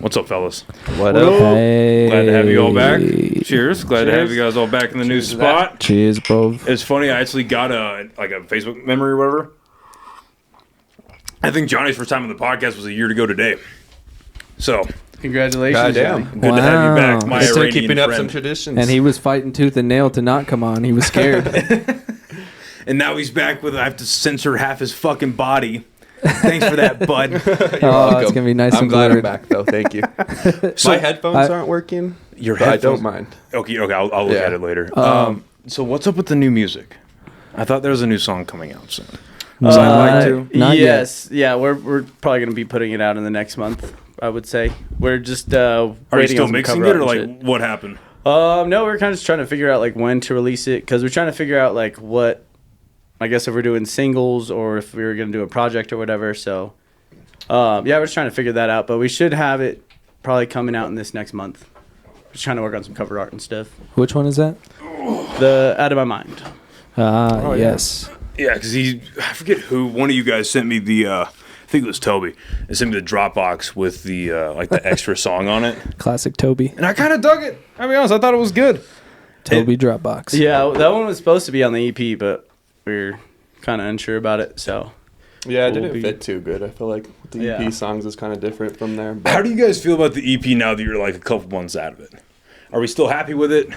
What's up, fellas? What up? Hey. Glad to have you all back. Cheers. Glad to have you guys all back in the new spot. Cheers, bro. It's funny, I actually got a Facebook memory or whatever. I think Johnny's first time on the podcast was a year ago today. So, Congratulations. Goddamn. good to have you back. My Still Iranian keeping up friend. some traditions. And he was fighting tooth and nail to not come on. He was scared. And now he's back with, I have to censor half his fucking body. Thanks for that, bud. Oh, it's going to be nice I'm and glad blurred. I'm back, though. Thank you. So, My headphones aren't working. Your but I headphones? don't mind. Okay, I'll look at it later. So what's up with the new music? I thought there was a new song coming out soon. Was I like to? Not yes. Yeah, we're probably going to be putting it out in the next month, I would say. We're just Are you still mixing it, or like what happened? No, we're kind of just trying to figure out like when to release it, because we're trying to figure out like what, I guess if we're doing singles or if we were going to do a project or whatever. So yeah, we're just trying to figure that out, but we should have it probably coming out in this next month. Just trying to work on some cover art and stuff. Which one is that? The Out of My Mind. Yes. Yeah, because I forget who, one of you guys sent me the, I think it was Toby, and sent me the Dropbox with the, like the extra song on it. Classic Toby. And I kind of dug it. I'll be honest, I thought it was good. Toby Dropbox. Yeah, that one was supposed to be on the EP, but we're kind of unsure about it, so. Yeah, it We'll didn't be- fit too good. I feel like the Yeah. EP songs is kind of different from there. But How do you guys feel about the EP now that you're like a couple months out of it? Are we still happy with it?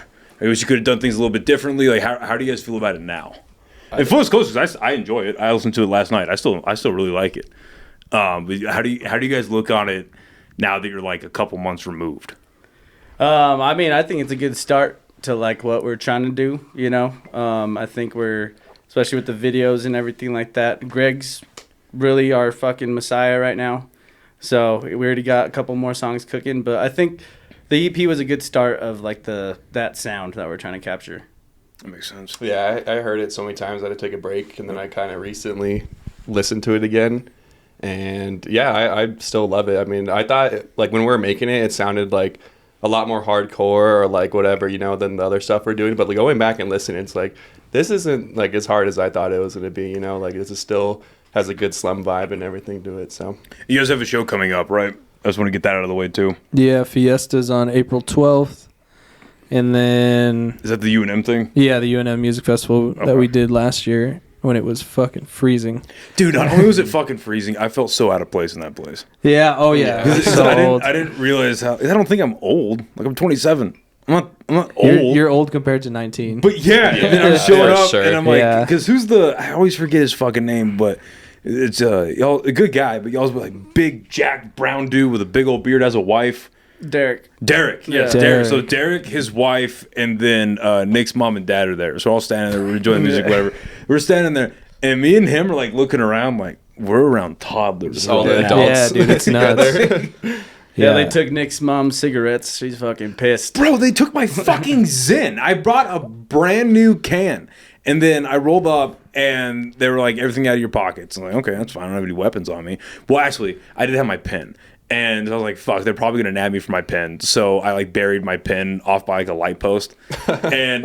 I wish you could have done things a little bit differently. Like, how do you guys feel about it now? And full disclosure, I enjoy it. I listened to it last night. I still really like it. But how do you guys look on it now that you're like a couple months removed? I mean, I think it's a good start to like what we're trying to do, you know? I think we're, especially with the videos and everything like that, Greg's really our fucking messiah right now. So we already got a couple more songs cooking, but I think the EP was a good start of like that sound that we're trying to capture. That makes sense. yeah, I heard it so many times I had to take a break, and then I kind of recently listened to it again. And yeah, I still love it. I mean, I thought like when we were making it, it sounded like a lot more hardcore or like whatever, you know, than the other stuff we're doing. But like going back and listening, it's like this isn't like as hard as I thought it was going to be, you know, like this is still has a good slum vibe and everything to it. So You guys have a show coming up, right? I just want to get that out of the way too. Yeah, Fiesta's on April 12th. And then, Is that the UNM thing? yeah, the UNM Music Festival that we did last year when it was fucking freezing. Dude, not only was it fucking freezing, I felt so out of place in that place. Yeah, oh yeah. Yeah. So old. I didn't realize how. I don't think I'm old. Like I'm 27. I'm not old. You're old compared to 19. But yeah, and then I'm Yeah, showing for up, sure. and I'm like, Yeah. because who's the? I always forget his fucking name, but it's y'all a good guy, but y'all's like big Jack Brown dude with a big old beard, has a wife. Derek. Derek, yes, Yeah. Derek. So Derek, his wife, and then Nick's mom and dad are there. So we're all standing there, we're enjoying the music, whatever. We're standing there, and me and him are like looking around, like we're around toddlers. all the right now. adults. Yeah, dude, it's nuts. together. Yeah, they took Nick's mom's cigarettes. She's fucking pissed. Bro, they took my fucking Zin. I brought a brand new can. And then I rolled up and they were like, everything out of your pockets. I'm like, okay, that's fine. I don't have any weapons on me. Well, actually, I did have my pen. And I was like, fuck, they're probably going to nab me for my pen. So I like buried my pen off by like a light post. And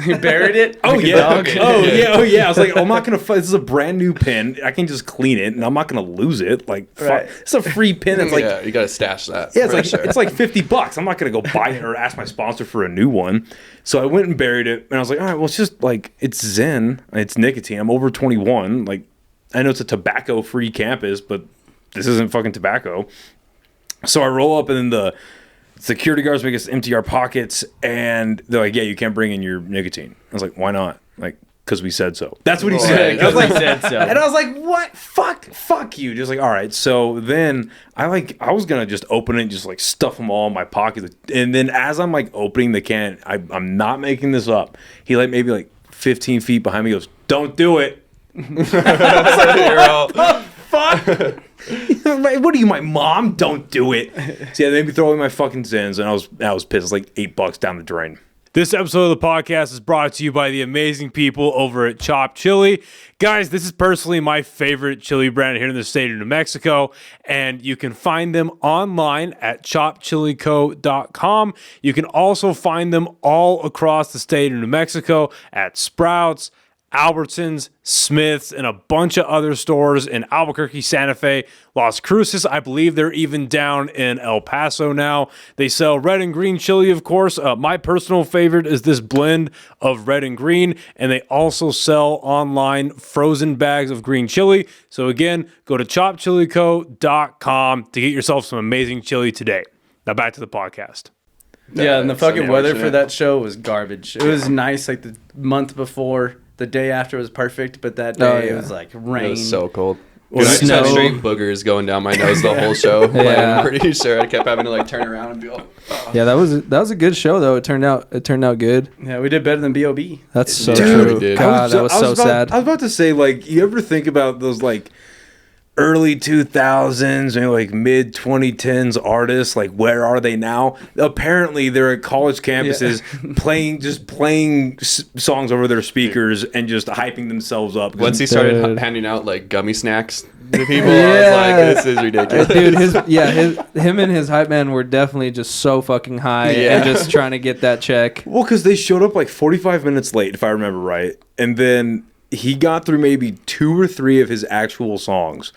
You buried it? Oh Like a yeah! dog? Oh yeah! I was like, I'm not gonna. This is a brand new pin. I can just clean it, and I'm not gonna lose it. Like, fuck. Right. It's a free pin. It's like, yeah, you got to stash that. yeah, it's for like sure. it's like $50. I'm not gonna go buy it or ask my sponsor for a new one. So I went and buried it, and I was like, all right, well, it's just like it's Zen, it's nicotine. I'm over 21. Like, I know it's a tobacco-free campus, but this isn't fucking tobacco. So I roll up, and then the security guards make us empty our pockets, and they're like, yeah, you can't bring in your nicotine. I was like, why not? Like, because we said so. That's what he said. I was like, said so. and I was like, what? Fuck you. Just like, all right. So then I was going to just open it and just like stuff them all in my pocket. And then as I'm like opening the can, I'm not making this up. He like maybe like 15 feet behind me goes, don't do it. You're all- Fuck. What are you, my mom? Don't do it. So yeah, they made me throw away my fucking Zins, and I was pissed. It was like $8 down the drain. This episode of the podcast is brought to you by the amazing people over at Chopped Chili. Guys, this is personally my favorite chili brand here in the state of New Mexico, and you can find them online at choppedchilico.com. You can also find them all across the state of New Mexico at Sprouts, Albertsons, Smith's, and a bunch of other stores in Albuquerque, Santa Fe, Las Cruces. I believe they're even down in El Paso now. They sell red and green chili, of course. My personal favorite is this blend of red and green, and they also sell online frozen bags of green chili. So again, go to choppedchilico.com to get yourself some amazing chili today. Now back to the podcast. Yeah, and the fucking weather for unfortunate. that show was garbage. It was nice like the month before. The day after was perfect, but that day it was like rain. It was so cold. Well, I just had snow. straight boogers going down my nose the whole show. Like, Yeah. I'm pretty sure I kept having to like turn around and be like, Yeah, that was a good show though. It turned out good. Yeah, we did better than B.O.B. That's so Dude, true. we did. God, that was so sad. I was about to say, like, you ever think about those, like, early 2000s, maybe like mid 2010s artists, like, where are they now? Apparently they're at college campuses playing songs over their speakers and just hyping themselves up. once he started Dude. handing out like gummy snacks to people, Yeah. I was like, this is ridiculous. Dude, him and his hype man were definitely just so fucking high Yeah. and just trying to get that check. Well, because they showed up like 45 minutes late, if I remember right. And then he got through maybe 2 or 3 of his actual songs.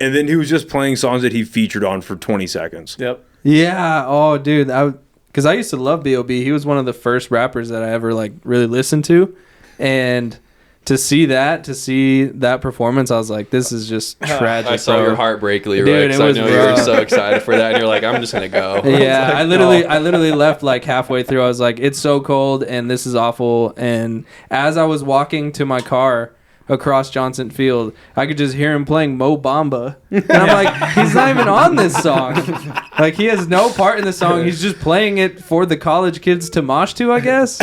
And then he was just playing songs that he featured on for 20 seconds. Yep. Yeah. Oh, dude. Because I used to love B.O.B. He was one of the first rappers that I ever like really listened to, and to see that performance, I was like, this is just tragic. I saw bro. your heart break, Leroy, Dude, because it I was know you were rough. so excited for that, and you're like, I'm just gonna go. Yeah, I "Oh." literally left like halfway through. I was like, it's so cold and this is awful. And as I was walking to my car across Johnson Field, I could just hear him playing Mo Bamba. And I'm like, he's not even on this song. Like, he has no part in the song. He's just playing it for the college kids to mosh to, I guess.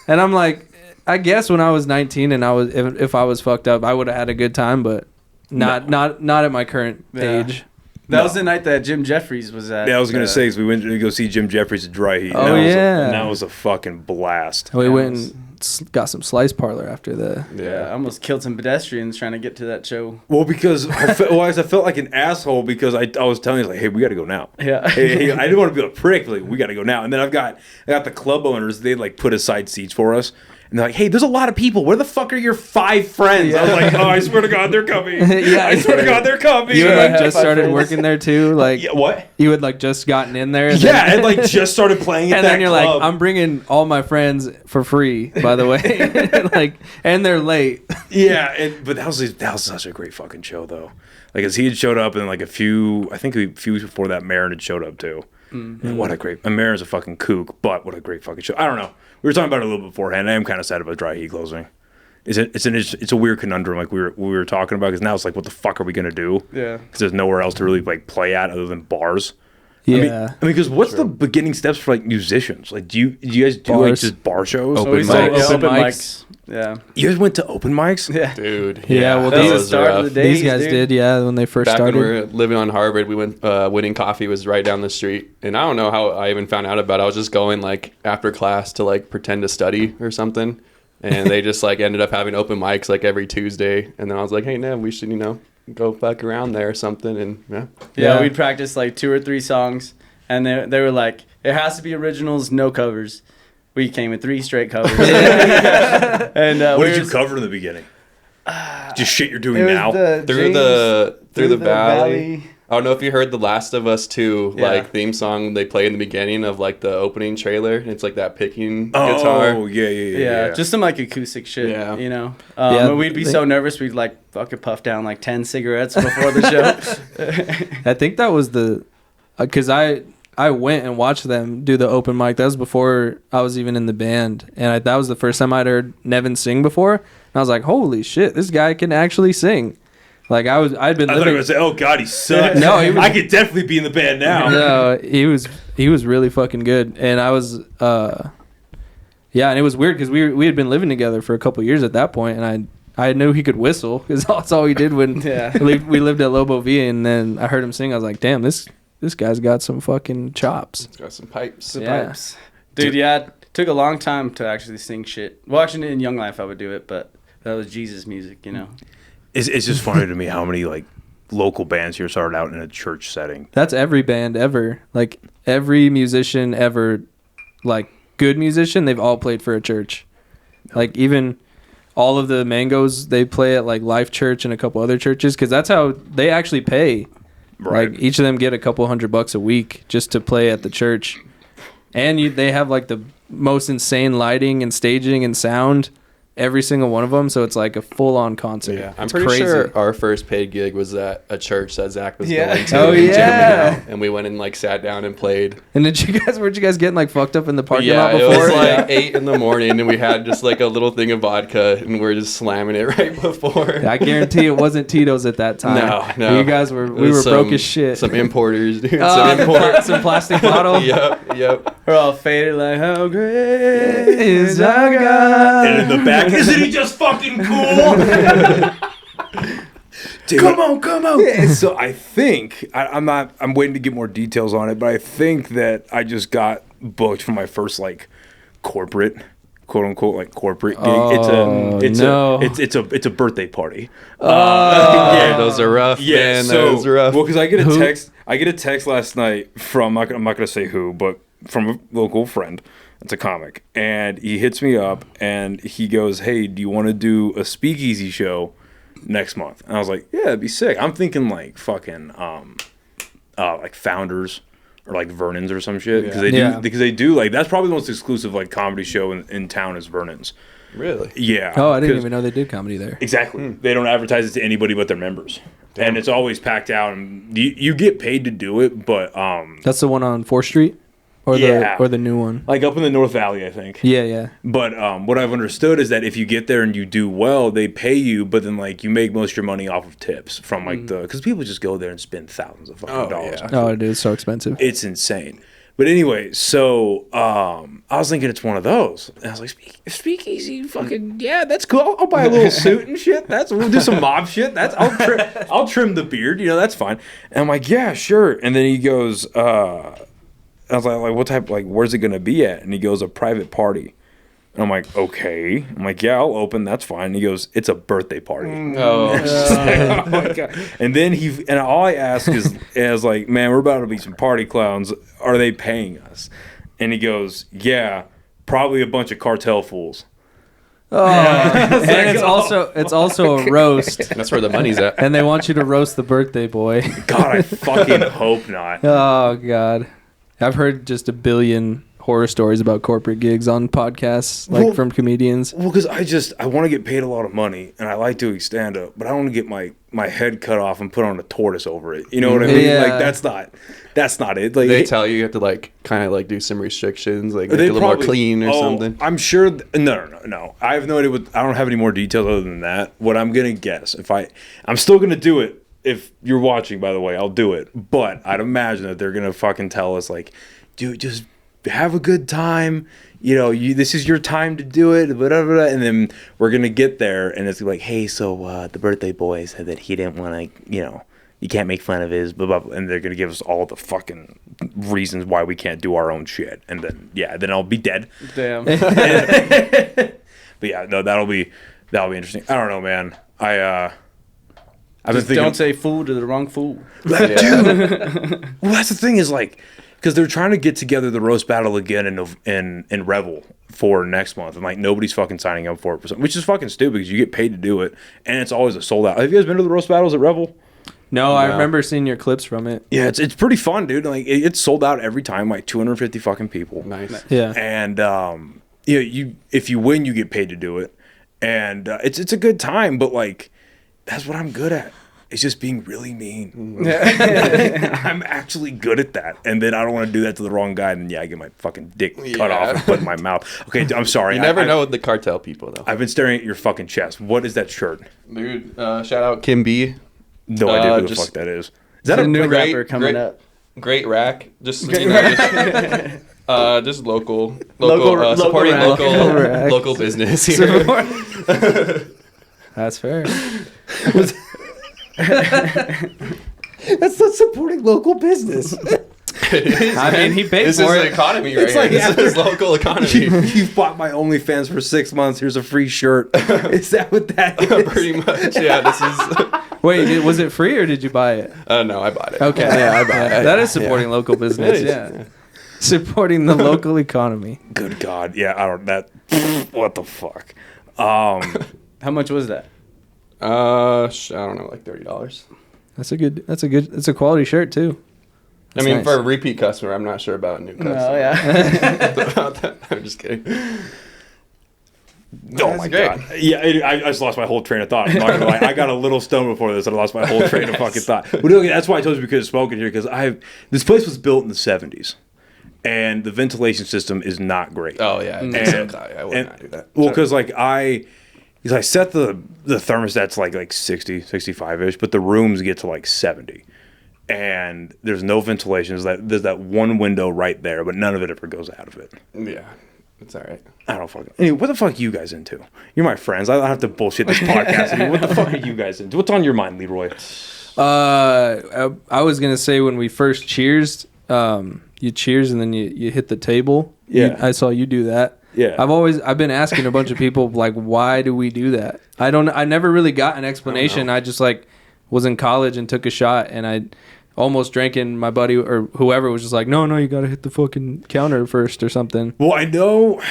And I'm like, I guess when I was 19 and if I was fucked up, I would have had a good time, but not at my current Yeah. age. That was the night that Jim Jeffries was at. Yeah, I was going to say, because we went to go see Jim Jeffries at Dry Heat. Oh, and that was a fucking blast. We went and got some slice parlor after the. Yeah, I almost killed some pedestrians trying to get to that show. Well, because I felt like an asshole because I was telling you, like, hey, we got to go now. Yeah. Hey, I didn't want to be a prick, but like, we got to go now. And then I got the club owners. They like put aside seats for us. And they're like, hey, there's a lot of people. Where the fuck are your 5 friends? I was like, oh, I swear to God, they're coming. Yeah. I swear to God, they're coming. You had I like had just 5 started friends. working there too, like Yeah, what? you had like just gotten in there. And Yeah, I had like just started playing at and that then you're club. like, I'm bringing all my friends for free, by the way, like, and they're late. Yeah, but that was such a great fucking show though. Like, as he had showed up, and like a few before that, Marin had showed up too. And what a great! And Marin's a fucking kook, but what a great fucking show. I don't know. We were talking about it a little beforehand. I am kind of sad about Dry Heat closing. It's a weird conundrum, like we were talking about, because now it's like, what the fuck are we gonna do? Yeah. Because there's nowhere else to really like play at other than bars. Yeah. I mean, because what's the beginning steps for like musicians? Like, do you guys do like Bars. just bar shows? Open We saw mics. open Open mics. Yeah. You guys went to open mics? Yeah. Dude. Yeah, well, That was the was start of rough. the day. These guys dude. did, yeah, when they first Back started. when we were living on Harvard, we went. Winning Coffee was right down the street, and I don't know how I even found out about it. I was just going like after class to like pretend to study or something, and they just like ended up having open mics like every Tuesday, and then I was like, hey, Nev, we should go fuck around there or something, and yeah. Yeah. We'd practice like 2 or 3 songs, and they were like, it has to be originals, no covers. We came with 3 straight covers. And What did you cover in the beginning? Just shit you're doing now? Through the valley. I don't know if you heard the Last of Us 2 Yeah. like theme song they play in the beginning of like the opening trailer. It's like that picking guitar. Oh, yeah. Yeah, just some like acoustic shit, Yeah. you know. Yeah, And we'd be so nervous, we'd like fucking puff down like 10 cigarettes before the show. I think that was because I went and watched them do the open mic. That was before I was even in the band, and that was the first time I'd heard Nevin sing before. And I was like, "Holy shit, this guy can actually sing!" Like I'd been I thought living. you were going to say, oh, God, he sucks. No, he was- I could definitely be in the band now. No, he was really fucking good, and I was yeah, and it was weird because we had been living together for a couple years at that point, and I knew he could whistle because that's all he did when Yeah. we lived at Lobo Villa, and then I heard him sing. I was like, "Damn, this guy's got some fucking chops." It's got some pipes. Yeah. Pipes. Dude, yeah. Took a long time to actually sing shit. Watching it in Young Life, I would do it, but that was Jesus music, you know. It's just funny to me how many like local bands here started out in a church setting. That's every band ever. Like every musician ever, like good musician, they've all played for a church. Like even all of the Mangoes, they play at like Life Church and a couple other churches because that's how they actually pay. Right. Like each of them get a couple $100 a week just to play at the church, and they have like the most insane lighting and staging and sound. Every single one of them, so it's like a full-on concert. Yeah, I'm It's pretty crazy. sure our first paid gig was at a church that Zach was going to. Oh, in yeah. Germany, and we went and like sat down and played. And weren't you guys getting like fucked up in the parking lot It before? was like 8 in the morning, and we had just like a little thing of vodka, and we're just slamming it right before. I guarantee it wasn't Tito's at that time. No. You guys we It were was broke as shit. Some importers, dude. Some plastic bottle. Yep. We're all faded like, how great Is our God. And in the back, isn't he just fucking cool? Dude, come on. Yeah, so I think I'm waiting to get more details on it, but I think that I just got booked for my first like corporate, quote unquote, like corporate gig. It's a birthday party. Yeah, those are rough. Yeah, man, so those are rough. well, because I get a text. I get a text last night from I'm not gonna say who, but from a local friend. It's a comic, and he hits me up and he goes, "Hey, do you want to do a speakeasy show next month?" And I was like, "Yeah, that'd be sick." I'm thinking like fucking like Founders or like Vernon's or some shit because they do like that's probably the most exclusive like comedy show in town is Vernon's. Really? Yeah. Oh, I didn't even know they did comedy there. Exactly. They don't advertise it to anybody but their members. Damn. And it's always packed out, and you get paid to do it, but That's the one on 4th Street, or the new one. like up in the North Valley, I think. Yeah. But what I've understood is that if you get there and you do well, they pay you, but then like you make most of your money off of tips from like because people just go there and spend thousands of fucking dollars. Yeah. Oh, it is so expensive. It's insane. But anyway, so I was thinking it's one of those. And I was like, speakeasy, fucking yeah, that's cool. I'll buy a little suit and shit. We'll do some mob shit. I'll trim the beard. You know, that's fine. And I'm like, yeah, sure. And then he goes, I was like, what type? Like, where's it gonna be at? And he goes, a private party. And I'm like, okay. I'm like, yeah, I'll open. That's fine. And he goes, it's a birthday party. Oh, Oh my God. And then all I ask is like, man, we're about to be some party clowns. Are they paying us? And he goes, yeah, probably a bunch of cartel fools. Oh, and it's also a roast, that's where the money's at. and they want you to roast the birthday boy. God, I fucking hope not. Oh God, I've heard just a billion horror stories about corporate gigs on podcasts, like from comedians. Well, because I want to get paid a lot of money, and I like doing stand-up, but I don't want to get my head cut off and put on a tortoise over it. You know what I mean? Yeah. Like, that's not it. Like, They tell you have to like kind of like do some restrictions, like make they it a little more probably- clean or something. I'm sure. No. I have no idea. I don't have any more details other than that. What I'm gonna guess, I'm still gonna do it. If you're watching, by the way, I'll do it. But I'd imagine that they're gonna fucking tell us like, dude, just have a good time. You know, this is your time to do it, whatever. And then we're gonna get there, and it's like, hey, so the birthday boy said that he didn't want to, you know, you can't make fun of his, blah, blah, blah, and they're gonna give us all the fucking reasons why we can't do our own shit, and then I'll be dead. Damn. But yeah, no, that'll be interesting. I don't know, man. I've been Just thinking. don't say fool to the wrong fool. Dude. Well, that's the thing is like, because they're trying to get together the roast battle again in Revel for next month, and like nobody's fucking signing up for it, which is fucking stupid because you get paid to do it, and it's always a sold out. Have you guys been to the roast battles at Revel? No, I remember seeing your clips from it. Yeah, it's pretty fun, dude. Like it's sold out every time, like 250 fucking people. Nice. Yeah. And if you win, you get paid to do it, and it's a good time. But like, that's what I'm good at. It's just being really mean. I'm actually good at that, and then I don't want to do that to the wrong guy, and I get my fucking dick cut off and put in my mouth. Okay, I'm sorry. You never know with the cartel people though. I've been staring at your fucking chest. What is that shirt? Dude, shout out Kim B. No idea who the just- fuck that is. Is That that a new great- rapper coming great- up. Great rack. Just Great you know, just local supporting rack. Local rack. local business here. That's fair. That's not supporting local business. I mean, he paid This for is it. the economy right It's here. like This after- is local economy. You've bought my OnlyFans for 6 months. Here's a free shirt. Is that what that is? Pretty much, yeah. This is. Wait, was it free or did you buy it? No, I bought it. Okay. Yeah, I bought it. That is supporting local business. It is, Yeah. Supporting the local economy. Good God. Yeah, I don't. That. What the fuck? How much was that? I don't know, like $30. That's a quality shirt too. I mean, nice. for a repeat customer, I'm not sure about a new customer. Oh yeah. About that. I'm just kidding. Oh my great. God. Yeah, I just lost my whole train of thought. I'm not gonna lie. I got a little stoned before this, and I lost my whole train of fucking thought. But look, that's why I told you we could have spoken here, because this place was built in the 70s, and the ventilation system is not great. Oh yeah, I would not do that. Well, because I set the thermostats like 60, 65-ish, but the rooms get to like 70. And there's no ventilation. There's that one window right there, but none of it ever goes out of it. Yeah, it's all right. I don't fucking. Anyway, what the fuck are you guys into? You're my friends. I don't have to bullshit this podcast anymore. What the fuck are you guys into? What's on your mind, Leroy? I was gonna say when we first cheersed, you cheers and then you hit the table. Yeah. I saw you do that. Yeah. I've been asking a bunch of people like, why do we do that? I never really got an explanation. I just like was in college and took a shot and I almost drank in. My buddy or whoever was just like, no, you got to hit the fucking counter first or something. Well, I know.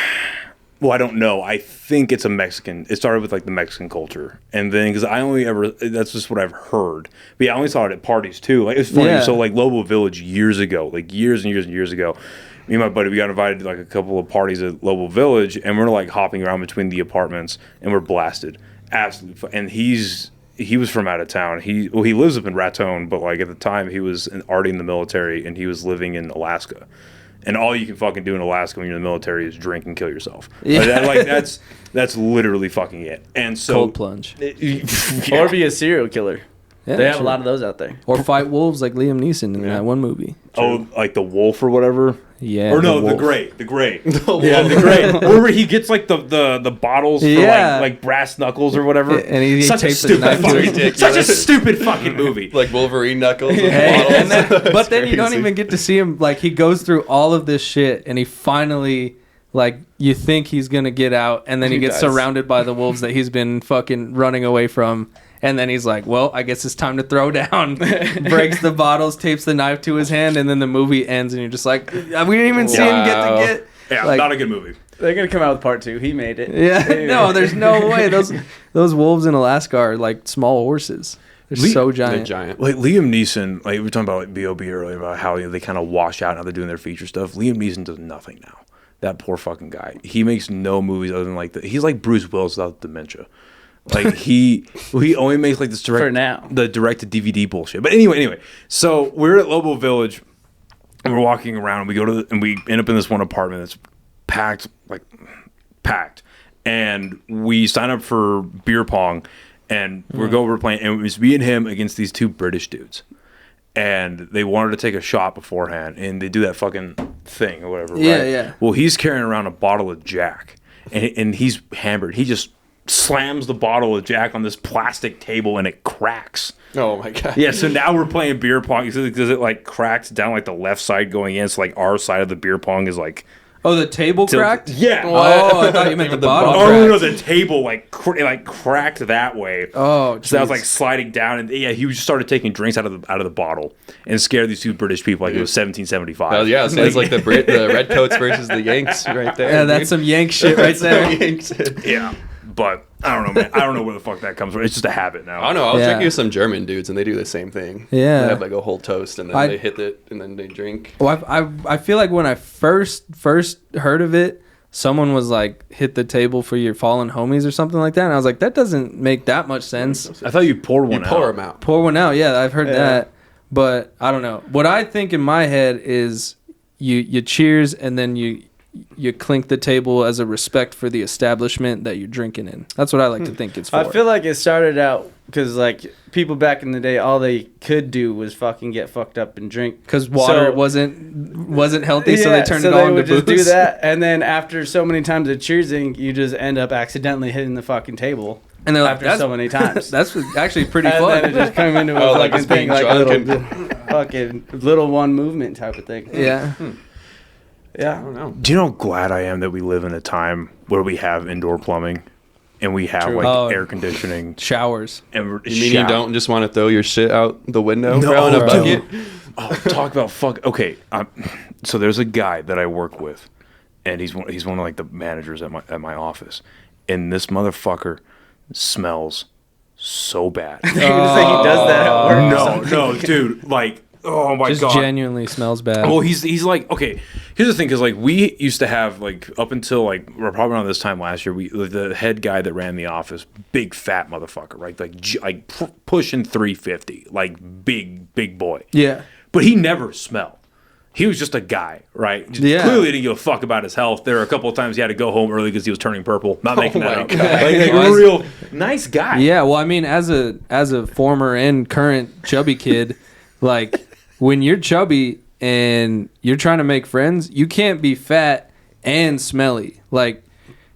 Well, I don't know. I think it's a Mexican. It started with like the Mexican culture, and then because that's just what I've heard. But yeah, I only saw it at parties too. Like it's funny. Yeah. So like Lobo Village years ago, like years and years and years ago, me and my buddy, we got invited to like a couple of parties at Lobo Village, and we're like hopping around between the apartments, and we're blasted. Absolutely. And he was from out of town. He lives up in Raton, but like at the time he was already in the military, and he was living in Alaska. And all you can fucking do in Alaska when you're in the military is drink and kill yourself. Yeah. That's literally fucking it. And so Cold plunge. Or be a serial killer. Yeah, They have sure. a lot of those out there. Or fight wolves like Liam Neeson in that one movie. Oh, like the wolf or whatever. Yeah. Or no, the wolf. gray. Yeah, the gray. Or where he gets like the bottles for Yeah. like brass knuckles or whatever. And he such a tapes his stupid knife to fucking, it. such a stupid fucking movie. Like Wolverine knuckles. With Hey, bottles. and then, but It's then you don't crazy. even get to see him. Like he goes through all of this shit, and he finally, like, you think he's gonna get out, and then he He gets dies. surrounded by the wolves that he's been fucking running away from. And then he's like, "Well, I guess it's time to throw down." Breaks the bottles, tapes the knife to his hand, and then the movie ends, and you're just like, "We didn't even see him Wow. get." Yeah, Like- not a good movie. They're gonna come out with part 2. He made it. Yeah, no, there's no way. Those wolves in Alaska are like small horses. They're so giant. They're giant. Like Liam Neeson, like we were talking about like B.O.B. earlier about how they kind of wash out now they're doing their feature stuff. Liam Neeson does nothing now. That poor fucking guy. He makes no movies other than like he's like Bruce Willis without dementia. Like he only makes like this For now. the direct to DVD bullshit. But anyway, so we're at Lobo Village and we're walking around and we go to and we end up in this one apartment that's packed, and we sign up for beer pong, and we're playing, and it was me and him against these two British dudes, and they wanted to take a shot beforehand, and they do that fucking thing or whatever. Yeah, right? yeah. Well, he's carrying around a bottle of Jack, and he's hammered. He just slams the bottle of Jack on this plastic table, and it cracks. Oh my god. Yeah, so now we're playing beer pong because it like cracks down like the left side going in, so like our side of the beer pong is like Oh, the table cracked? Yeah. Oh, I thought you meant the bottom. Oh no, cracked. the table like cracked that way. Oh, so that was jeez. like sliding down, and yeah, he just started taking drinks out of the bottle and scared these two British people like it was 1775. Yeah, so it's like the Redcoats versus the Yanks right there. Yeah, that's some Yank shit right there. Yanks. yeah. But I don't know, man. I don't know where the fuck that comes from. It's just a habit now. I don't know. I was Yeah. drinking with some German dudes, and they do the same thing. Yeah. They have like a whole toast, and then they hit it, and then they drink. Well, I feel like when I first heard of it, someone was like, hit the table for your fallen homies or something like that. And I was like, that doesn't make that much sense. I thought you poured one You pour out. them out. Pour one out. Yeah, I've heard that. But I don't know. What I think in my head is you cheers and then you clink the table as a respect for the establishment that you're drinking in. That's what I like to think it's for. I feel like it started out because like people back in the day, all they could do was fucking get fucked up and drink because water So- wasn't healthy, so they turned it they all into would just booze. do that, and then after so many times of cheersing, you just end up accidentally hitting the fucking table. And they're like, after so many times. That's actually pretty And fun. then it just came into a Oh, like fucking it's being thing, like a drunk little. fucking little one movement type of thing. Yeah. Yeah, I don't know. Do you know how glad I am that we live in a time where we have indoor plumbing and we have True. like Oh. air conditioning Showers. and we're- You mean you shower- don't just want to throw your shit out the window No, bro, in a dude. bucket? Oh, talk about fuck. Okay, so there's a guy that I work with, and he's one of like the managers at my office, and this motherfucker smells so bad. You're gonna say he does that at work? No, dude, like, oh my Just god. genuinely smells bad. Well, he's like, okay. Here's the thing, because like we used to have like up until like we're probably around this time last year, the head guy that ran the office, big fat motherfucker, right? Like pushing 350, like big boy. Yeah. But he never smelled. He was just a guy, right? Yeah. Clearly didn't give a fuck about his health. There were a couple of times he had to go home early because he was turning purple. Not making that up. Like a real nice guy. Yeah, well, I mean, as a former and current chubby kid, like when you're chubby and you're trying to make friends, you can't be fat and smelly, like,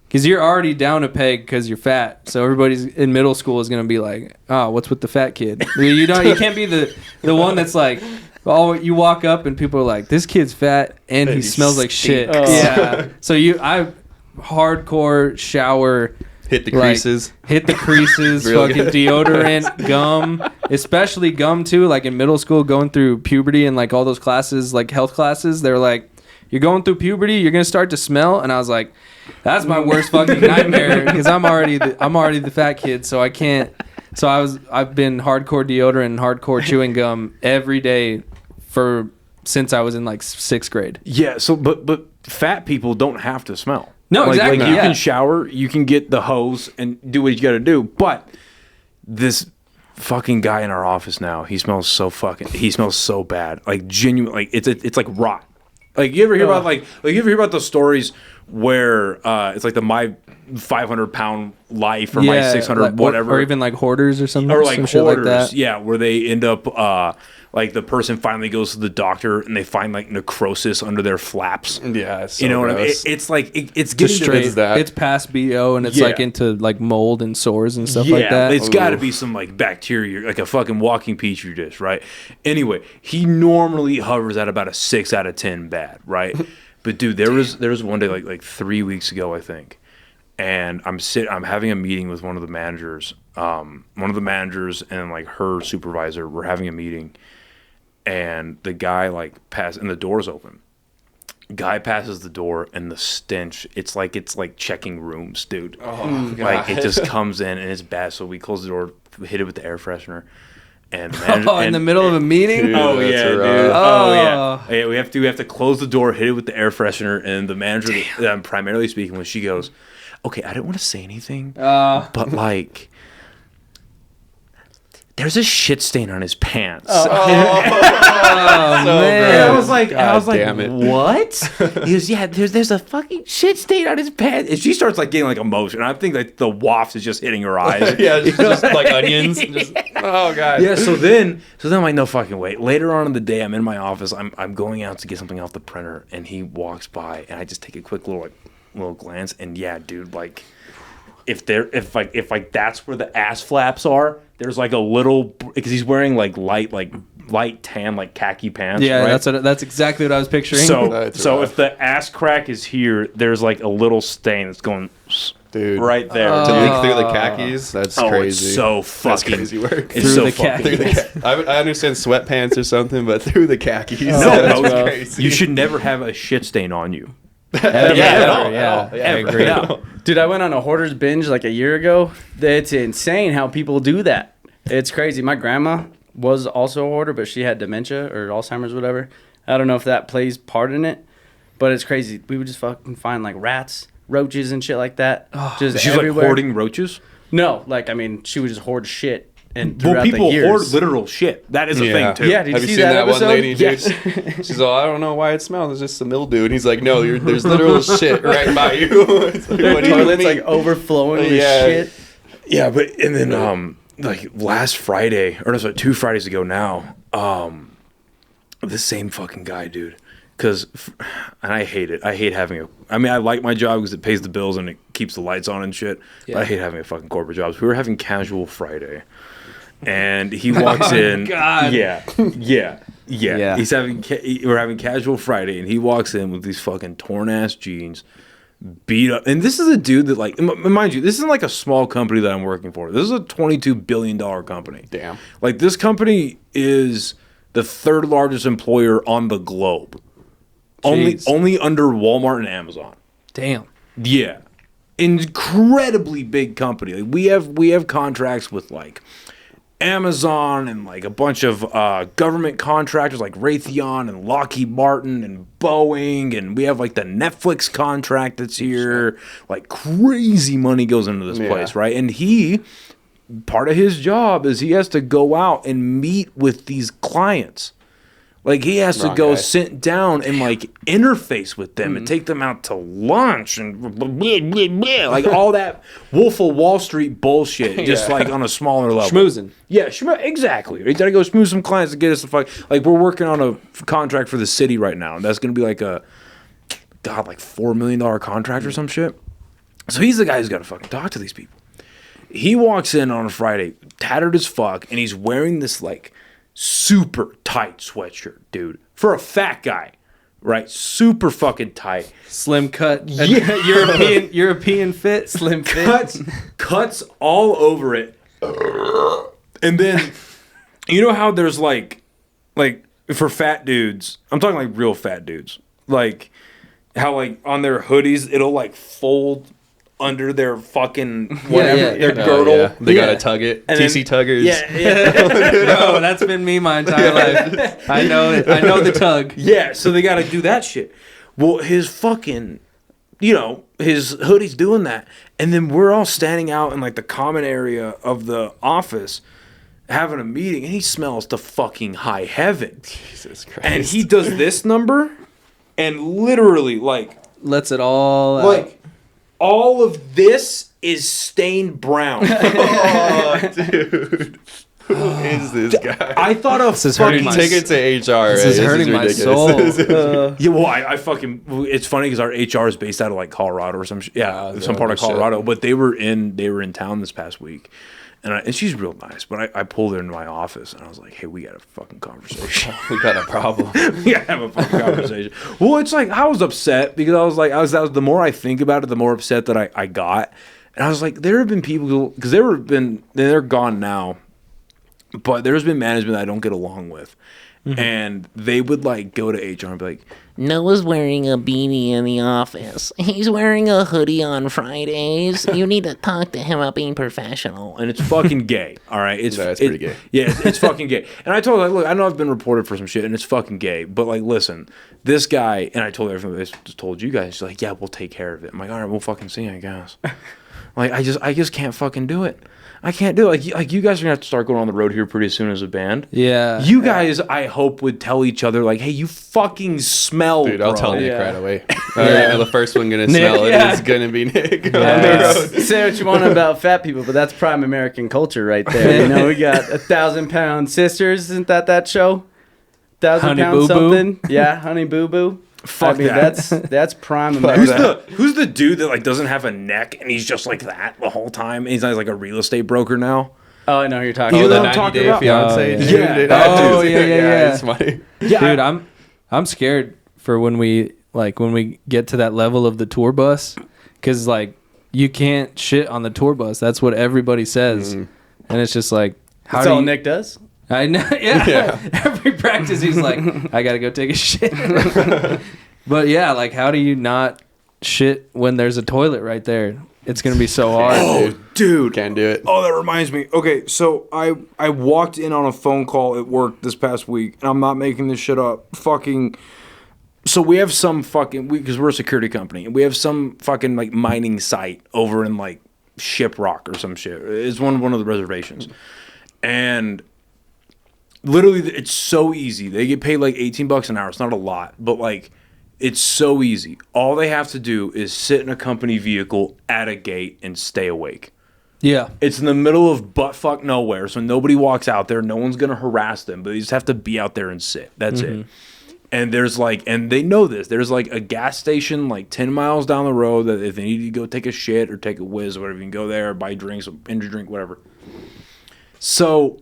because you're already down a peg because you're fat. So everybody's in middle school is gonna be like, "Oh, what's with the fat kid?" You can't be the one that's like, oh, you walk up and people are like, "This kid's fat and he smells like shit." Oh. Yeah. So I hardcore shower. Hit the Like, creases. Hit the creases, Real fucking good. deodorant, gum, especially gum too. Like in middle school, going through puberty and like all those classes, like health classes, they're like, "You're going through puberty, you're gonna start to smell," and I was like, "That's my worst fucking nightmare," because I'm already the fat kid, so I can't. So I've been hardcore deodorant and hardcore chewing gum every day since I was in like 6th grade. Yeah. So, but fat people don't have to smell. No, exactly, Like you yeah. can shower, you can get the hose and do what you got to do. But this fucking guy in our office now, he smells so bad. Like genuine, like it's like rot. Like you ever hear about like you ever hear about those stories where it's like the my 500-pound life or my 600 like, whatever, or even like hoarders or something, or like some shit hoarders, like that. yeah, where they end up like the person finally goes to the doctor and they find like necrosis under their flaps. Yeah, it's so You know what I mean? gross. It's like it's Just getting to straight, this, that. it's past BO and it's Yeah. like into like mold and sores and stuff yeah, like that. it's got to be some like bacteria, like a fucking walking petri dish, right? Anyway, he normally hovers at about a 6 out of 10 bad, right? But dude, there was one day like 3 weeks ago, I think, and I'm having a meeting with one of the managers, and like her supervisor. We're having a meeting, and the guy like and the door's open. Guy passes the door and the stench, it's like checking rooms, dude. Oh, Like it God. just comes in and it's bad. So we close the door, hit it with the air freshener, and the manager, Oh, in the middle of a meeting? Dude, oh that's yeah, rough. dude. Oh yeah. Oh. Yeah, we have to close the door, hit it with the air freshener, and the manager that I'm primarily speaking with, she goes, "Okay, I didn't want to say anything, but like, there's a shit stain on his pants." Oh, man. And I was like, damn it. what? He goes, yeah, there's a fucking shit stain on his pants. And she starts like getting like emotion. I think like the waft is just hitting her eyes. Yeah, it's just like onions. Just, oh god. Yeah, so then I'm like, no fucking way. Later on in the day, I'm in my office. I'm going out to get something off the printer, and he walks by, and I just take a quick little glance, and yeah, dude, like if that's where the ass flaps are, there's like a little, because he's wearing like light tan, like khaki pants. Yeah, right? that's exactly what I was picturing. That's So rough. if the ass crack is here, there's like a little stain that's going Dude, right there. to leak through the khakis, that's Oh, crazy. it's so That's fucking crazy work. It's Through so the fucking. Through the I understand sweatpants or something, but through the khakis, No, that's no, crazy. you should never have a shit stain on you. Ever, Yeah, ever, at all, yeah, at all. I agree. No. Dude, I went on a hoarder's binge like a year ago. It's insane how people do that. It's crazy. My grandma was also a hoarder, but she had dementia or Alzheimer's, whatever. I don't know if that plays part in it, but it's crazy. We would just fucking find like rats, roaches, and shit like that. Just She's everywhere. like hoarding roaches. No, like I mean, she would just hoard shit. And Well, throughout people the years. hoard literal shit. That is a thing too. Yeah, did Have you you see seen that that one episode? lady, dude? Yes. She's all, I don't know why it smells. It's just some mildew. And he's like, no, there's literal shit right by you. It's like, Their what do you toilet's mean? like overflowing with Yeah. shit. Yeah, but and then like last Friday, or no, sorry, 2 Fridays ago now, the same fucking guy, dude. And I hate it. I hate having I like my job because it pays the bills and it keeps the lights on and shit. But I hate having a fucking corporate job. So we were having casual Friday, and he walks in. God. Yeah. Yeah. We're having casual Friday, and he walks in with these fucking torn ass jeans, beat up. And this is a dude that, like, mind you, this isn't like a small company that I'm working for. This is a $22 billion company. Damn. Like, this company is the third largest employer on the globe. Only under Walmart and Amazon. Damn. Yeah. Incredibly big company. Like, we have contracts with, like, Amazon and like a bunch of government contractors like Raytheon and Lockheed Martin and Boeing, and we have like the Netflix contract that's here. Like, crazy money goes into this place, right? And part of his job is he has to go out and meet with these clients. Like, he has to go sit down and like interface with them and take them out to lunch and blah, blah, blah, blah, like all that Wolf of Wall Street bullshit, just like on a smaller level. Schmoozing. Yeah, exactly. We gotta go schmooze some clients to get us the fuck. Like, we're working on a contract for the city right now, and that's gonna be like like $4 million contract or some shit. So he's the guy who's got to fucking talk to these people. He walks in on a Friday, tattered as fuck, and he's wearing this like super tight sweatshirt, dude, for a fat guy, right? Super fucking tight, Slim cut. Yeah. European fit. Slim fit. cuts all over it. And then, you know how there's like for fat dudes, I'm talking like real fat dudes, like how like on their hoodies it'll like fold under their fucking whatever, their girdle. Yeah. They gotta tug it. And TC tuggers. Yeah. Bro, that's been me my entire life. I know it. I know the tug. Yeah, so they gotta do that shit. Well, his fucking, his hoodie's doing that. And then we're all standing out in like the common area of the office having a meeting, and he smells to fucking high heaven. Jesus Christ. And he does this number and literally like Lets it all out. like all of this is stained brown. Oh, dude. Who is this guy? I thought of is hurting fucking my Take it to HR. This is hurting my soul. Yeah, well, I fucking. It's funny because our HR is based out of like Colorado or some some part of Colorado. But they were in town this past week, and she's real nice. But I pulled her into my office and I was like, "Hey, we got a fucking conversation. We got a problem. We gotta have a fucking conversation." Well, it's like I was upset because I was the more I think about it, the more upset that I got, and I was like, there have been people because they're gone now. But there's been management that I don't get along with. Mm-hmm. And they would like go to HR and be like, Noah's wearing a beanie in the office. He's wearing a hoodie on Fridays. You need to talk to him about being professional. and it's fucking gay. All right. That's pretty gay. Yeah, it's fucking gay. And I told her, like, look, I know I've been reported for some shit and it's fucking gay. But like, listen, this guy, and I told everyone, I just told you guys, she's like, yeah, we'll take care of it. I'm like, all right, we'll fucking see, I guess. Like, I just can't fucking do it. I can't do it. Like you guys are gonna have to start going on the road here pretty soon as a band. Yeah. You guys, I hope, would tell each other like, "Hey, you fucking smell." Dude, bro. I'll tell Nick Yeah. right away. The first one gonna smell it is gonna be Nick on the road. Say what you want about fat people, but that's prime American culture right there. You know, we got 1,000-pound sisters. Isn't that show? 1,000 Honey pound Boo Boo? something. Yeah, Honey Boo Boo. Fuck I mean, that. that's prime Fuck America. Who's the dude that like doesn't have a neck and he's just like that the whole time? He's like a real estate broker now. Oh, I know who you're talking You Oh, know the what I'm 90 talking Day about? Fiance. Oh, dude. yeah. That Oh, dude's- yeah. It's funny. Yeah, Dude, I'm scared for when we get to that level of the tour bus, because like you can't shit on the tour bus. That's what everybody says, and it's just like That's all Nick does. I know. Yeah. Yeah. Every practice, he's like, I gotta go take a shit. But yeah, like how do you not shit when there's a toilet right there? It's gonna be so hard. Oh, dude. Can't do it. Oh, that reminds me. Okay, so I walked in on a phone call at work this past week, and I'm not making this shit up. So we have some because we're a security company, and we have some fucking like mining site over in like Shiprock or some shit. It's one of the reservations, and literally it's so easy. They get paid like $18 an hour. It's not a lot, but like. It's so easy. All they have to do is sit in a company vehicle at a gate and stay awake. Yeah. It's in the middle of buttfuck nowhere, so nobody walks out there. No one's going to harass them, but they just have to be out there and sit. That's it. And there's like, and they know this. There's like a gas station like 10 miles down the road that if they need to go take a shit or take a whiz or whatever, you can go there, buy drinks, energy drink, whatever. So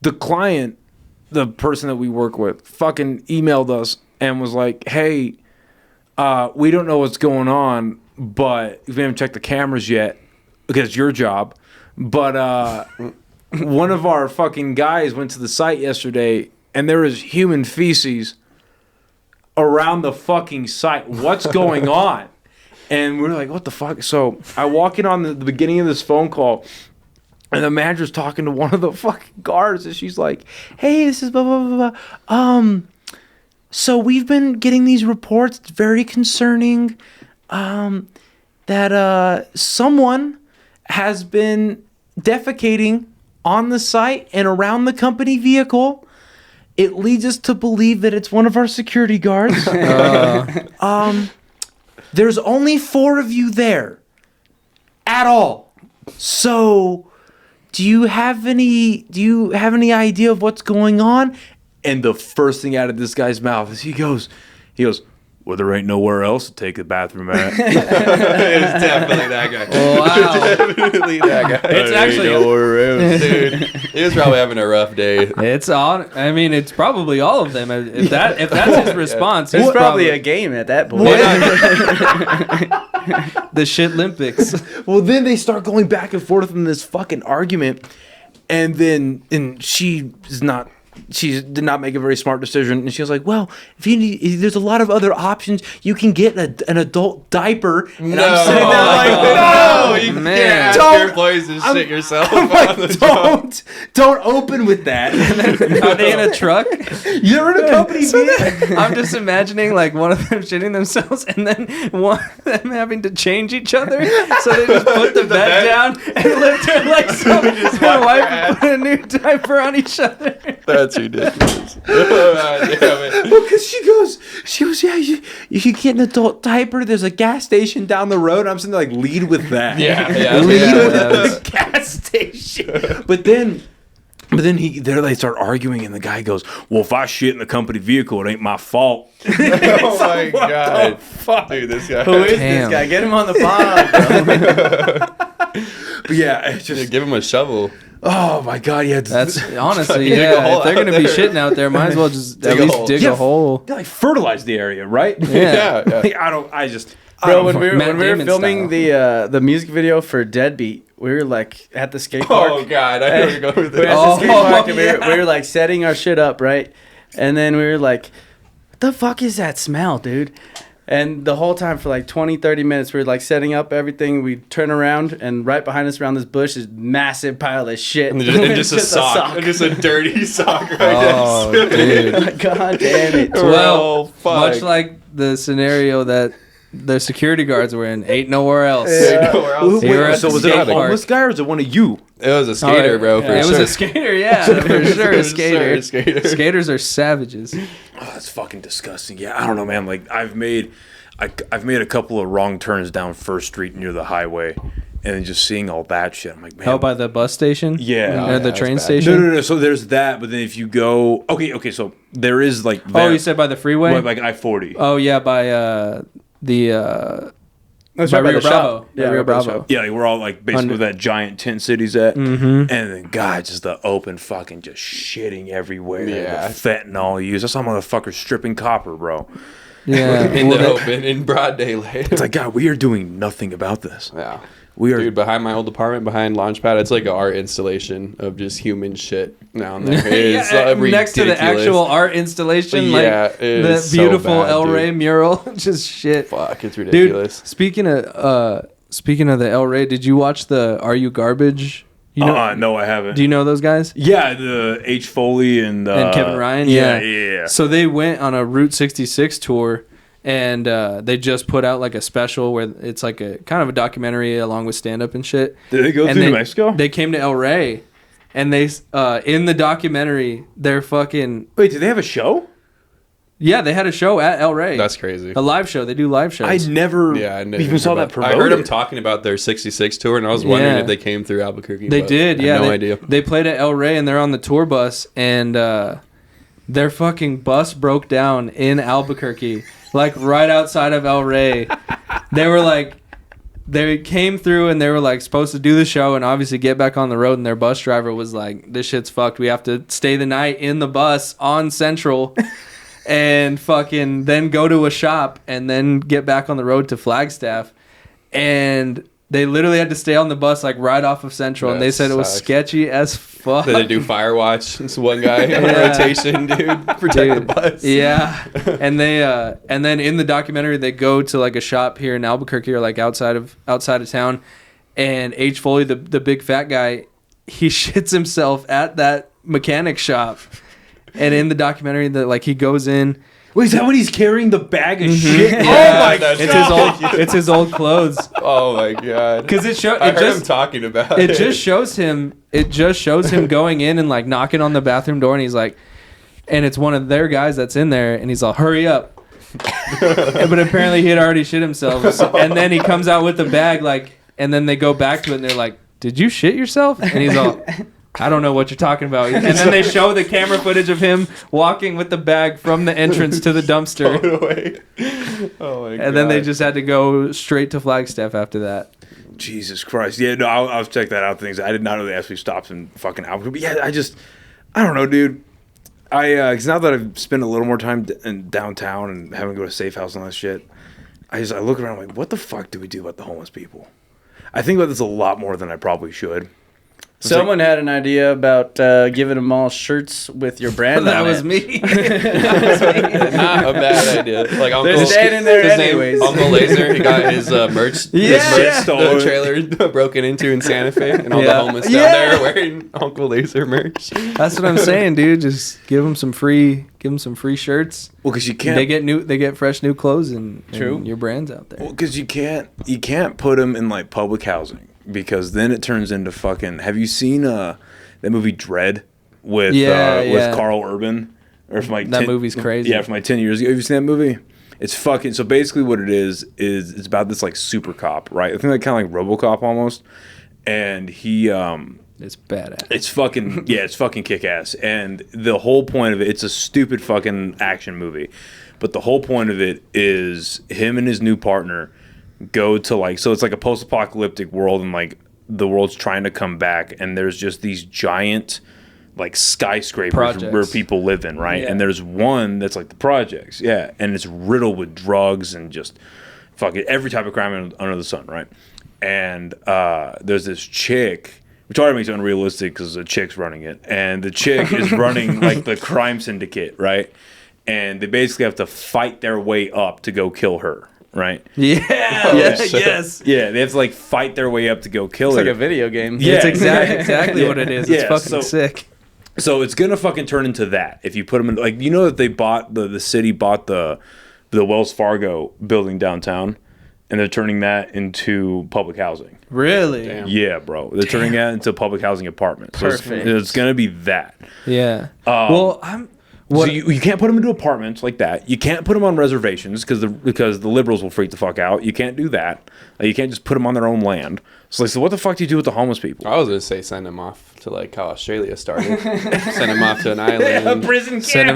the client the person that we work with fucking emailed us and was like, hey, we don't know what's going on, but we haven't checked the cameras yet because it's your job. But one of our fucking guys went to the site yesterday and there was human feces around the fucking site. What's going on? And we're like, what the fuck? So I walk in on the beginning of this phone call, and the manager's talking to one of the fucking guards, and she's like, hey, this is blah, blah, blah, blah. So we've been getting these reports, it's very concerning, that someone has been defecating on the site and around the company vehicle. It leads us to believe that it's one of our security guards. There's only 4 of you there at all. So do you have any idea of what's going on? And the first thing out of this guy's mouth is he goes, well, there ain't nowhere else to take the bathroom at. It's definitely that guy. Wow. Definitely that guy. It's actually Dude, he was probably having a rough day. it's on. I mean, it's probably all of them. If that's his response, It's he's probably a game at that point. the shit Olympics. Well, then they start going back and forth in this fucking argument, and she did not make a very smart decision, and she was like, well, if there's a lot of other options, you can get an adult diaper. And No. I'm sitting there like, no, you man. can't ask your employees to shit yourself. I'm on the like, job. don't open with that. Are they in a truck? You're in a company vehicle. I'm just imagining like one of them shitting themselves and then one of them having to change each other. So they just put the bed down and lift her like so. just Their wipe wife her would put a new diaper on each other. That's ridiculous. God damn it. Well, because she goes, yeah, you can get an adult diaper. There's a gas station down the road. I'm sitting there like, lead with that. Yeah. Lead with that the gas station. But then they start arguing, and the guy goes, well, if I shit in the company vehicle, it ain't my fault. Oh my God. Fuck. Dude, this guy. Who is Damn. this guy? Get him on the pod. But yeah, it's Yeah, just, give him a shovel. oh my God, yeah. That's honestly, Dig a yeah. hole If they're out gonna be there. shitting out there, might as well just Dig at a least hole. dig Yeah. a hole. They like fertilize the area, right? Yeah. Yeah. Like, I Bro, don't when we were, Matt when we were Damon filming style. the music video for Deadbeat, we were like at the skate Oh park. God, I know you're going with We were this. at the skate park and yeah. we were like setting our shit up, right? And then we were like, what the fuck is that smell, dude? And the whole time for like 20, 30 minutes, we were like setting up everything. We turn around, and right behind us around this bush is massive pile of shit. And just a sock. And just a dirty sock right Oh, there. dude. God damn it. Well, fuck. much like the scenario that the security guards were in, ain't nowhere else. Yeah. Nowhere else. They were at so the was it a skate park. homeless guy or was it one of you? It was a skater, bro, for It sure. was a skater, yeah, for sure, a skater. Sure, skater. Skaters are savages. Oh, that's fucking disgusting. Yeah, I don't know, man. Like I've made a couple of wrong turns down First Street near the highway, and then just seeing all that shit, I'm like, man. Out by the bus station? Yeah. Or the that's train bad. station? No. So there's that, but then if you go, okay. So there is like. Oh, you said by the freeway? like I-40. Oh, yeah, by the That's by right by Rio the Bravo. shop. Yeah, Yeah, Rio right by the Bravo. shop. Yeah, like we're all like basically Under- where that giant tent city's at, Mhm. and then God, just the open fucking just shitting everywhere. Yeah. The fentanyl use. I saw motherfuckers stripping copper, bro. Yeah. In Well, the that- open, in broad daylight. It's like God, we are doing nothing about this. Yeah. We are. Dude, behind my old apartment, behind Launchpad, it's like an art installation of just human shit down there. It's next to the ridiculous. actual art installation, Yeah, like it the is so beautiful bad, El dude. Rey mural, just shit. Fuck, it's Dude, ridiculous. speaking of the El Rey, did you watch the Are You Garbage? You know, no, I haven't. do you know those guys? Yeah, the H. Foley and Kevin Ryan? Yeah. So they went on a Route 66 tour, and they just put out like a special where it's like a kind of a documentary along with stand up and shit. Did they go And through New Mexico? They came to El Rey, and they in the documentary they're fucking Wait, did they have a show? yeah, they had a show at El Rey. That's crazy. a live show. They do live shows. I never Yeah, I never even saw heard that about- promoted. I heard them talking about their 66 tour, and I was wondering Yeah. if they came through Albuquerque. They but did, I yeah. had no they, idea. They played at El Rey, and they're on the tour bus, and their fucking bus broke down in Albuquerque, like right outside of El Rey. They were like, they came through and they were like supposed to do the show and obviously get back on the road, and their bus driver was like, this shit's fucked. We have to stay the night in the bus on Central and fucking then go to a shop and then get back on the road to Flagstaff. And they literally had to stay on the bus like right off of Central, and they said it was sketchy as fuck. Did they do fire watch? This one guy on rotation, dude, protect the bus. Yeah, and then in the documentary they go to like a shop here in Albuquerque or like outside of town, and H. Foley, the big fat guy, he shits himself at that mechanic shop, and in the documentary that like he goes in. Wait, is that when he's carrying the bag of shit? Yeah, Oh my god! It's his old clothes. Oh my god! Because I heard him talking about it. It just shows him. It just shows him going in and like knocking on the bathroom door, and he's like, and it's one of their guys that's in there, and he's all, "Hurry up!" But apparently he had already shit himself, and then he comes out with the bag, like, and then they go back to it, and they're like, "Did you shit yourself?" And he's all, I don't know what you're talking about. And then they show the camera footage of him walking with the bag from the entrance to the dumpster. Oh my god. And then they just had to go straight to Flagstaff after that. Jesus Christ. Yeah, no, I'll check that out. Things I did not know they actually stopped in fucking Albuquerque. But yeah, I don't know, dude. Because now that I've spent a little more time in downtown and having to go to Safe House and all that shit, I look around like, what the fuck do we do about the homeless people? I think about this a lot more than I probably should. Someone had an idea about giving them all shirts with your brand That on was it. me. Not a bad idea. Like Uncle, They're standing there his anyways. Name, Uncle Laser, he got his merch. Yeah. his merch Stolen. the trailer broken into in Santa Fe, and all Yeah. the homeless down Yeah. there are wearing Uncle Laser merch. That's what I'm saying, dude. Just give them some free shirts. Well, because you can't. They get fresh new clothes and True. your brand's out there. Well, because you can't put them in like public housing, because then it turns into fucking. Have you seen that movie Dread with Carl Urban? Or from like That movie's crazy. Yeah, from like 10 years ago. Have you seen that movie? It's fucking. So basically, what it is it's about this like super cop, right? I think like kind of like RoboCop almost, and he It's badass. It's fucking it's fucking kick ass. And the whole point of it's a stupid fucking action movie. But the whole point of it is him and his new partner go to like, so it's like a post apocalyptic world, and like the world's trying to come back, and there's just these giant like skyscrapers Projects. where people live in, right? Yeah. And there's one that's like the projects, and it's riddled with drugs and just fucking every type of crime under the sun, right? And there's this chick, which already makes it unrealistic because the chick's running it, and the chick is running like the crime syndicate, right? And they basically have to fight their way up to go kill her, right? Yeah. shit. Yes. Yeah, they have to like fight their way up to go kill It's her. like a video game. Yeah. It's exactly what it is. It's Yeah, fucking so- sick. So it's gonna fucking turn into that if you put them in, like, you know that they bought the city bought the Wells Fargo building downtown, and they're turning that into public housing. Really? Damn. Yeah, bro, they're turning that into public housing apartments. So Perfect. it's gonna be that. Yeah. Well, So you can't put them into apartments like that. You can't put them on reservations because the liberals will freak the fuck out. You can't do that. Like, you can't just put them on their own land. So what the fuck do you do with the homeless people? I was gonna say send them off to like how Australia started. Send them off to an island. prison send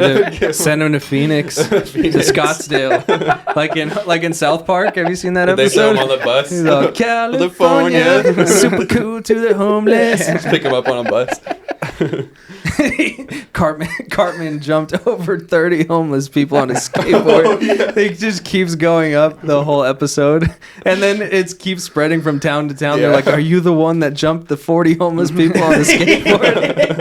him to Phoenix, to Scottsdale, like in South Park. Have you seen that They throw episode? them on the bus. He's all, California, super cool to the homeless. Just pick them up on a bus. Cartman jumped over 30 homeless people on his skateboard. It just keeps going up the whole episode, and then it keeps spreading from town to town. They're like, "Are you the one that jumped the 40 homeless people on the skateboard?"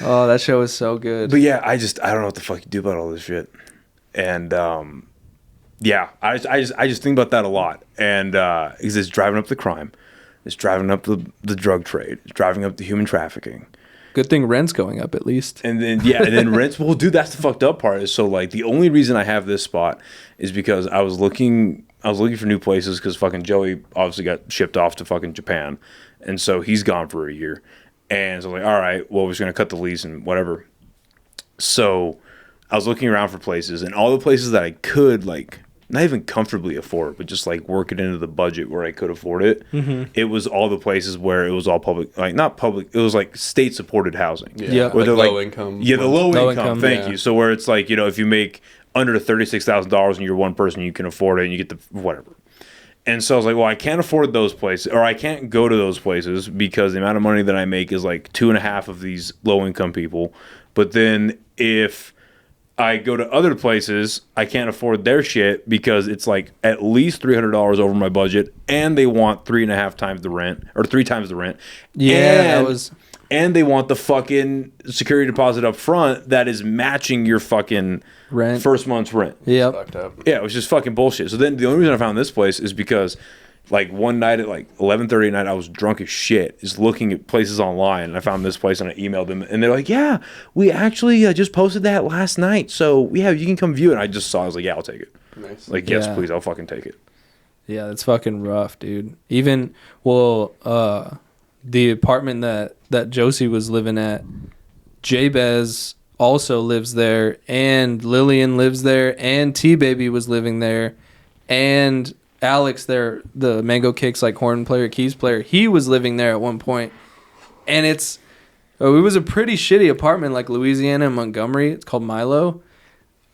Oh, that show is so good. But yeah, I don't know what the fuck you do about all this shit. And yeah, I just think about that a lot. And because it's driving up the crime, it's driving up the drug trade, it's driving up the human trafficking. Good thing rent's going up at least. And then rents. Well, dude, that's the fucked up part. Is so like the only reason I have this spot is because I was looking for new places because fucking Joey obviously got shipped off to fucking Japan, and so he's gone for a year. And so I was like, all right, well, we're just gonna cut the lease and whatever. So I was looking around for places, and all the places that I could like not even comfortably afford, but just like work it into the budget where I could afford it. Mm-hmm. It was all the places where it was all public, like not public. It was like state supported housing. Yeah. Where Like they're low like income. Yeah, the low Low income. income, Thank yeah. you. So where it's like, if you make under $36,000 and you're one person, you can afford it and you get the whatever. And so I was like, well, I can't afford those places, or I can't go to those places because the amount of money that I make is like 2.5 of these low income people. But then if I go to other places, I can't afford their shit because it's like at least $300 over my budget, and they want 3.5 times the rent or 3 times the rent. Yeah, and, and they want the fucking security deposit up front that is matching your fucking rent. first month's rent. Yep. Fucked up. Yeah, it was just fucking bullshit. So then the only reason I found this place is because like one night at like 11:30 at night, I was drunk as shit, just looking at places online, and I found this place and I emailed them, and they're like, "Yeah, we actually just posted that last night, so yeah, you can come view it." And I just saw, I was like, "Yeah, I'll take it." Nice. Like, yes, Yeah. please, I'll fucking take it. Yeah, that's fucking rough, dude. Even the apartment that Josie was living at, Jabez also lives there, and Lillian lives there, and T Baby was living there, and Alex there, the Mango Cakes like horn player, keys player, he was living there at one point. And it was a pretty shitty apartment, like Louisiana and Montgomery. It's called Milo.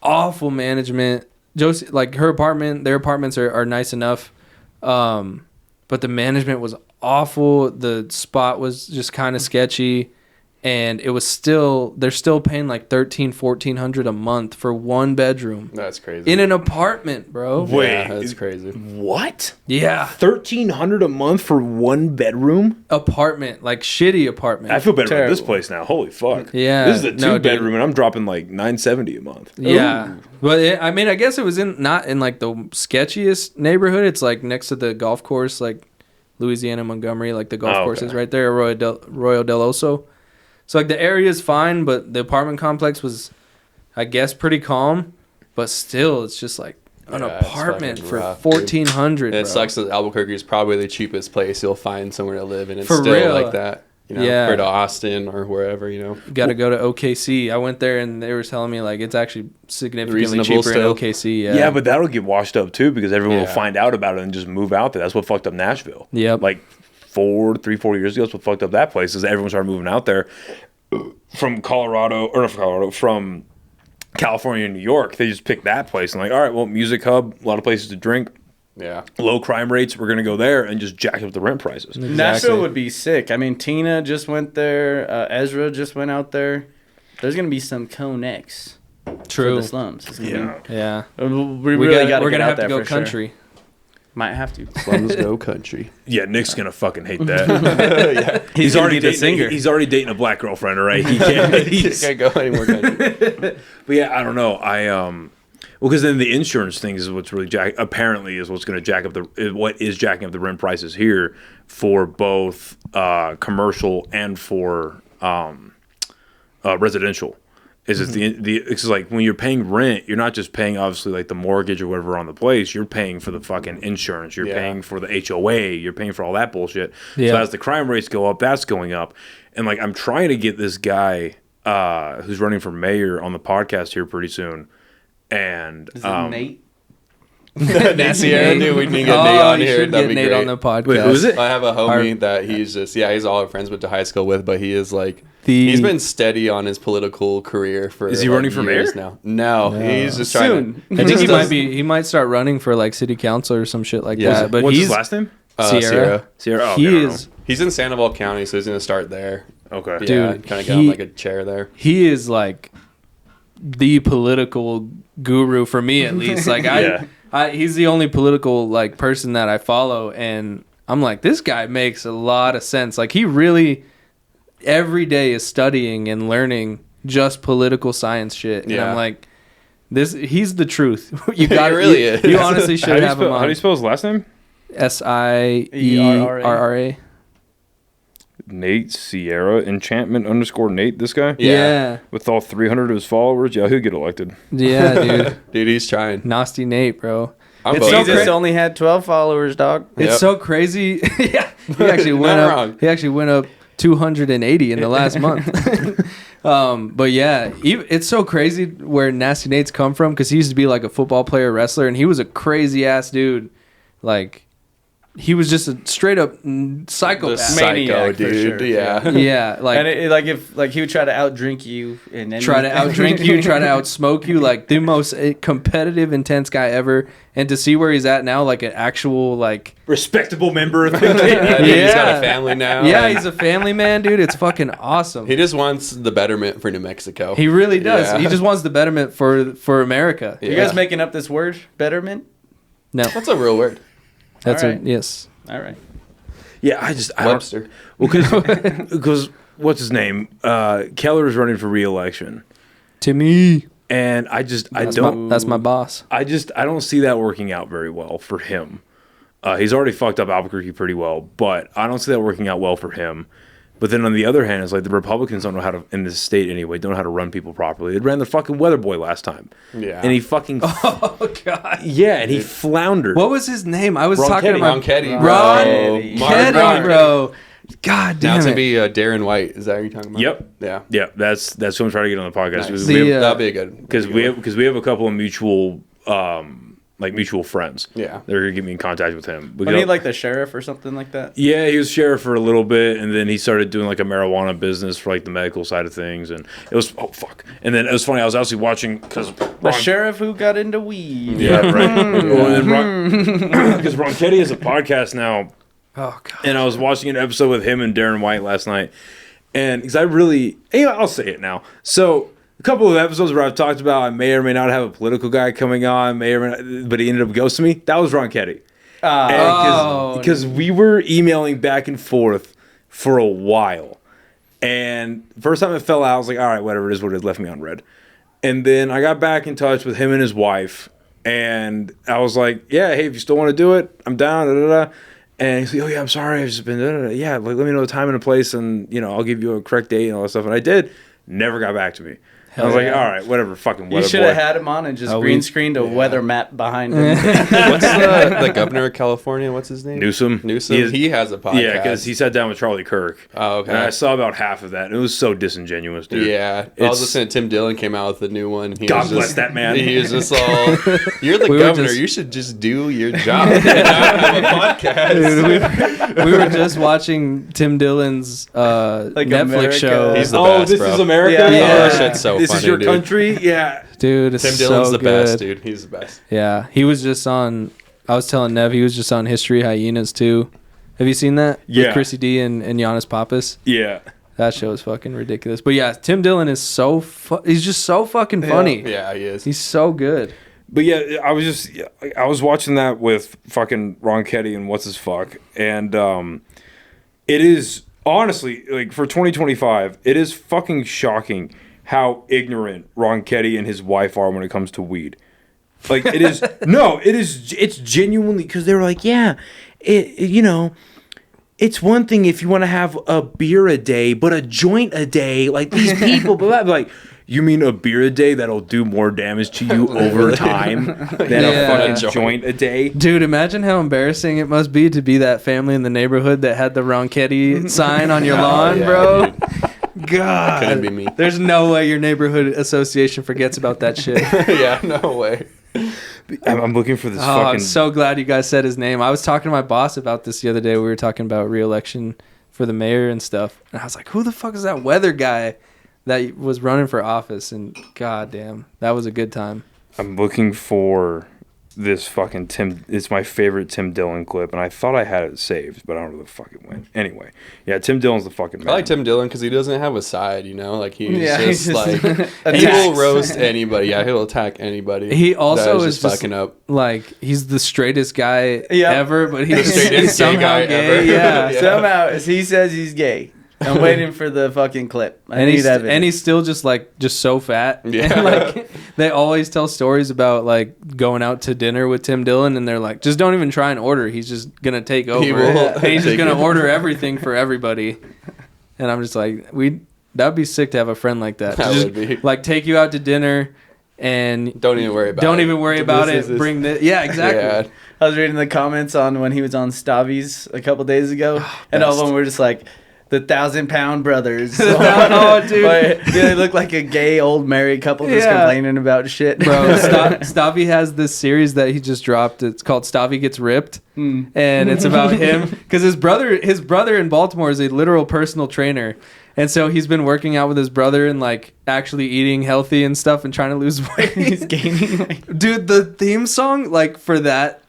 Awful management. Josie, like her apartment, their apartments are nice enough, but the management was awful. The spot was just kind of sketchy, and they're still paying like $1,300-1,400 a month for one bedroom That's crazy. in an apartment, bro. Wait, Yeah, that's crazy. what? Yeah, $1,300 a month for one bedroom? apartment, like shitty apartment. I feel better about this Terrible. place now. Holy fuck! Yeah, this is a no, 2-bedroom, and I'm dropping like $970 a month. Yeah, but I mean, I guess it was not in like the sketchiest neighborhood. It's like next to the golf course, like Louisiana, Montgomery, like the golf course is right there, Arroyo del Oso. So like the area is fine, but the apartment complex was, I guess, pretty calm. But still, it's just like an Yeah, it's apartment fucking for rough, dude. $1,400. It bro. sucks that Albuquerque is probably the cheapest place you'll find somewhere to live, and it's For still real. like that. You know, Yeah. or to Austin or wherever, you know. Got to go to OKC. I went there and they were telling me like it's actually significantly Reasonable cheaper still. in OKC. Yeah, Yeah, but that'll get washed up too because everyone will Yeah. find out about it and just move out there. That's what fucked up Nashville. Yep. Like 4 years ago, that's what fucked up that place is everyone started moving out there from from California and New York. They just picked that place and like, all right, well, music hub, a lot of places to drink, Yeah. low crime rates. We're gonna go there and just jack up the rent prices. Nashville would be sick. I mean, Tina just went there. Ezra just went out there. There's gonna be some Conex for true. the slums. It's gonna Yeah. Yeah, be, we really got to we're get gonna out have to there go for sure. country. Might have to. Slums go country. Yeah, Nick's gonna fucking hate that. He's already the dating, singer. He's already dating a black girlfriend, all right? He can't. Can't go anymore country. But yeah, I don't know. Well, because then the insurance thing is what's really apparently is what's going to jack up what is jacking up the rent prices here for both commercial and for residential. It's like when you're paying rent, you're not just paying obviously like the mortgage or whatever on the place. You're paying for the fucking insurance. You're Yeah. paying for the HOA. You're paying for all that bullshit. Yeah. So as the crime rates go up, that's going up. And like I'm trying to get this guy who's running for mayor on the podcast here pretty soon. And Is it Nate? Nate Sierra, dude, we need to get Nate on you here. should That'd get be Nate great. on the podcast. Wait, who is it? I have a homie Our- that he's just he's all our friends went to high school with, but he is like The- he's been steady on his political career for. Is he like, running for years mayor? now? No, he's just trying Soon. to. I think just he might start running for like city council or some shit like Yeah. that. But what's he's his last name? Sierra. Sierra. Oh, he okay, I don't is He's in Sandoval County, so he's gonna start there. know. Okay. Yeah, Dude, kind of get on like a chair there. he is like the political guru for me at least. Like Yeah. he's the only political like person that I follow, and I'm like, this guy makes a lot of sense. Like he really every day is studying and learning just political science shit. And Yeah. I'm like, he's the truth. You got really is. You honestly should have him How do you on. spell his last name? SIERRA. Nate Sierra Enchantment _ Nate. This guy Yeah. with all 300 of his followers. Yeah, he'll get elected. Yeah, dude. Dude, he's trying. Nasty Nate, bro. I'm It's voting so for Jesus it. only had 12 followers, dog. It's Yep. so crazy. Yeah, he actually Not went up. wrong. He actually went up 280 in the last month. But yeah, it's so crazy where Nasty Nate's come from because he used to be like a football player, wrestler, and he was a crazy ass dude. Like he was just a straight up psychopath. The psycho Maniac, for dude. sure. Yeah. Yeah, like And if he would try to outdrink you and then try to outdrink you, try to outsmoke you, like the most competitive, intense guy ever. And to see where he's at now, like an actual like Respectable member of the Yeah, dude, he's got Yeah. a family now. yeah, and he's a family man, dude. It's fucking awesome. he just wants the betterment for New Mexico. He really does. Yeah. He just wants the betterment for America. Yeah. You guys making up this word, betterment? No, That's a real word. that's All right. yes. All right. Yeah, I don't. Webster. Well, because what's his name? Keller is running for re-election, Timmy, and I don't. that's my boss. I don't see that working out very well for him. He's already fucked up Albuquerque pretty well, but I don't see that working out well for him. But then on the other hand, it's like the Republicans don't know how to, in this state anyway, don't know how to run people properly. They ran the fucking weather boy last time. Yeah. And he fucking, Oh god. yeah, and he floundered. What was his name? I was Ron talking Ketty. about Ron Ketty, bro. Ron Mark Ketty, bro. God Now damn it's it. gonna be Darren White. Is that what you're talking about? Yep. Yeah. Yeah, that's who I'm trying to get on the podcast. Nice. The, That'd be a good. Because we have a couple of mutual mutual friends. Yeah. They're gonna get me in contact with him. Wasn't he like the sheriff or something like that? Yeah, he was sheriff for a little bit, and then he started doing like a marijuana business for like the medical side of things, and it was and then it was funny. I was actually watching because The sheriff who got into weed. yeah, right. Because Ron Ketty has a podcast now, Oh god. and I was watching an episode with him and Darren White last night, and because I'll say it now. So a couple of episodes where I've talked about I may or may not have a political guy coming on, may or may not, but he ended up ghosting me. That was Ron Ketty. Because we were emailing back and forth for a while. And first time it fell out, I was like, all right, whatever it is, what it is, left me on red. And then I got back in touch with him and his wife. And I was like, yeah, hey, if you still want to do it, I'm down. Da, da, da. And he's like, oh, yeah, I'm sorry. I've just been, da, da, da. Yeah, like, let me know the time and the place. And, I'll give you a correct date and all that stuff. And I did. Never got back to me. I was like, all right, whatever, fucking You weather should have boy. had him on and just Oh, green screened a weather map behind him. What's the governor of California? What's his name? Newsom. He has a podcast. Yeah, because he sat down with Charlie Kirk. Oh, okay. And I saw about half of that. And it was so disingenuous, dude. Yeah, I was listening to Tim Dillon came out with a new one. He God was bless just- that man. He was just all, "You're the We were governor. just- You should just do your job and not have a podcast." Dude, we were just watching Tim Dillon's Netflix America. show. He's the best, this bro. is America? Yeah. Oh, Yeah. that shit's so This funny, is your dude. country? Yeah. Dude, it's Tim Dillon's so the good. best, dude. He's the best. Yeah, he was just on. I was telling Nev he was just on History Hyenas too. Have you seen that? Yeah. With Chrissy D and Giannis Papas. Yeah. That show is fucking ridiculous. But yeah, Tim Dillon is he's just so fucking funny. Yeah, he is. He's so good. But yeah, I was watching that with fucking Ron Ketty and what's his fuck. And it is honestly, like for 2025, it is fucking shocking how ignorant Ron Ketty and his wife are when it comes to weed. Like it is it's genuinely because they were like, yeah, it's one thing if you want to have a beer a day, but a joint a day, like these people, blah, blah, like, you mean a beer a day that'll do more damage to you over time than Yeah. a fucking Joint. joint a day? Dude, imagine how embarrassing it must be to be that family in the neighborhood that had the Ronchetti sign on your lawn, yeah, bro. dude. God. Couldn't be me. There's no way your neighborhood association forgets about that shit. Yeah, no way. I'm looking for this Oh, fucking. I'm so glad you guys said his name. I was talking to my boss about this the other day. We were talking about re-election for the mayor and stuff. And I was like, who the fuck is that weather guy that was running for office? And goddamn, that was a good time. I'm looking for this fucking Tim. It's my favorite Tim Dillon clip, and I thought I had it saved, but I don't know where the fuck it went. Anyway, yeah, Tim Dillon's the fucking man. I like Tim Dillon because he doesn't have a side, like he's he's just like attacks. he will roast anybody. Yeah, he'll attack anybody. He also that is just fucking up. Like, he's the straightest guy Yep. ever, but The he's straightest gay somehow guy gay. ever. Yeah. Yeah. Somehow, he says he's gay. I'm waiting for the fucking clip. I And need he's, evidence. and he's still just so fat. Yeah. And like they always tell stories about like going out to dinner with Tim Dillon, and they're like, just don't even try and order. He's just gonna take over. He will And he's just take gonna over. order everything for everybody. And I'm just like, that'd be sick to have a friend like that. To That just, would be. like take you out to dinner and Don't even worry about it. don't even worry about it. This is- Bring this. Yeah, exactly. Yeah. I was reading the comments on when he was on Stavi's a couple days ago, and all of best. them were just like, The 1,000-pound brothers. Oh, dude. Yeah, they look like a gay old married couple just complaining about shit. Bro, Stavi has this series that he just dropped. It's called Stavi Gets Ripped, and it's about him because his brother in Baltimore is a literal personal trainer, and so he's been working out with his brother and like actually eating healthy and stuff and trying to lose weight. He's gaining weight. Dude, the theme song like for that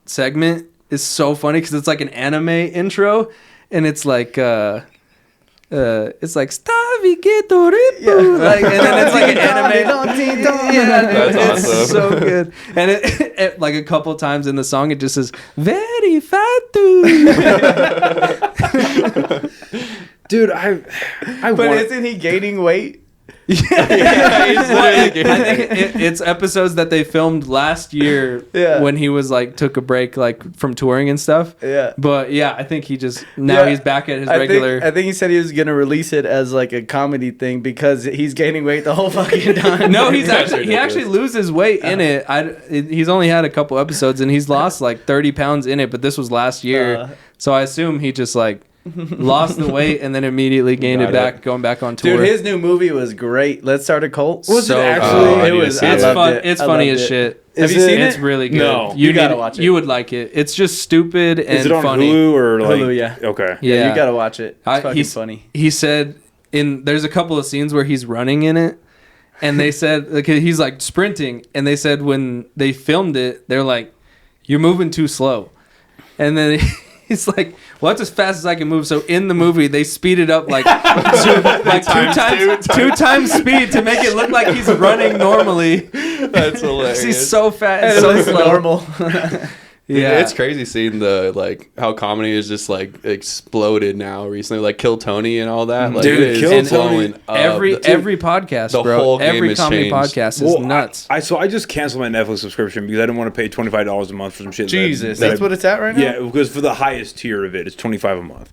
segment is so funny because it's like an anime intro, and it's like Stavi Ghetto Rippo, like, and then it's like an anime. That's It's awesome. so good. And it like a couple times in the song, it just says very fatu. Dude, I But want. isn't he gaining weight? I think it's episodes that they filmed last year when he was like took a break like from touring and stuff. Yeah. But yeah, I think he just now he's back at his regular. I think he said he was gonna release it as like a comedy thing because he's gaining weight the whole fucking time. No, he That's actually loses weight in it. He's only had a couple episodes and he's lost like 30 pounds in it, but this was last year. So I assume he just like lost the weight and then immediately gained it back, going back on tour. Dude, his new movie was great. Let's Start a Cult. Was it so actually? I It need to was. see I it. it's loved fun. it. It's I funny loved as it. shit. Is Have you seen it? It's really good. No. You gotta watch it. You would like it. It's just stupid and Is it on funny. Hulu or like? Hulu, yeah. Okay. Yeah, you gotta watch it. It's fucking he's funny. He said there's a couple of scenes where he's running in it, and they said like he's like sprinting, and they said when they filmed it, they're like, "You're moving too slow," and then he's like, "Well, that's as fast as I can move." So in the movie, they speed it up like two times speed to make it look like he's running normally. That's hilarious. He's so fast, And and so it looks slow. normal. Yeah, it's crazy seeing the like how comedy is just like exploded now recently, like Kill Tony and all that. Like, Dude, it is Kill blowing Tony- up. Every podcast, the bro. whole game Every has comedy changed. podcast is Well, nuts. So I just canceled my Netflix subscription because I didn't want to pay $25 a month for some shit. Jesus, that that's I- what it's at right now. Yeah, because for the highest tier of it, it's $25 a month.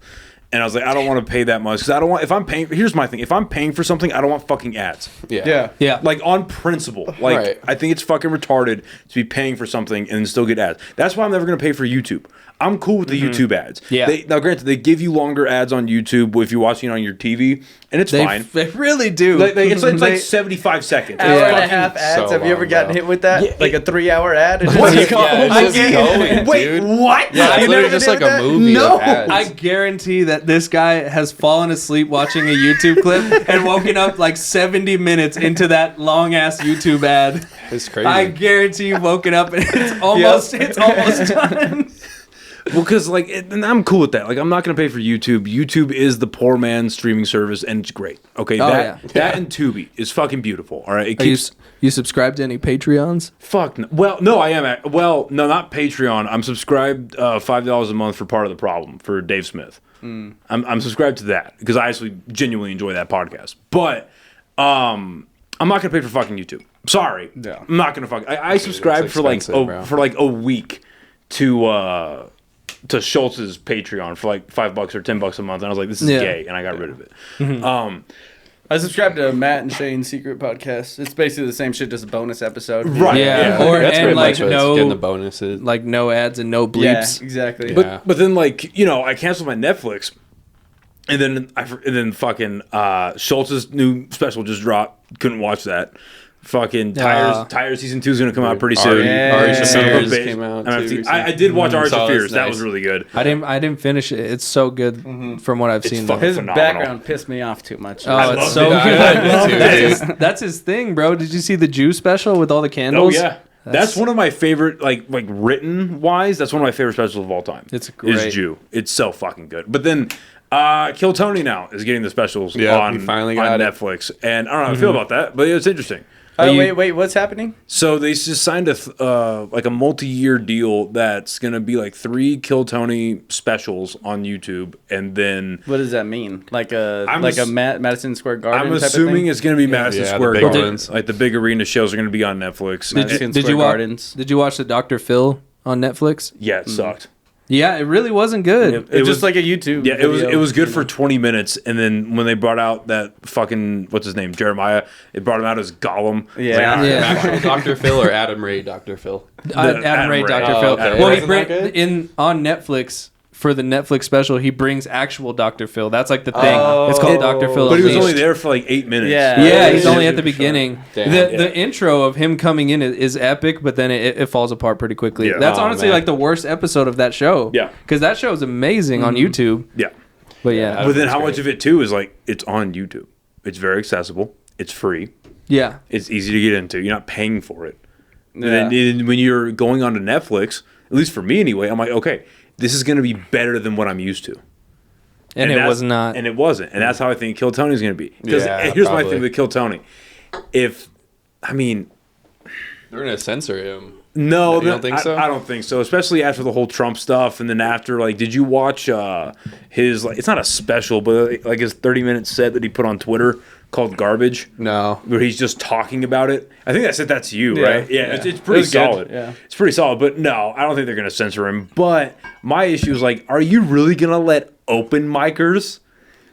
And I was like, I don't want to pay that much because I don't want. If I'm paying, here's my thing: if I'm paying for something, I don't want fucking ads. Yeah. Yeah. Like on principle, like Right. I think it's fucking retarded to be paying for something and then still get ads. That's why I'm never gonna pay for YouTube. I'm cool with the YouTube ads. Yeah. Now, granted, they give you longer ads on YouTube if you're watching it on your TV, and it's fine. They really do. It's like They- 75 seconds. Hour It's and a fucking- half ads. so Have you ever long, gotten bro. hit with that? Yeah, Like a 3-hour ad? And What? it's Yeah, like, it's I just get- going, Wait, dude. what? Yeah, it's You literally never just did like that? a movie No. of ads. I guarantee that this guy has fallen asleep watching a YouTube clip and woken up like 70 minutes into that long ass YouTube ad. It's crazy. I guarantee you've woken up and it's almost done. Well, because and I'm cool with that. Like, I'm not gonna pay for YouTube. YouTube is the poor man's streaming service, and it's great. Okay, Oh, that and Tubi is fucking beautiful. All right, it Are you, keeps you subscribe to any Patreons? fuck. No, I am. Well, no, not Patreon. I'm subscribed $5 a month for Part of the Problem for Dave Smith. I'm subscribed to that because I actually genuinely enjoy that podcast. But I'm not gonna pay for fucking YouTube. Sorry, Yeah. I'm not gonna fuck. I subscribed for expensive, bro. a week to Schultz's Patreon for like $5 or $10 a month, and I was like, "This is Yeah. gay," and I got rid of it. I subscribe to Matt and Shane's Secret Podcast. It's basically the same shit, just a bonus episode. Right. Yeah. Yeah, Or that's and pretty like much what it's no getting the bonuses. like no ads and no Yeah, bleeps. exactly. Yeah. But then I canceled my Netflix, and then fucking Schultz's new special just dropped. Couldn't watch that. Fucking Tires season 2 is gonna come out pretty soon. Ari Son of a Shaffir's bitch. came out I'm too. gonna I did watch Ari Saw it. Shaffir's. That Nice. was really good. I didn't finish it. It's so good from what I've seen. fucking though. His phenomenal. background pissed me off too much. Oh, I it's loved so it. good. I love it too, That's his thing, bro. Did you see the Jew special with all the Oh candles? yeah, that's one of my favorite. Like written wise, that's one of my favorite specials of all time. It's great. Is Jew. It's so fucking good. But then. Kill Tony now is getting the specials Yeah, on, he finally on got it. Netflix, and I don't know how I feel about that, but it's interesting. Wait, what's happening? So they just signed a multi-year deal that's gonna be like 3 Kill Tony specials on YouTube, and then What does that mean? Like I'm Madison Square Garden? I'm type of assuming thing? it's gonna be Madison Yeah, the Square big Garden. ones. Like the big arena shows are gonna be on Netflix. Madison Did Square you watch? Gardens. Did you watch the Dr. Phil on Netflix? Yeah, it sucked. Yeah, it really wasn't good. It It's was just like a YouTube. Yeah, video, it was good you for know. 20 minutes, and then when they brought out that fucking what's his name, Jeremiah, it brought him out as Gollum. It's Yeah. all right, Yeah. Actual Dr. Phil or Adam Ray Dr. Phil? Adam Ray, Ray. Dr. Oh, Phil. okay. Well, he Wasn't that bring good? on Netflix for the Netflix special, he brings actual Dr. Phil. That's like the thing. It's called Dr. Phil. But he was Unleashed. only there for like 8 minutes. Yeah, he's only at the For sure. beginning. Damn. The intro of him coming in is epic, but then it falls apart pretty quickly. Yeah. That's Oh, honestly man. like the worst episode of that show. Yeah. Because that show is amazing on YouTube. Yeah. But yeah. But then That's how great. much of it too is like it's on YouTube. It's very accessible. It's free. Yeah. It's easy to get into. You're not paying for it. Yeah. And then when you're going on to Netflix, at least for me anyway, I'm like, okay, this is going to be better than what I'm used to. And it that's- was not. And it wasn't. And that's how I think Kill Tony is going to be. Because Yeah, here's my probably. thing with Kill Tony. I mean, They're gonna censor him. no, You don't think so? I don't think so. Especially after the whole Trump stuff, and then after, like, did you watch his? Like, it's not a special, but like his 30-minute set that he put on Twitter called "Garbage," No. where he's just talking about it. I think I said that to you, Yeah, right? Yeah, yeah. it's It pretty was good, solid. yeah. It's pretty solid. But no, I don't think they're gonna censor him. But my issue is like, are you really gonna let open micers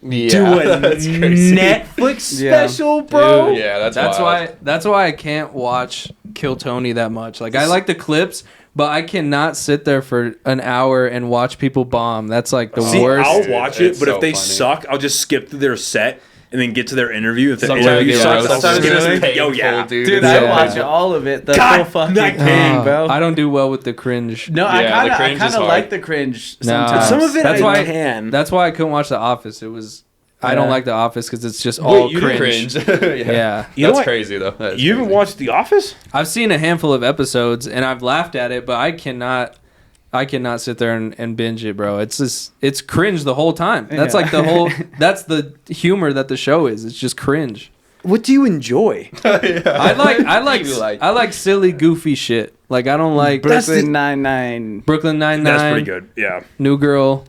Yeah, do a that's crazy. Netflix Yeah. special, bro? Dude, yeah, That's wild. why I can't watch Kill Tony that much. Like I like the clips, but I cannot sit there for an hour and watch people bomb. That's like the See, worst. I'll Dude, watch it, it's but if so they funny. suck, I'll just skip to their set and then get to their interview. If the Sometimes interview they sucks, roast I'll them. skip It's to painful, oh yeah, dude. Dude, It's I so watch bad. all of it. The God, whole fucking that thing, bro. I don't do well with the cringe. No, Yeah, I the kind of cringe is hard. like the cringe No. sometimes. some of it That's I why can. That's why I couldn't watch The Office. It was I don't Yeah. like The Office because it's just all you cringe. cringe. Yeah. You know That's what? crazy though. That is You haven't crazy. watched The Office? I've seen a handful of episodes and I've laughed at it, but I cannot sit there and binge it, bro. It's cringe the whole time. That's Yeah. like the whole that's the humor that the show is. It's just cringe. What do you enjoy? I like silly goofy shit. Like I don't like That's the- Brooklyn Nine-Nine. Brooklyn Nine-Nine. That's pretty good. Yeah. New Girl.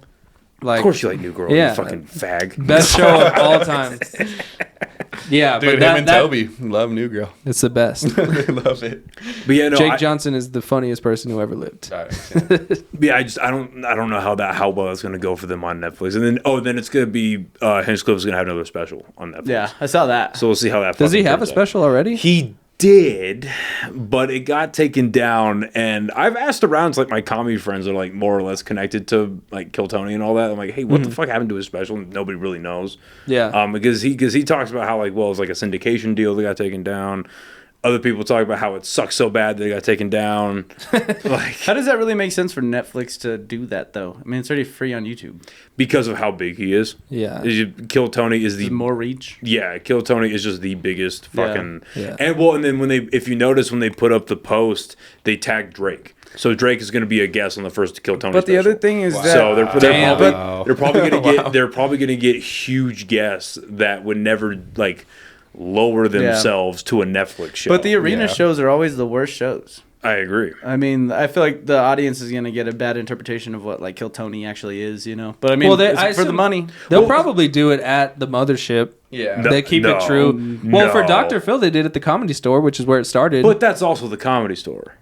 Like Of course you like New Girl, Yeah. you fucking fag. best show of all time. Yeah, Dude, but him and Toby love New Girl. it's the best. They love it. But yeah, no, Jake Johnson is the funniest person who ever lived. I don't know how well that's gonna go for them on Netflix. And then it's gonna be Hinchcliffe's gonna have another special on Netflix. Yeah, I saw that. So we'll see how that Does he fucking have a turns out. special already? He did, but it got taken down. And I've asked around to like my comedy friends that are like more or less connected to like Kill Tony and all that. I'm like, hey, what the fuck happened to his special? And nobody really knows. Yeah. Because he talks about how like, well, it's like a syndication deal that got taken down. Other people talk about how it sucks so bad that it got taken down. Like How does that really make sense for Netflix to do that, though? I mean, it's already free on YouTube. because of how big he is. Yeah. Kill Tony is the There's more reach. Yeah, Kill Tony is just the biggest fucking. Yeah. And then if you notice when they put up the post, they tag Drake. So Drake is going to be a guest on the first Kill Tony. But the special. other thing is that So Damn. they're probably going to get they're probably going to get huge guests that would never like lower themselves to a Netflix show. But the arena Yeah. shows are always the worst shows. I agree. I mean, I feel like the audience is gonna get a bad interpretation of what like Kill Tony actually is, you know. But I mean, Well, it's I for the assume- money. They'll probably do it at the mothership. Yeah. No. They keep it true. Well, for no. Dr. Phil, they did at the Comedy Store, which is where it started. But that's also the Comedy Store.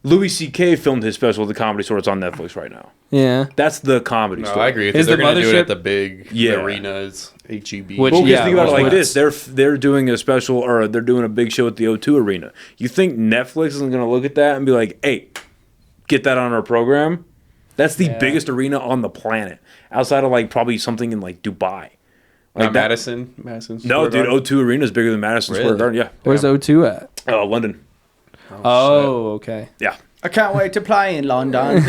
Louis C.K. filmed his special at the Comedy Store. It's on Netflix right now. yeah. That's the Comedy No, Store. I agree with Is you. They're the going to do it mothership- at the big Yeah. arenas, HEB. Which- Well, because Yeah, think about it which like ones? this: they're doing a special, or they're doing a big show at the O2 Arena. You think Netflix isn't going to look at that and be like, "Hey, get that on our program"? That's the biggest arena on the planet, outside of like probably something in like Dubai. Not that- Madison. No, Square dude, Garden? O2 Arena is bigger than Madison Square Really? Garden. Yeah, Where's O2 at? London. Oh, okay. Yeah, I can't wait to play in London.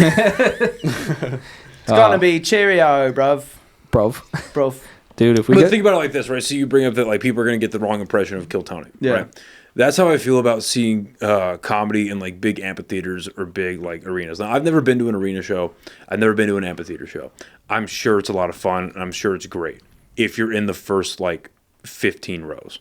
It's gonna be cheerio, bruv. Bro. Bruv. Dude, if we but get... think about it like this, right? So you bring up that like people are going to get the wrong impression of Kill Tony. Yeah. Right? That's how I feel about seeing comedy in like big amphitheaters or big like arenas. Now, I've never been to an arena show. I've never been to an amphitheater show. I'm sure it's a lot of fun, and I'm sure it's great if you're in the first like 15 rows.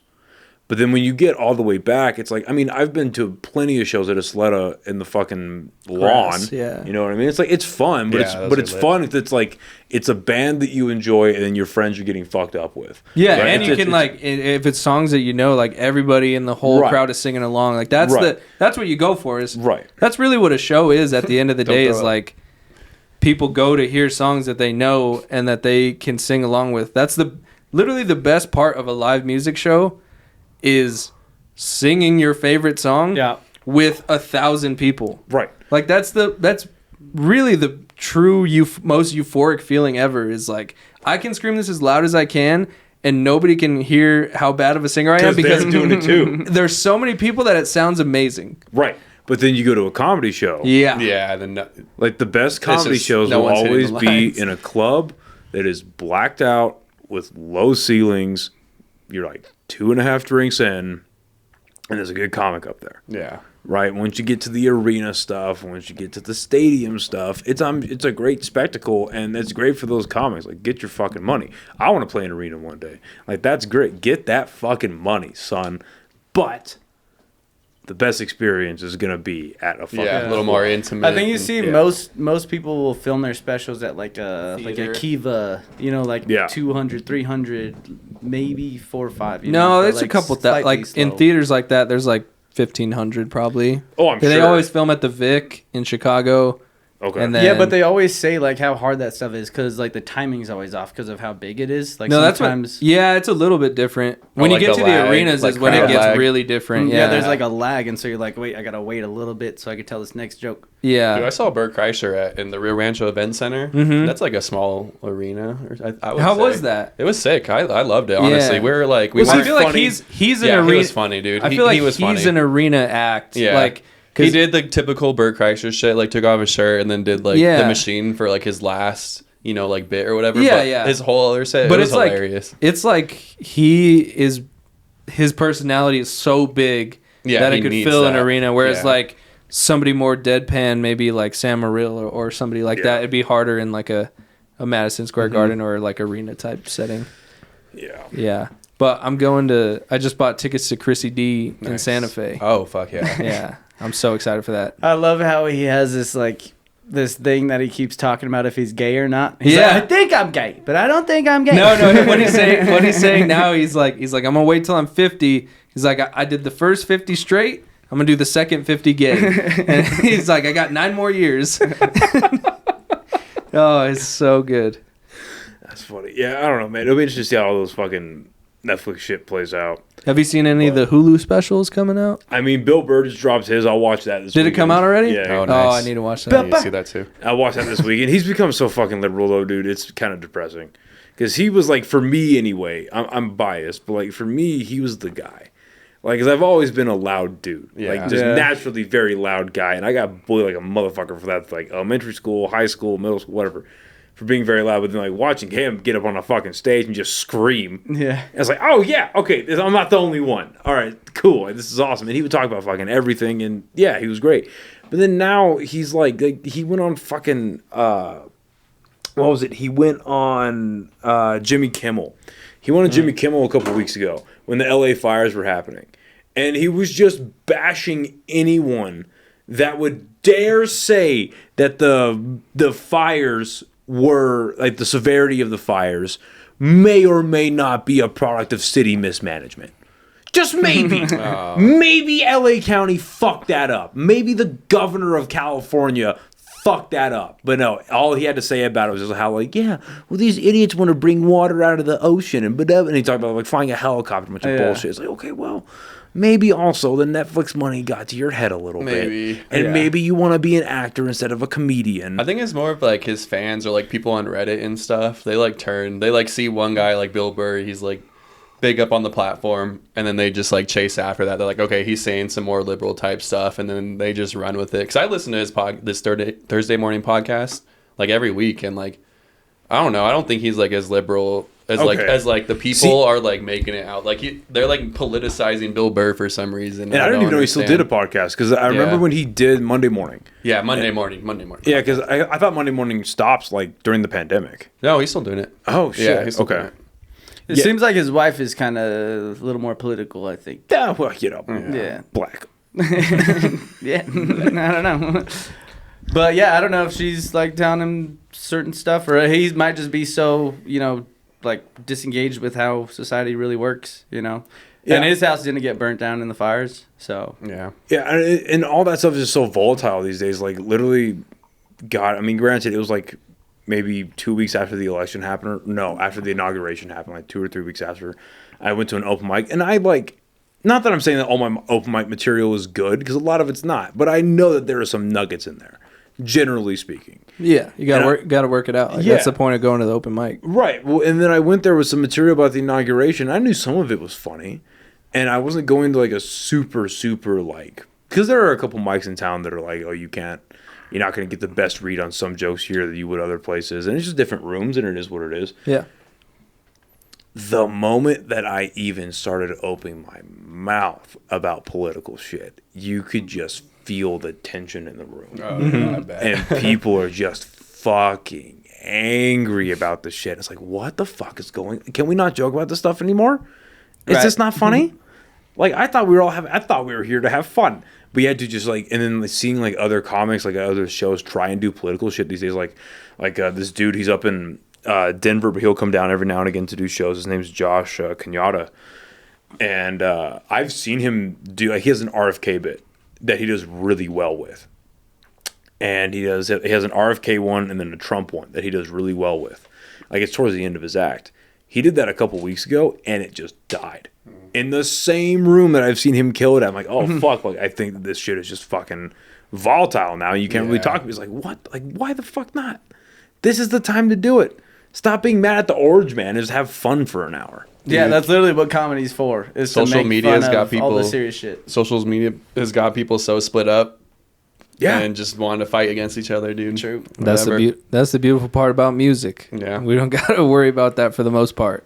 But then when you get all the way back, it's like, I mean, I've been to plenty of shows at Isleta in the fucking lawn. yeah. You know what I mean? It's like, it's fun, but Yeah, it's those are lit. fun if it's like, it's a band that you enjoy and then your friends are getting fucked up with. Yeah, Right? and you can like if it's songs that you know, like everybody in the whole Right. crowd is singing along. Like that's Right. that's what you go for. Is Right. That's really what a show is. At the end of the day, throw is up. like people go to hear songs that they know and that they can sing along with. That's literally the best part of a live music show is singing your favorite song Yeah. with 1,000 people. Right. Like that's really the true most euphoric feeling ever is like I can scream this as loud as I can and nobody can hear how bad of a singer I am because they're doing it too. There's so many people that it sounds amazing. Right. But then you go to a comedy show. Yeah. Yeah, then Like the best comedy just shows no will one's hitting always the be lines. in a club that is blacked out with low ceilings. You're like 2.5 drinks in, and there's a good comic up there. yeah. Right. Once you get to the arena stuff, once you get to the stadium stuff, it's a great spectacle, and it's great for those comics. Like, get your fucking money. I want to play an arena one day. Like, that's great. Get that fucking money, son. But the best experience is gonna be at a fucking Yeah, a little more intimate. I think you see Yeah. most people will film their specials at like a Theater. Kiva, you know, like Yeah. 200, 300, maybe 4 or 5. You No, know, but, there's a like, couple that slightly like in slow. theaters like that. There's like 1,500 probably. Oh, I'm They sure. always film at the Vic in Chicago. Okay. And then Yeah, but they always say like how hard that stuff is because like the timing's always off because of how big it is. Like no, that's what. sometimes, Yeah, it's a little bit different. When like you get the to the lag, arenas like is when it crowd gets lag. really different. yeah, Yeah, there's like a lag, and so you're like, wait, I gotta wait a little bit so I could tell this next joke. yeah. Dude, I saw Bert Kreischer in the Rio Rancho Event Center. Mhm. That's like a small arena. I would How say. was that? It was sick. I loved it, honestly. Yeah. We were like, Well, so I weren't feel like funny. he's an yeah, arena. he was funny, dude. I feel like he was he's funny. an arena act. Yeah. Like He 'cause- did the typical Bert Kreischer shit, like took off his shirt and then did like Yeah. the machine for like his last, like bit or whatever. Yeah, but yeah. His whole other set, But it was it's like hilarious. it's like his personality is so big Yeah, that he it could needs fill an that. arena. Whereas Yeah. like somebody more deadpan, maybe like Sam Morril or somebody like Yeah. that, it'd be harder in like a Madison Square Mm-hmm. Garden or like arena type setting. yeah. Yeah. But I just bought tickets to Chrissy D in Nice. Santa Fe. Oh fuck yeah! Yeah. I'm so excited for that. I love how he has this thing that he keeps talking about if he's gay or not. He's Yeah. like, I think I'm gay, but I don't think I'm gay. No, what he's saying now, he's like, I'm gonna wait till I'm 50. He's like, I did the first 50 straight. I'm gonna do the second 50 gay. And he's like, I got 9 more years. Oh, it's so good. That's funny. Yeah, I don't know, man. It'll be interesting to see how all those fucking Netflix shit plays out. Have you seen any of the Hulu specials coming out? I mean, Bill Burr just dropped his. I'll watch that this Did it weekend. come out already? Yeah. Oh, Oh, nice. I need to watch that. Yeah, you see that too. I watched that this weekend. He's become so fucking liberal, though, dude. It's kind of depressing. Because he was like, for me anyway, I'm biased, but like for me, he was the guy. Like, because I've always been a loud dude. Yeah. Like, just Yeah. naturally very loud guy. And I got bullied like a motherfucker for that, like elementary school, high school, middle school, whatever, for being very loud. But then, like, watching him get up on a fucking stage and just scream. Yeah. I was like, oh, yeah, okay, I'm not the only one. All right, cool. This is awesome. And he would talk about fucking everything. And yeah, he was great. But then now he's like he went on fucking, what was it? He went on Jimmy Kimmel. He went on Jimmy Kimmel a couple weeks ago when the LA fires were happening. And he was just bashing anyone that would dare say that the fires were, like the severity of the fires, may or may not be a product of city mismanagement. Just maybe. Maybe LA County fucked that up. Maybe the governor of California fucked that up. But no, all he had to say about it was just how, like, yeah, well, these idiots want to bring water out of the ocean. And he talked about, like, flying a helicopter, a bunch of Yeah. bullshit. It's like, okay, well, maybe also the Netflix money got to your head a little Maybe. bit. And Yeah. maybe you want to be an actor instead of a comedian. I think it's more of like his fans or like people on Reddit and stuff. They like see one guy like Bill Burr. He's like big up on the platform, and then they just like chase after that. They're like, okay, he's saying some more liberal type stuff, and then they just run with it. Because I listen to his this Thursday morning podcast like every week, and like I don't know, I don't think he's like as liberal as like the people are like making it out. Like they're like politicizing Bill Burr for some reason. and I didn't even know he still did a podcast because I remember Yeah. when he did Monday Morning. Yeah, Monday morning. Yeah, because I thought Monday Morning stops like during the pandemic. No, he's still doing it. Oh shit! Yeah, he's still doing Okay. it. It Yeah. seems like his wife is kind of a little more political, I think. Yeah, well, Yeah. black. Yeah. I don't know. But yeah, I don't know if she's like down in certain stuff or he might just be so, like disengaged with how society really works, Yeah. And his house didn't get burnt down in the fires. So, Yeah. Yeah, and all that stuff is just so volatile these days. Like literally, God, I mean, granted, it was like maybe 2 weeks after the election happened, or no, after the inauguration happened, like 2 or 3 weeks after. I went to an open mic, and I like, not that I'm saying that all my open mic material is good, because a lot of it's not, but I know that there are some nuggets in there generally speaking. Yeah, you And gotta work it out. Like, Yeah. That's the point of going to the open mic. Right. Well, and then I went there with some material about the inauguration. I knew some of it was funny, and I wasn't going to like a super like, because there are a couple mics in town that are like, oh, you're not going to get the best read on some jokes here that you would other places, and it's just different rooms, and it is what it is. Yeah. The moment that I even started opening my mouth about political shit, you could just feel the tension in the room. Oh, I bet. And people are just fucking angry about the shit. It's like, what the fuck is going? Can we not joke about this stuff anymore? Is Right. this not funny? Like, I thought we were here to have fun. We had to just like, and then like, seeing like other comics, like other shows try and do political shit these days. Like this dude, he's up in Denver, but he'll come down every now and again to do shows. His name's Josh Kenyatta, and I've seen him do. Like, he has an RFK bit that he does really well with, and he has an RFK one and then a Trump one that he does really well with. Like, it's towards the end of his act. He did that a couple weeks ago, and it just died in the same room that I've seen him kill it at. I'm like, oh fuck! Like, I think that this shit is just fucking volatile now. You can't really talk. He's like, what? Like, why the fuck not? This is the time to do it. Stop being mad at the Orange Man and just have fun for an hour. Yeah, that's literally what comedy's for. Is Social to make media's fun got of all the people- serious shit. Social media has got people so split up. Yeah. And just wanting to fight against each other, dude. True. That's the beautiful part about music. Yeah. We don't gotta worry about that for the most part.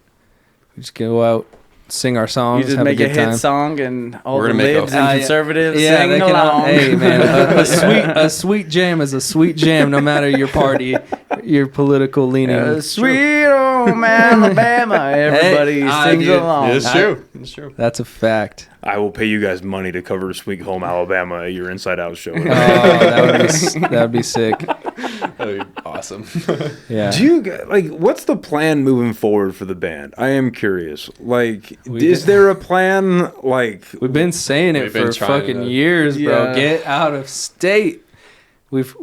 We just go out, sing our songs, You just have make a a good hit time. song and all We're the gonna make libs a- and Yeah. conservatives Yeah, sing they can. along. Hey, man, a sweet jam is a sweet jam, no matter your party, your political leaning. Sweet home Alabama. Everybody sings dude. along. It's true. It's true. That's a fact. I will pay you guys money to cover Sweet Home Alabama at your Inside Out show. Oh, that would be sick. That'd be awesome. Yeah. Do you like what's the plan moving forward for the band? I am curious. Like, is there a plan? Like, We've been saying it We've been for trying fucking to- years, bro. Yeah. Get out of state. We've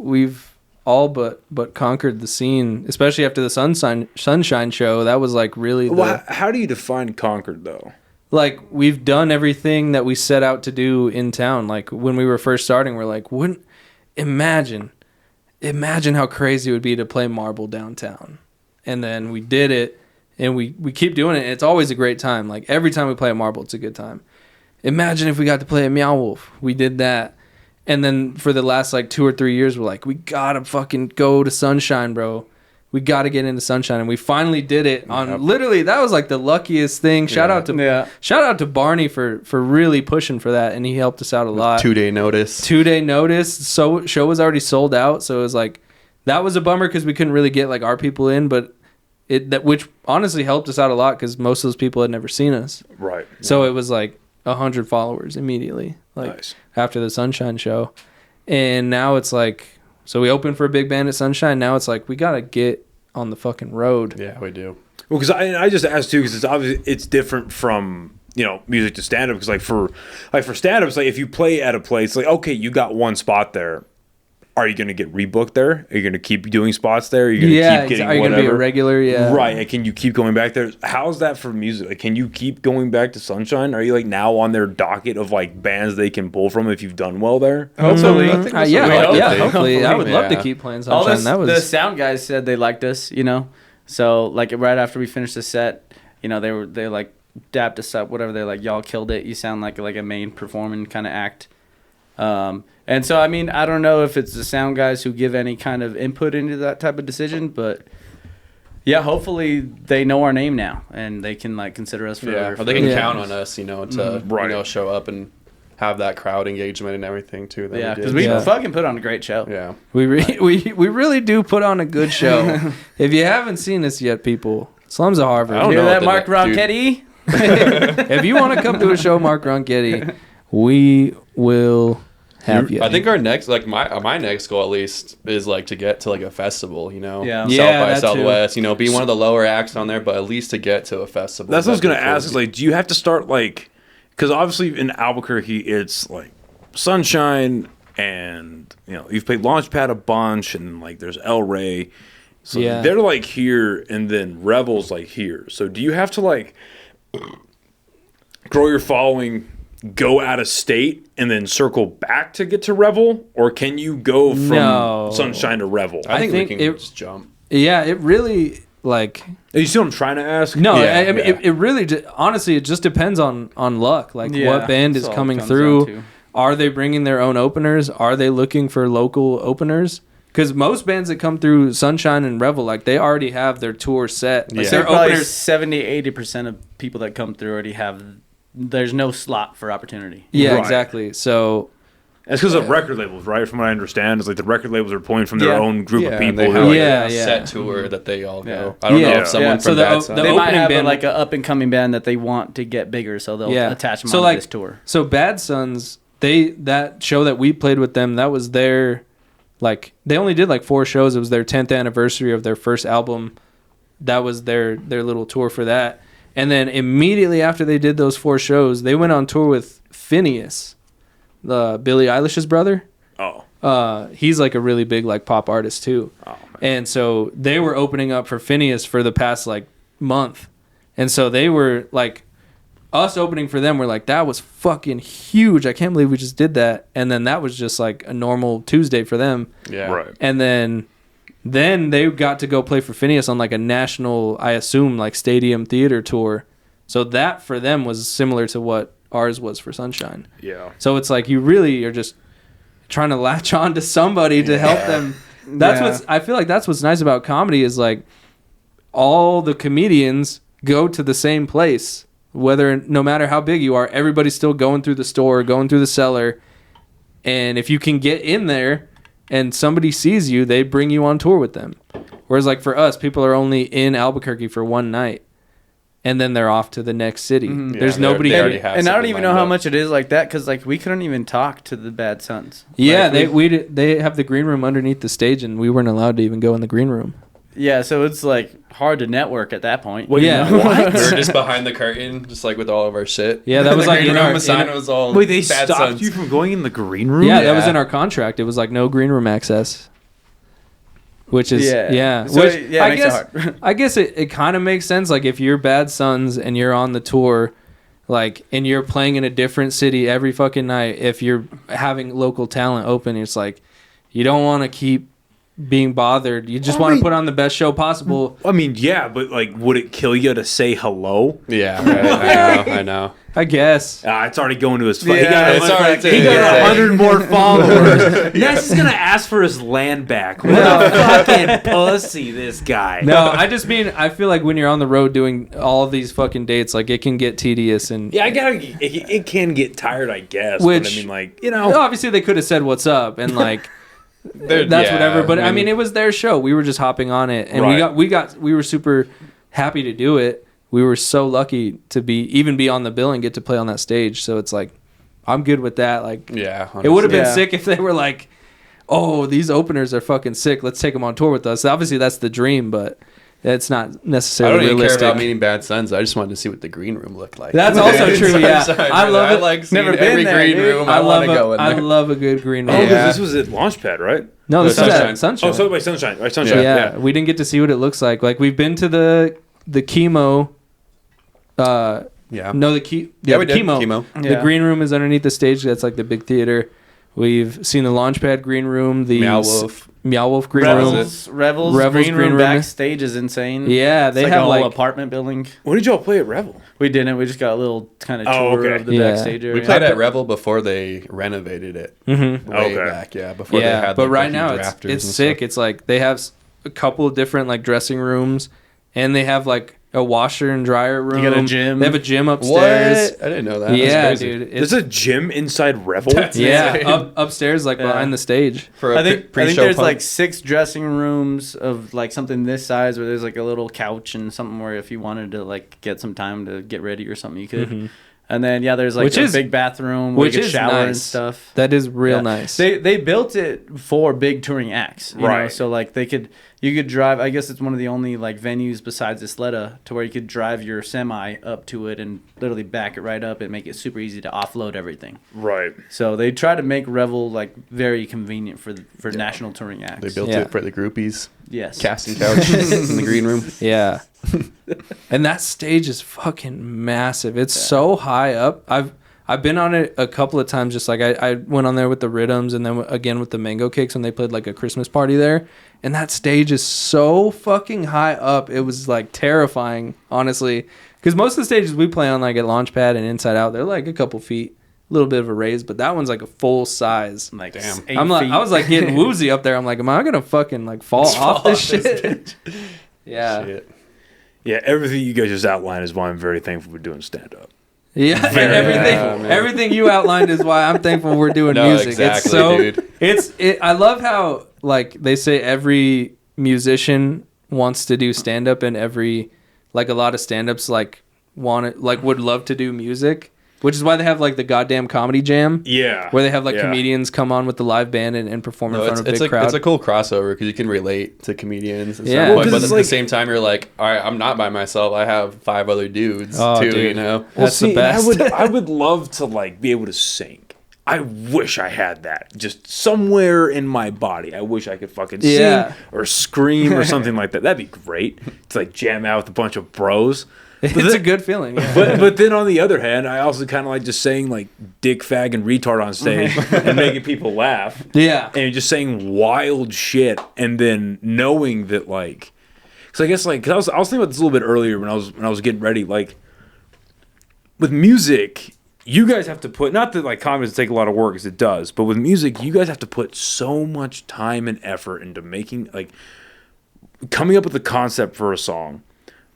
all but conquered the scene, especially after the Sunshine show. That was like really the, well, how do you define conquered though? like we've done everything that we set out to do in town. Like when we were first starting, we're like, wouldn't imagine how crazy it would be to play Marble downtown. And then we did it, and we keep doing it. And it's always a great time. Like every time we play at Marble, it's a good time. Imagine if we got to play at Meow Wolf. We did that. And then for the last like 2 or 3 years, we're like, we gotta fucking go to Sunshine, bro. We gotta get into Sunshine, and we finally did it on. Literally, that was like the luckiest thing. Shout out to Barney for really pushing for that, and he helped us out a lot. 2-day notice. 2-day notice. So show was already sold out, so it was like that was a bummer because we couldn't really get like our people in, but which honestly helped us out a lot because most of those people had never seen us. Right. So it was like 100 followers immediately, like Nice. after the Sunshine show. And now it's like, so we opened for a big band at Sunshine. Now it's like, we got to get on the fucking road. Yeah, we do. Well, because I just asked too, because it's obviously it's different from music to stand up. Because like for stand up, it's like if you play at a place, like okay, you got one spot there. Are you going to get rebooked there? Are you going to keep doing spots there? Are you going to keep getting Are you whatever? going to be a regular? Yeah. Right. And can you keep going back there? How's that for music? Like, can you keep going back to Sunshine? Are you like now on their docket of like bands they can pull from if you've done well there? Hopefully. I think that's Yeah, what we hope. hopefully. I would love to Yeah. keep playing All Sunshine. this, That was the sound guys said they liked us, So like right after we finished the set, they like dapped us up, whatever. They're like, y'all killed it. You sound like a main performing kind of act. And so I mean, I don't know if it's the sound guys who give any kind of input into that type of decision, but yeah, hopefully they know our name now and they can like consider us for. Yeah, for or they can Yeah. count on us, to Right. show up and have that crowd engagement and everything too. that Yeah, we because did. we Yeah. fucking put on a great show. Yeah. we really do put on a good show. If you haven't seen this yet, people, Slums of Harvard. I don't Hear know that, what Mark the- Ronchetti? If you want to come to a show, Mark Ronchetti, we will have you. I think our next, like my next goal at least, is like to get to like a festival. Yeah. South Yeah, by that Southwest. Be one of the lower acts on there, but at least to get to a festival. That's what I was That'd gonna be cool. ask. Is like, do you have to start like, because obviously in Albuquerque it's like Sunshine, and you've played Launchpad a bunch, and like there's El Rey, so Yeah. they're like here, and then Rebels like here. So do you have to like grow your following go out of state and then circle back to get to Revel, or can you go from No. Sunshine to Revel? I think we think can it- just jump. Yeah, it really like. You see what I'm trying to ask? No, Yeah, I mean, yeah. it really, honestly, it just depends on luck. Like, Yeah, what band is that's all it coming comes through? down to. Are they bringing their own openers? Are they looking for local openers? Because most bands that come through Sunshine and Revel, like, they already have their tour set. Like, Yeah. their Probably openers. 70-80% of people that come through already have. There's no slot for opportunity. Yeah, Right. exactly. So, It's because of record labels, right? From what I understand, it's like the record labels are pulling from their Yeah. own group of and people. they who have are like Yeah, a yeah. set tour that they all go. Yeah. I don't know Yeah. if someone Yeah. from So the Bad o- Sons. the They might opening have band- like an up and coming band that they want to get bigger, so they'll yeah. attach them so onto like, this tour. So Bad Sons, that show that we played with them, that was their, like, they only did like 4 shows. It was their 10th anniversary of their first album. That was their little tour for that. And then immediately after they did those 4 shows, they went on tour with Phineas, the Billie Eilish's brother. Oh. He's like a really big like pop artist too. Oh, man. And so they were opening up for Phineas for the past like month. And so they were like, us opening for them, we're like, that was fucking huge. I can't believe we just did that. And then that was just like a normal Tuesday for them. Yeah. Right. And then they got to go play for Phineas on like a national, I assume, like stadium theater tour. So that for them was similar to what ours was for Sunshine. Yeah. So it's like you really are just trying to latch on to somebody to help them. That's Yeah. what's I feel like that's what's nice about comedy is like all the comedians go to the same place. Whether no matter how big you are, everybody's still going through the store, going through the cellar. And if you can get in there and somebody sees you, they bring you on tour with them. Whereas like for us, people are only in Albuquerque for one night and then they're off to the next city. There's Yeah, nobody. they already have And I don't something even know lined how up. much it is like that because like we couldn't even talk to the Bad Sons. Yeah, Like, they have the green room underneath the stage, and we weren't allowed to even go in the green room. yeah. So it's like hard to network at that point. Wait, Yeah. What? We were just behind the curtain, just like with all of our shit. Yeah, that was The like green in room, our- the sign in- was all Wait, they Bad stopped Sons. you from going in the green room? Yeah, that was Yeah. in our contract. It was like no green room access, which is yeah. So, which yeah, it I makes it guess hard. I guess it kind of makes sense. Like if you're Bad Sons and you're on the tour, like and you're playing in a different city every fucking night. If you're having local talent open, it's like you don't want to keep being bothered. You just I want to mean- put on the best show possible. I mean, yeah, but like, would it kill you to say hello? Yeah, right. I know. I guess. It's already going to his. Yeah, he got, it's already he got yeah. 100 more followers. Next, he's gonna ask for his land back. What a fucking pussy, this guy. No, I just mean I feel like when you're on the road doing all of these fucking dates, like it can get tedious and Yeah, I gotta. It can get tired, I guess. Which- but I mean, like, you know, obviously they could have said what's up and like that's yeah, whatever. But I I mean, mean- it was their show. We were just hopping on it, and Right. we were super happy to do it. We were so lucky to be on the bill and get to play on that stage. So it's like, I'm good with that. Like, Yeah, it would have been Yeah. sick if they were like, oh, these openers are fucking sick. Let's take them on tour with us. Obviously, that's the dream, but it's not I necessarily don't even realistic. care about meeting Bad Sons. I just wanted to see what the green room looked like. That's also true. Yeah, I love I it. like seeing Never been every there, green dude. room. I I want love to go in I there. love a good green oh, room. 'cause Yeah. this was at Launchpad, right? No, this No, is Sunshine. at Sunshine. Oh, so by Sunshine, right? Sunshine. Yeah, we didn't get to see what it looks like. Like we've been to the chemo. Yeah. No, the Yeah, we did. chemo. Chemo. The Yeah. green room is underneath the stage. That's like the big theater. We've seen the Launchpad green room, the Meow Wolf. Meow Wolf green room. Revels Revels green green room room. backstage is insane. Yeah, It's they like have a whole like apartment building. When did y'all play at Revel? We didn't. We just got a little kind of Oh, tour okay. of the Yeah. backstage area. We played at Revel before they renovated it. Mhm. Way Okay. back, yeah. Before they Yeah, had but like, right the now huge it's rafters and sick. stuff. It's like they have a couple of different like dressing rooms, and they have like a washer and dryer room. got a gym. They have a gym upstairs. What? I didn't know that. Yeah, That's crazy. dude. There's a gym inside Revel. yeah, insane. upstairs like Yeah. behind the stage. For a I think pre-show there's punk. like 6 dressing rooms of like something this size where there's like a little couch and something where if you wanted to like get some time to get ready or something you could. And then there's like Which a is- big bathroom where which you could is shower and nice. stuff. That is real Yeah. nice. They built it for big touring acts, you know? Right. So like you could drive. I guess it's one of the only like venues besides Isleta to where you could drive your semi up to it and literally back it right up and make it super easy to offload everything. Right. So they try to make Revel like very convenient for national touring acts. They built Yeah. it for the groupies. yes. Casting couch in the green room. Yeah. And that stage is fucking massive. It's so high up. I've been on it a couple of times. Just like I went on there with the Rhythms, and then again with the Mango Cakes when they played like a Christmas party there. And that stage is so fucking high up. It was like terrifying, honestly. Because most of the stages we play on, like at Launchpad and Inside Out, they're like a couple feet, a little bit of a raise. But that one's like a full size. Like Damn. 8 I'm like, feet. I was like getting woozy up there. I'm like, am I gonna fucking like fall off this shit? Yeah. Shit. Yeah, everything you guys just outlined is why I'm very thankful for doing stand up. Yeah, man. everything you outlined is why I'm thankful we're doing No, music. exactly, It's so dude. I love how like they say every musician wants to do stand up, and every like a lot of stand ups like want it, like would love to do music, which is why they have like the goddamn comedy jam. Yeah. Where they have like Yeah. comedians come on with the live band and perform in No, front of a big it's crowd. a cool crossover because you can relate to comedians and Yeah. stuff. Well, 'cause but it's at like- the same time, you're like, all right, I'm not by myself. I have 5 other dudes Oh, too, dude. you know? That's the best. I would love to like be able to sing. I wish I had that just somewhere in my body. I wish I could fucking Yeah. sing or scream or something like that. That'd be great to like jam out with a bunch of bros. It's a good feeling. Yeah. But then on the other hand, I also kind of like just saying like dick, fag, and retard on stage and making people laugh. Yeah. And just saying wild shit, and then knowing that like, because I guess like, cause I was thinking about this a little bit earlier when I was getting ready. Like with music, you guys have to put, not that like comedy doesn't take a lot of work, as it does, but with music, you guys have to put so much time and effort into making like coming up with a concept for a song,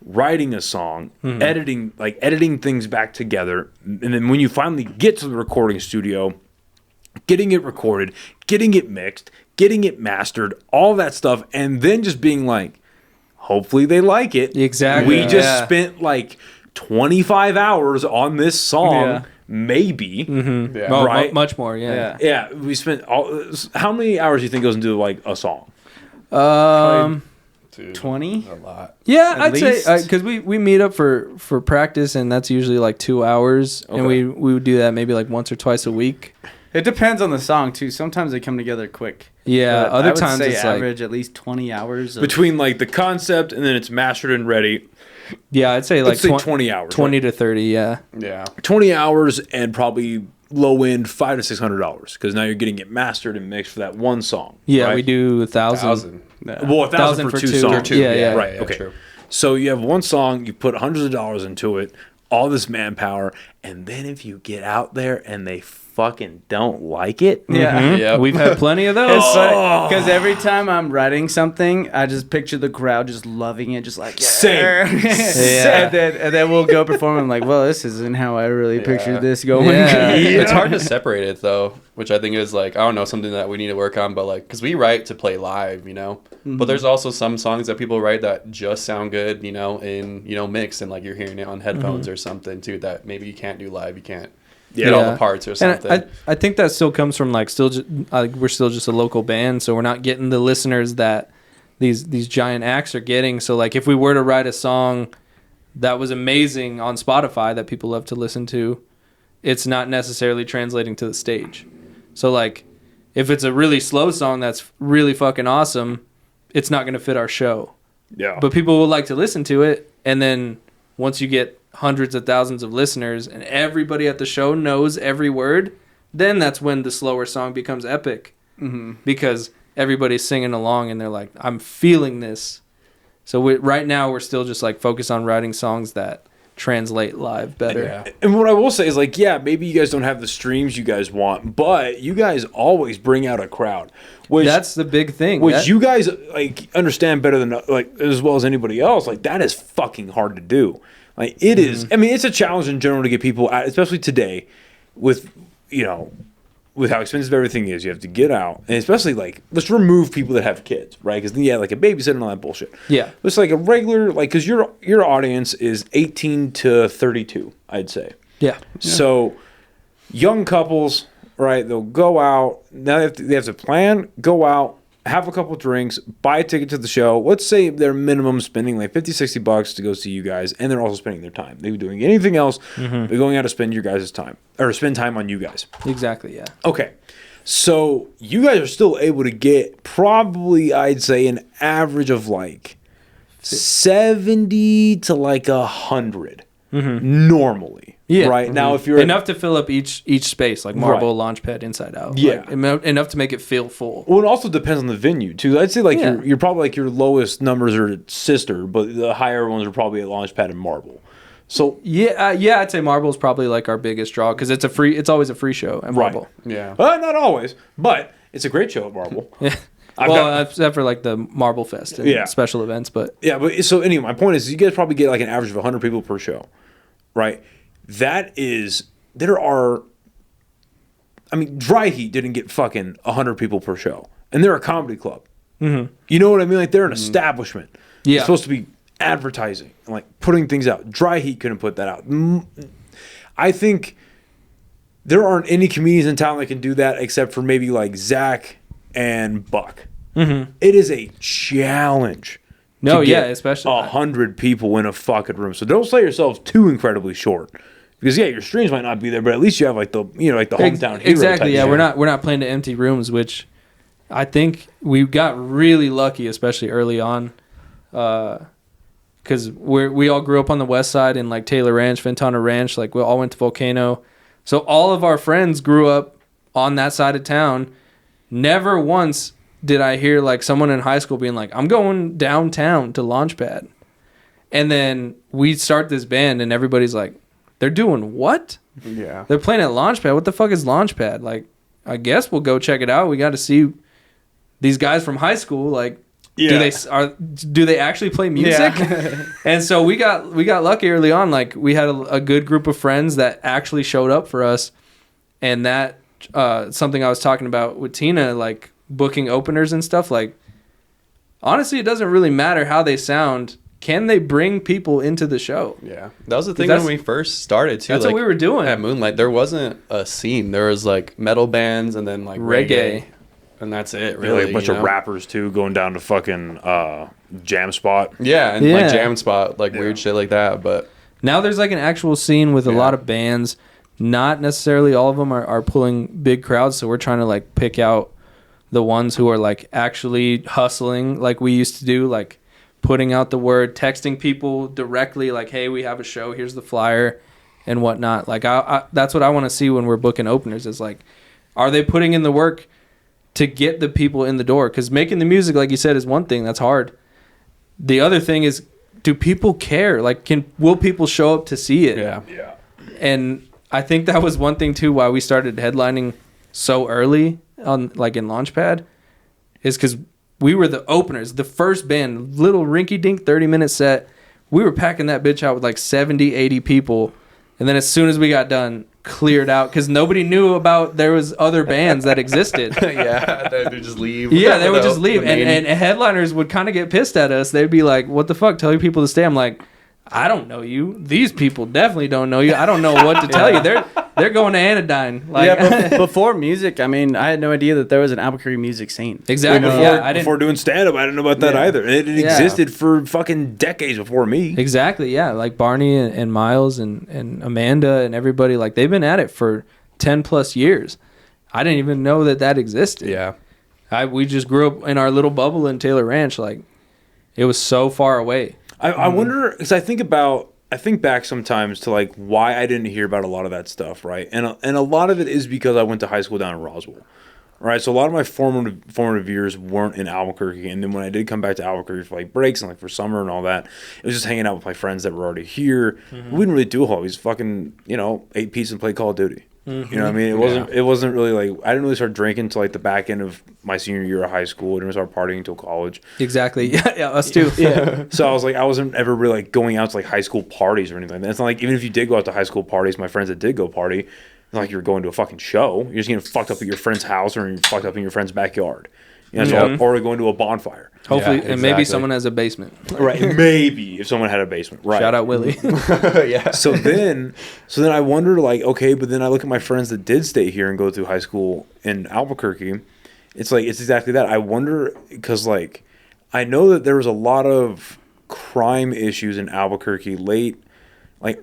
writing a song, editing things back together, and then when you finally get to the recording studio, getting it recorded, getting it mixed, getting it mastered, all that stuff, and then just being like, hopefully they like it. Exactly. We just Yeah. spent like 25 hours on this song, Yeah. maybe. Yeah. Oh, Right. much more. Yeah. Yeah, we spent how many hours do you think goes into like a song? Dude, 20? a lot. Yeah, At I'd least? say because we meet up for practice, and that's usually like 2 hours, and Okay. we would do that maybe like once or twice a week. It depends on the song too. Sometimes they come together quick. Yeah, But other I would times say it's like average at least 20 hours. Of, Between like the concept and then it's mastered and ready. yeah, I'd say like Let's say 20 hours. 20 right? to 30. Yeah, Yeah. 20 hours and probably low end $500 to $600 because now you're getting it mastered and mixed for that one song. yeah, right? we do 1,000. 1,000. Well, 1,000 for two songs. Or two. Yeah, yeah. Right. yeah, Okay. true. So you have one song, you put hundreds of dollars into it, all this manpower, and then if you get out there and they fucking don't like it, yeah. Yep. We've had plenty of those. Because every time I'm writing something, I just picture the crowd just loving it, just like yeah. Same. Yeah. and then we'll go perform. I'm like, well, this isn't how I really pictured this going. Yeah. It's hard to separate it though, which I think is like, I don't know, something that we need to work on, but like, because we write to play live, you know, but there's also some songs that people write that just sound good, you know, in, you know, mixed, and like you're hearing it on headphones or something too, that maybe you can't do live, you can't get all the parts or And something. I think that still comes from like still we're still just a local band, so we're not getting the listeners that these giant acts are getting. So like if we were to write a song that was amazing on Spotify that people love to listen to, it's not necessarily translating to the stage. So like if it's a really slow song that's really fucking awesome, it's not going to fit our show. Yeah. But people will like to listen to it, and then once you get hundreds of thousands of listeners and everybody at the show knows every word, then that's when the slower song becomes epic. Because everybody's singing along and they're like, I'm feeling this. So right now we're still just like focused on writing songs that translate live better. yeah. And what I will say is like, yeah, maybe you guys don't have the streams you guys want, but you guys always bring out a crowd. Which, That's the big thing. which That- you guys like understand better than like as well as anybody else. Like that is fucking hard to do. Like it is. I mean, it's a challenge in general to get people out, especially today, with with how expensive everything is. You have to get out, and especially like let's remove people that have kids, right? Because yeah, like a babysitter and all that bullshit. Yeah. It's like a regular like because your audience is 18 to 32, I'd say. Yeah. So young couples, right? They'll go out. Now they have to plan, go out, have a couple drinks, buy a ticket to the show. Let's say they're minimum spending like $50-$60 to go see you guys, and they're also spending their time. They're doing anything else, they're going out to spend your guys' time or spend time on you guys. Exactly. Yeah. Okay. So you guys are still able to get probably, I'd say, an average of like 70 to like 100 normally, Yeah. Right now, if you're enough to fill up each space, like marble, Launchpad, Inside Out. Yeah. Like, enough to make it feel full. Well, it also depends on the venue too. I'd say like Yeah. you're probably like your lowest numbers are at Sister, but the higher ones are probably at Launchpad and Marble. So Yeah, I'd say Marble's probably like our biggest draw because it's always a free show at Marble. Yeah. not always, but it's a great show at Marble. Yeah. I've Well, got- except for like the Marble Fest and special events, but Yeah, but so anyway, my point is you guys probably get like an average of 100 people per show, right? I mean, Dry Heat didn't get fucking 100 people per show, and they're a comedy club. Mm-hmm. You know what I mean? Like they're an establishment. Yeah. It's supposed to be advertising and like putting things out. Dry Heat couldn't put that out. I think there aren't any comedians in town that can do that except for maybe like Zach and Buck. Mm-hmm. It is a challenge. no, to yeah, get especially 100 people in a fucking room. So don't sell yourselves too incredibly short. Because your streams might not be there, but at least you have like the hometown hero exactly. type Yeah, shit. we're not playing to empty rooms, which I think we got really lucky, especially early on, because we all grew up on the west side in like Taylor Ranch, Ventana Ranch. Like we all went to Volcano, so all of our friends grew up on that side of town. Never once did I hear like someone in high school being like, "I'm going downtown to Launchpad," and then we start this band, and everybody's like, "They're doing what? Yeah. They're playing at Launchpad. What the fuck is Launchpad?" Like, I guess we'll go check it out. We got to see these guys from high school. Like, do they actually play music? Yeah. And so we got lucky early on. Like, we had a good group of friends that actually showed up for us, and that something I was talking about with Tina, like booking openers and stuff. Like, honestly, it doesn't really matter how they sound. Can they bring people into the show? Yeah, that was the thing That's- when we first started too. That's like, what we were doing. at Moonlight. There wasn't a scene. There was like metal bands and then like reggae, and that's it. Really, Really, like a bunch you of know? rappers too, going down to fucking Jam Spot. Yeah, and Yeah. like Jam Spot, like weird shit like that. But Now there's like an actual scene with a lot of bands. Not necessarily all of them are pulling big crowds, so we're trying to like pick out the ones who are like actually hustling like we used to do, like putting out the word, texting people directly like, "Hey, we have a show, here's the flyer," and whatnot. Like I that's what I want to see when we're booking openers, is like, are they putting in the work to get the people in the door? Because making the music, like you said, is one thing that's hard. The other thing is, do people care? Like, will people show up to see it? yeah, And I think that was one thing too why we started headlining so early on, like in Launchpad, is because we were the openers, the first band, little rinky-dink 30-minute set. We were packing that bitch out with like 70, 80 people. And then as soon as we got done, cleared out because nobody knew about there was other bands that existed. yeah. They just leave. Yeah, they would just leave. The main- And headliners would kind of get pissed at us. They'd be like, "What the fuck? Tell your people to stay." I'm like, "I don't know you. These people definitely don't know you. I don't know what to tell you. They're going to Anodyne." Like, Yeah, but before music, I mean, I had no idea that there was an Albuquerque music scene. exactly. Before, Yeah, I didn't. before doing stand-up, I didn't know about that Yeah. either. It Yeah. existed for fucking decades before me. Exactly. Yeah, like Barney and Miles and Amanda and everybody, like they've been at it for 10+ years. I didn't even know that existed. yeah, We just grew up in our little bubble in Taylor Ranch. Like, it was so far away. I wonder, because I think back sometimes to like why I didn't hear about a lot of that stuff, right? And a lot of it is because I went to high school down in Roswell, right? So a lot of my formative years weren't in Albuquerque, and then when I did come back to Albuquerque for like breaks and like for summer and all that, it was just hanging out with my friends that were already here. We didn't really do a whole lot. We just fucking ate pizza and played Call of Duty. You know what I mean? It wasn't really like, I didn't really start drinking until like the back end of my senior year of high school. I didn't start partying until college. Exactly. Yeah, us too. Yeah. So I was like, I wasn't ever really like going out to like high school parties or anything like that. It's not like, even if you did go out to high school parties, my friends that did go party, it's not like you're going to a fucking show. You're just getting fucked up at your friend's house or you're fucked up in your friend's backyard. You know, or going to a bonfire. Hopefully, Yeah, and maybe exactly. someone has a basement. Right. Maybe if someone had a basement. Right. Shout out Willie. yeah. So then I wonder, like, okay, but then I look at my friends that did stay here and go through high school in Albuquerque. It's like, it's exactly that. I wonder, because, like, I know that there was a lot of crime issues in Albuquerque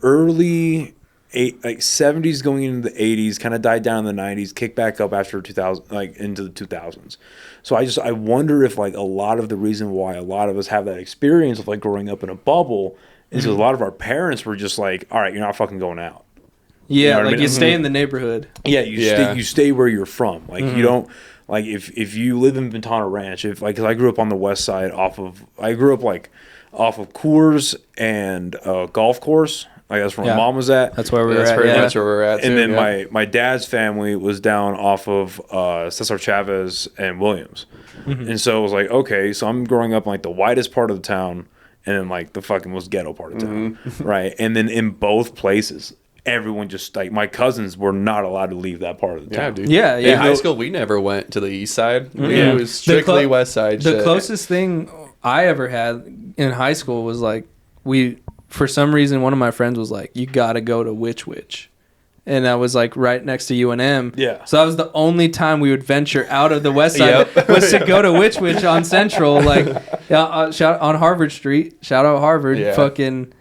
early 70s going into the 80s, kind of died down in the 90s, kicked back up after 2000, like into the 2000s. So I wonder if like a lot of the reason why a lot of us have that experience of like growing up in a bubble is because a lot of our parents were just like, all right, you're not fucking going out. You Yeah, know what I like mean? you stay in the neighborhood. Yeah, Yeah. you stay where you're from. Like you don't like if you live in Ventana Ranch. If like 'cause I grew up on the west side I grew up like off of Coors and golf course. Like that's where Yeah. my mom was at. That's where we were That's at. pretty Yeah. much where we're at. And too, then yeah. my dad's family was down off of Cesar Chavez and Williams. And so it was like, okay, so I'm growing up in like the widest part of the town and then like the fucking most ghetto part of town. Right. And then in both places, everyone just like my cousins were not allowed to leave that part of the Yeah, town. dude. Yeah, In yeah. high school, we never went to the east side. Yeah. It was strictly west side. The shit. closest thing I ever had in high school was like for some reason one of my friends was like, you gotta go to Witch. And that was like right next to UNM. Yeah. So that was the only time we would venture out of the west side was to go to Witch on Central, like shout on Harvard Street. Shout out Harvard. Yeah. Fucking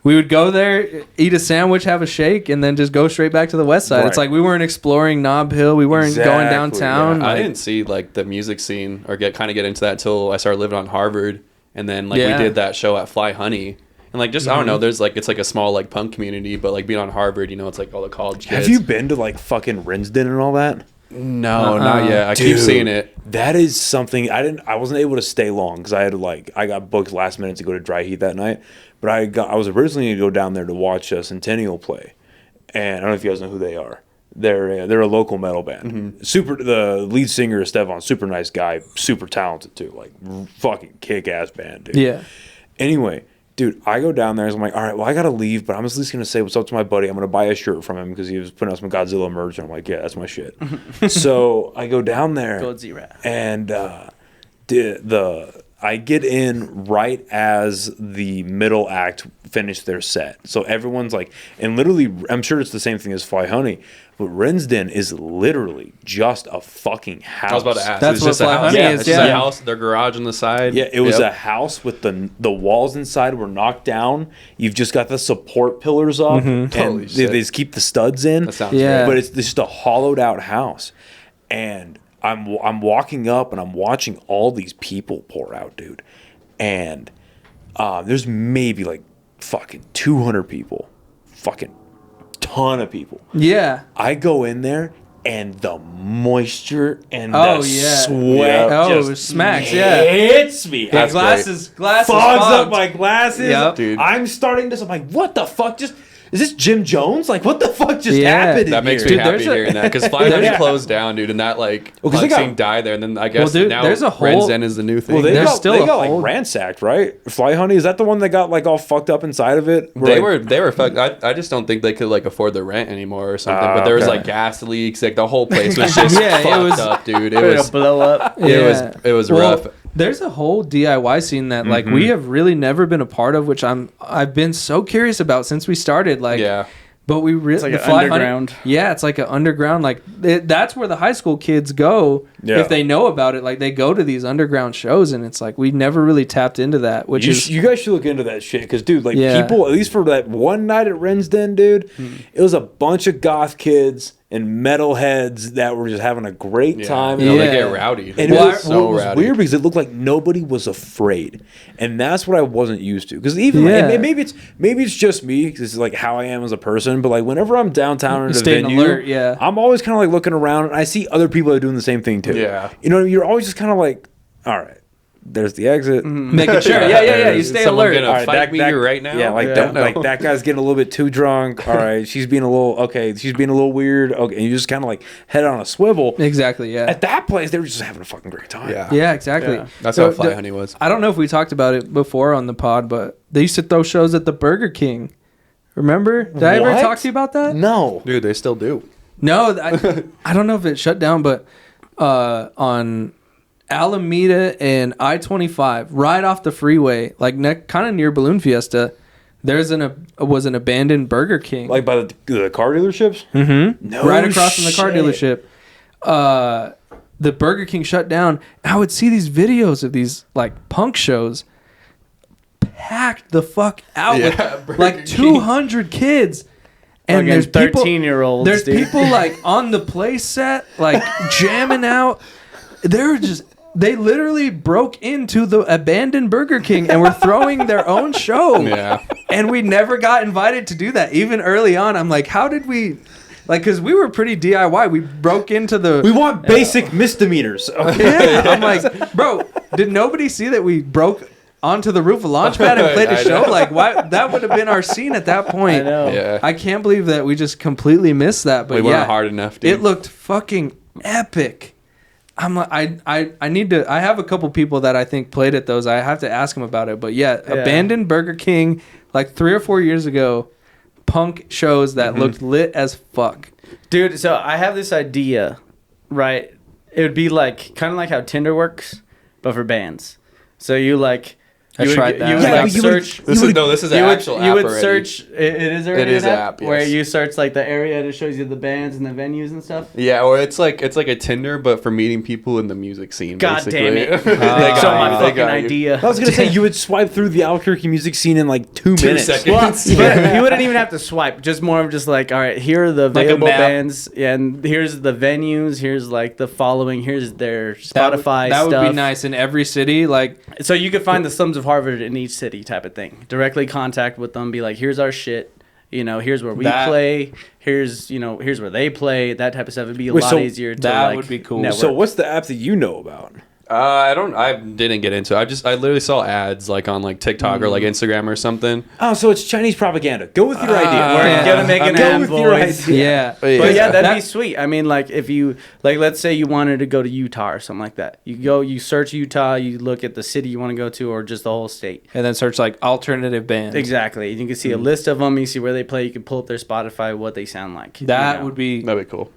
we would go there, eat a sandwich, have a shake, and then just go straight back to the west side. It's Right. like we weren't exploring Nob Hill. We weren't going Exactly, downtown. yeah. I Like, didn't see like the music scene or get into that till I started living on Harvard, and then like Yeah. we did that show at Fly Honey, and like just I don't know, there's like it's like a small like punk community, but like being on Harvard, you know, it's like all the college kids. Have you been to like fucking Rinsden and all that? No, not yet. I keep Dude, seeing it. That is something I wasn't able to stay long because I got booked last minute to go to Dry Heat that night. But I was originally going to go down there to watch Centennial play, and I don't know if you guys know who they are. They're a local metal band. The lead singer is Stefan, super nice guy, super talented too, like fucking kick ass band, dude. yeah. Anyway, dude, I go down there. I'm like, all right, well, I gotta leave, but I'm at least gonna say what's up to my buddy. I'm gonna buy a shirt from him because he was putting out some Godzilla merch, and I'm like, yeah, that's my shit. So I go down there, Godzilla. and I get in right as the middle act finished their set. So everyone's like, and literally, I'm sure it's the same thing as Fly Honey, but Rinsden is literally just a fucking house. I was about to ask. That's It's what just a Fly house. Honey Yeah, is. It's just a Yeah. house, their garage on the side. Yeah, it was Yep. a house with the walls inside were knocked down. You've just got the support pillars up, and Holy they shit. just keep the studs in. That sounds Yeah. great. But it's just a hollowed out house, and I'm walking up and I'm watching all these people pour out, dude, and there's maybe like fucking 200 people, fucking ton of people. Yeah. I go in there and the moisture and Oh, the yeah. sweat Oh, just smacks, yeah. hits me. Yeah, I glasses fogs fogged. up my glasses. Yep. Dude. I'm starting to. I'm like, what the fuck? Is this Jim Jones? Like, what the fuck just Yeah. happened? That in makes here? me Dude, happy there's a- hearing that because Fly Honey Yeah. closed down, dude, and that like 'cause they punk got- scene died there, and then I guess dude, now there's a whole- Renzen is the new thing. Well, they There's got, still they a got whole- like ransacked, right? Fly Honey, is that the one that got like all fucked up inside of it? They Like- were fucked. I just don't think they could like afford the rent anymore or something. But there was okay. like gas leaks. Like the whole place was just Yeah, it fucked was- up, dude. It Ready was to blow up. it was Well, rough. There's a whole DIY scene that like we have really never been a part of, which I've been so curious about since we started. Like, Yeah. but we really like an underground. Yeah, it's like an underground. Like that's where the high school kids go Yeah. if they know about it. Like they go to these underground shows, and it's like we never really tapped into that. Which is you guys should look into that shit because, dude, like Yeah. people, at least for that one night at Rinsden, dude, it was a bunch of goth kids and metalheads that were just having a great Yeah. time. You know, they Yeah. get rowdy. And Well, it was, so it was rowdy. weird because it looked like nobody was afraid, and that's what I wasn't used to. Because even Yeah. and maybe it's just me because it's like how I am as a person. But like whenever I'm downtown or at a staying venue, alert, yeah. I'm always kind of like looking around and I see other people that are doing the same thing too. Yeah. you know, you're always just kind of like, all right, there's the exit. making sure. Yeah. You Is stay someone alert. gonna All right, fight me right now? Yeah, like Yeah. like that guy's getting a little bit too drunk. All right, she's being a little weird. Okay, and you just kind of like head on a swivel. Exactly. Yeah. At that place, they were just having a fucking great time. Yeah. Yeah. Exactly. Yeah. That's So how Fly the- Honey was. I don't know if we talked about it before on the pod, but they used to throw shows at the Burger King. Remember? Did I ever What? talk to you about that? No. Dude, they still do. No, I don't know if it shut down, but on Alameda and I-25, right off the freeway, like kind of near Balloon Fiesta, was an abandoned Burger King. Like by the car dealerships? Mm-hmm. No Right across from the car shit. dealership. The Burger King shut down. I would see these videos of these like punk shows packed the fuck out Yeah, with Burger like King. 200 kids. And Fucking there's people 13-year-olds, There's dude. people like on the play set, like jamming out. They were just they literally broke into the abandoned Burger King and were throwing their own show. Yeah. And we never got invited to do that. Even early on, I'm like, how did we... Like, because we were pretty DIY. We broke into the... We want basic misdemeanors. Okay. Yeah, I'm like, bro, did nobody see that we broke onto the roof of Launchpad and played a I show? know. Like, why? That would have been our scene at that point. I know. Yeah. I can't believe that we just completely missed that. But We yeah, weren't hard enough, dude. it looked fucking epic. I'm like, I need to. I have a couple people that I think played at those. I have to ask them about it. But yeah, abandoned Burger King like 3 or 4 years ago, punk shows that looked lit as fuck. Dude, so I have this idea, right? It would be like kind of like how Tinder works, but for bands. So you like I tried that. You would Yeah, like but you would- search. This is an actual you app would already. search. It is already It is an an app app, where yes. you search like the area that shows you the bands and the venues and stuff. Yeah, or it's like a Tinder, but for meeting people in the music scene. God basically. damn it! They got so you, my they fucking got you. idea. I was gonna say you would swipe through the Albuquerque music scene in like 2 2 minutes. seconds. Well, but you wouldn't even have to swipe. Just more of just like, all right, here are the Like a available map. bands, and here's the venues. Here's like the following. Here's their Spotify That stuff. would be nice in every city. Like, So you could find the Slums of Harvard in each city, type of thing. Directly contact with them. Be like, here's our shit. You know, here's where we That- play. Here's here's where they play. That type of stuff would be a Wait, lot so easier. To, that like, would be cool. network. So what's the app that you know about? I didn't get into it. I literally saw ads like on like TikTok or like Instagram or something. Oh, so it's Chinese propaganda. Go with your idea. We're Yeah. gonna make an Go ad, with your boys. idea. yeah. But yeah, that'd That- be sweet. I mean, like if you like, let's say you wanted to go to Utah or something like that. You search Utah, you look at the city you want to go to, or just the whole state. And then search like alternative bands. Exactly. You can see a list of them. You see where they play. You can pull up their Spotify, what they sound like. That would be. That'd be cool.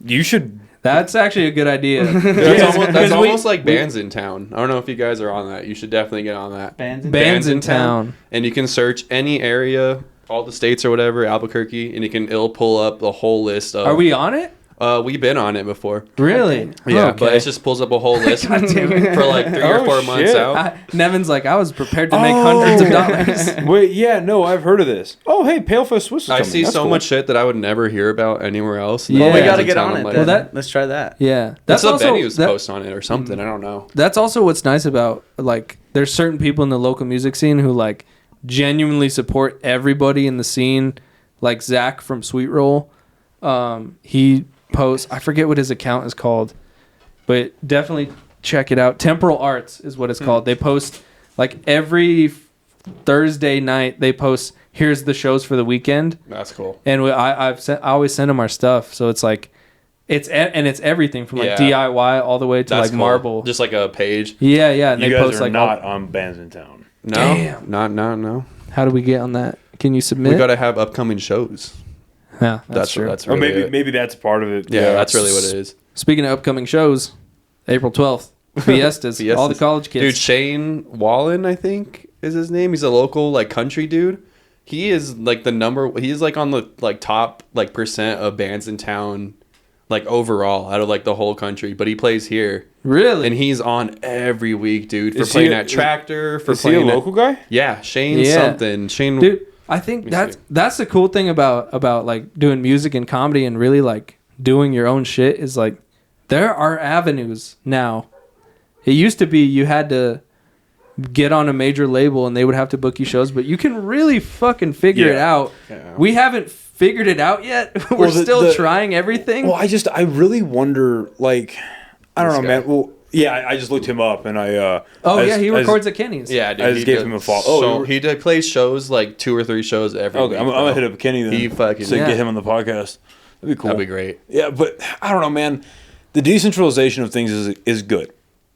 You should. That's actually a good idea. That's almost like Bands in Town. I don't know if you guys are on that. You should definitely get on that. Bands in town. And you can search any area, all the states or whatever, Albuquerque, and it'll pull up the whole list of. Are we on it? We've been on it before. Really? Yeah, Okay. but it just pulls up a whole list for like 3 or 4 months shit. out. Nevin's like, I was prepared to make hundreds of dollars. Wait, yeah, no, I've heard of this. Oh, hey, Paleface Swiss is I coming. see That's so cool. much shit that I would never hear about anywhere else. Yeah. Well, we Yeah. got to get on I'm it. like, Then. Well, Let's try that. Yeah. That's the also venues post on it or something. I don't know. That's also what's nice about like there's certain people in the local music scene who like genuinely support everybody in the scene. Like Zach from Sweet Roll. He posts, I forget what his account is called, but definitely check it out. Temporal Arts is what it's called. They post like every Thursday night. They post here's the shows for the weekend, That's cool. and I always send them our stuff. So it's like it's everything from like Yeah. DIY all the way to That's like cool. marble. Just like a page. Yeah, and You they guys post are like not on Bands in Town. No, Damn. no. how do we get on that? Can you submit? We got to have upcoming shows. Yeah, that's true. That's Or really maybe it. maybe that's part of it. Yeah, that's really what it is. Speaking of upcoming shows, April 12th, Fiestas, all the college kids. Dude, Shane Wallen, I think is his name. He's a local like country dude. He is like he's like on the like top like percent of bands in town, like overall out of like the whole country. But he plays here, Really? and he's on every week, dude. For Is he playing a- at Tractor, for Is he a playing local guy? Yeah, Shane Yeah. something. Shane. Dude, I think Let me see. that's the cool thing about like doing music and comedy and really like doing your own shit is like there are avenues now. It used to be you had to get on a major label and they would have to book you shows, but you can really fucking figure it Yeah. out. Yeah. We haven't figured it out yet. We're Well, still trying everything. Well, I really wonder, like, I don't This know, guy. man. Well, yeah, I just looked him up and I. oh as- yeah, he as- records at Kenny's. Yeah, dude. I just he gave does him a follow. So Oh, he plays shows like 2 or 3 shows every Okay, week. I'm gonna hit up Kenny then. He fucking- so Yeah. get him on the podcast. That'd be cool. That'd be great. Yeah, but I don't know, man. The decentralization of things is good.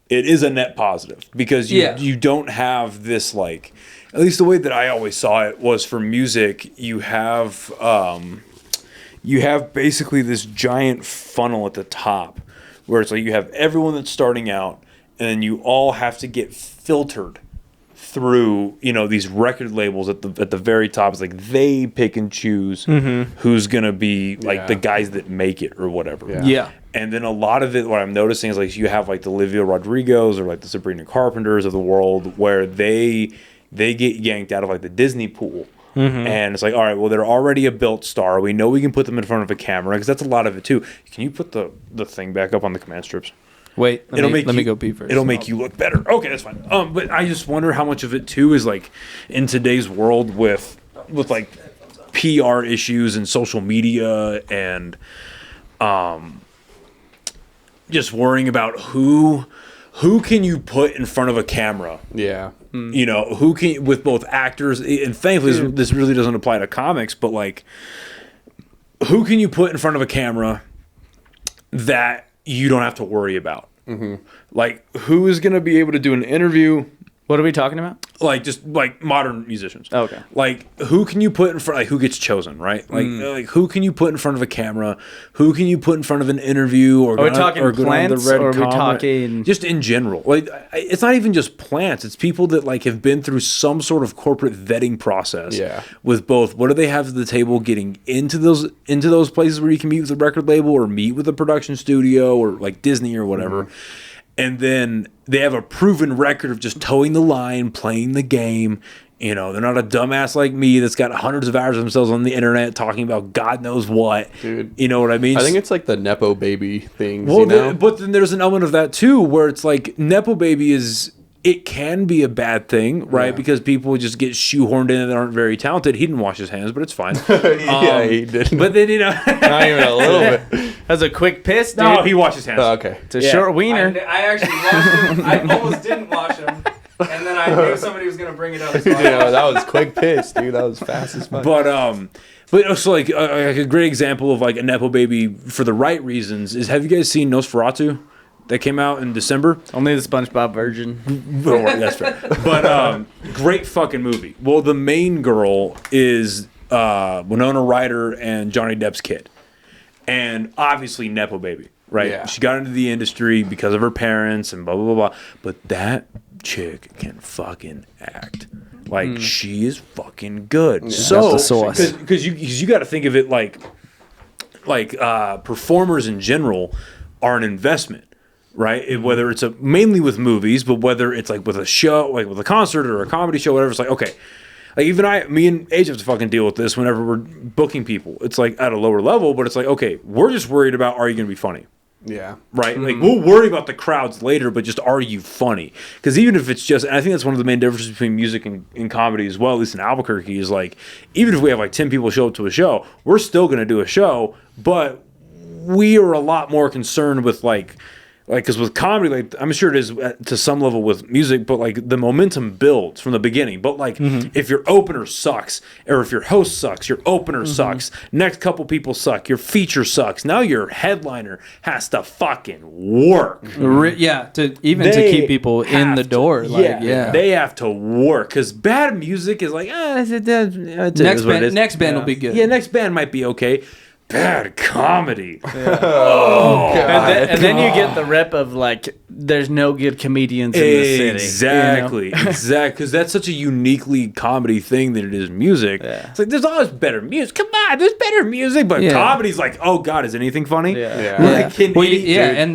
It is a net positive because you don't have this like, at least the way that I always saw it was for music. You have basically this giant funnel at the top where it's like you have everyone that's starting out, and then you all have to get filtered through these record labels at the very top. It's like they pick and choose who's gonna be like Yeah. the guys that make it or whatever. Yeah. And then a lot of it, what I'm noticing is like you have like the Olivia Rodrigos or like the Sabrina Carpenters of the world where they get yanked out of like the Disney pool. And it's like, all right, well, they're already a built star. We know we can put them in front of a camera because that's a lot of it too. Can you put the thing back up on the command strips? Wait, It'll make let you, me go pee first. It'll make you look better. Okay, that's fine. But I just wonder how much of it too is like in today's world with like PR issues and social media and just worrying about who can you put in front of a camera. Yeah. You know, who can with both actors and thankfully this really doesn't apply to comics, but like who can you put in front of a camera that you don't have to worry about? Like who is going to be able to do an interview? What are we talking about? Like just like modern musicians. Okay. Like who can you put in front? Like who gets chosen, right? Like who can you put in front of a camera? Who can you put in front of an interview? Or Are we talking plants or are we talking just in general? Like it's not even just plants. It's people that like have been through some sort of corporate vetting process. Yeah. With both, what do they have at the table getting into those places where you can meet with a record label or meet with a production studio or like Disney or whatever. And then they have a proven record of just towing the line, playing the game. You know, they're not a dumbass like me that's got hundreds of hours of themselves on the internet talking about God knows what. Dude. You know what I mean? I think it's like the Nepo baby things, well, you know? but then there's an element of that too, where it's like Nepo baby it can be a bad thing, right? Yeah. Because people just get shoehorned in that aren't very talented. He didn't wash his hands, but it's fine. Yeah, he didn't. But then, you know. Not even a little bit. That's a quick piss, dude. No, he washed his hands. Oh, okay. It's a short wiener. I actually washed him. I almost didn't wash him, and then I knew somebody was gonna bring it up. So Yeah, that was quick piss, dude. That was fast as fuck. But also like a great example of like a Nepo baby for the right reasons is, have you guys seen Nosferatu? That came out in December. Only the SpongeBob version. Oh, that's fair. But great fucking movie. Well, the main girl is Winona Ryder and Johnny Depp's kid. And obviously Nepo baby, right? Yeah. She got into the industry because of her parents and blah, blah, blah, blah. But that chick can fucking act. Like, she is fucking good. Got So, the sauce. because you got to think of it like performers in general are an investment. Right, whether it's mainly with movies, but whether it's like with a show, like with a concert or a comedy show, whatever. It's like, okay, like even me and Age have to fucking deal with this whenever we're booking people. It's like at a lower level, but it's like, okay, we're just worried about, are you going to be funny? Yeah. Right, like we'll worry about the crowds later, but just are you funny? Because even if it's just, and I think that's one of the main differences between music and comedy as well, at least in Albuquerque, is like even if we have like 10 people show up to a show, we're still going to do a show, but we are a lot more concerned with like, because with comedy, like I'm sure it is to some level with music, but like the momentum builds from the beginning. But like if your opener sucks, or if your host sucks, your opener sucks, next couple people suck, your feature sucks. Now your headliner has to fucking work. To keep people in the door. They have to work because bad music is like next band will be good. Yeah, next band might be okay. Bad comedy. And then you get the rep of like, there's no good comedians in the city. Exactly, exactly. Because that's such a uniquely comedy thing that it is music. Yeah. It's like there's always better music. Come on, there's better music, but comedy's like, oh god, is anything funny? Yeah. Like,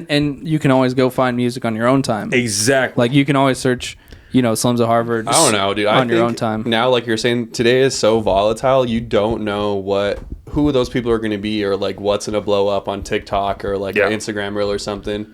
and you can always go find music on your own time. exactly. Like you can always search, Slums of Harvard. I don't know, dude. On your think own time. Now, like you're saying, today is so volatile. You don't know who those people are going to be, or like what's going to blow up on TikTok or like an Instagram reel or something.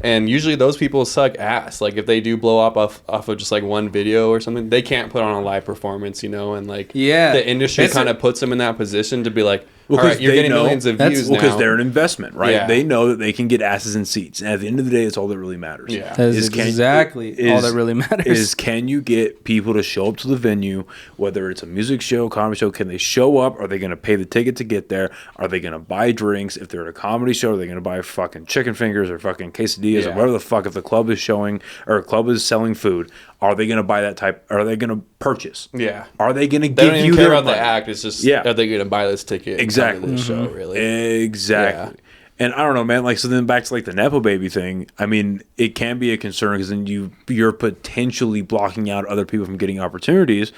And usually those people suck ass. Like if they do blow up off of just like one video or something, they can't put on a live performance, and like the industry kind of puts them in that position to be like, all right, you're getting millions of views now. Because they're an investment, right? Yeah. They know that they can get asses in seats. And at the end of the day, it's all that really matters. Yeah. That is exactly all that really matters. Is can you get people to show up to the venue, whether it's a music show, comedy show, can they show up? Are they going to pay the ticket to get there? Are they going to buy drinks? If they're at a comedy show, are they going to buy fucking chicken fingers or fucking quesadillas or whatever the fuck? If the club is showing or a club is selling food, are they going to buy that type? Are they going to purchase? Yeah. Are they going to They give don't you even care their about money? the act. It's just, are they going to buy this ticket? Exactly. And come to the show, really. Exactly. Yeah. And I don't know, man. Like, so then back to like the Nepo baby thing. I mean, it can be a concern because then you're potentially blocking out other people from getting opportunities.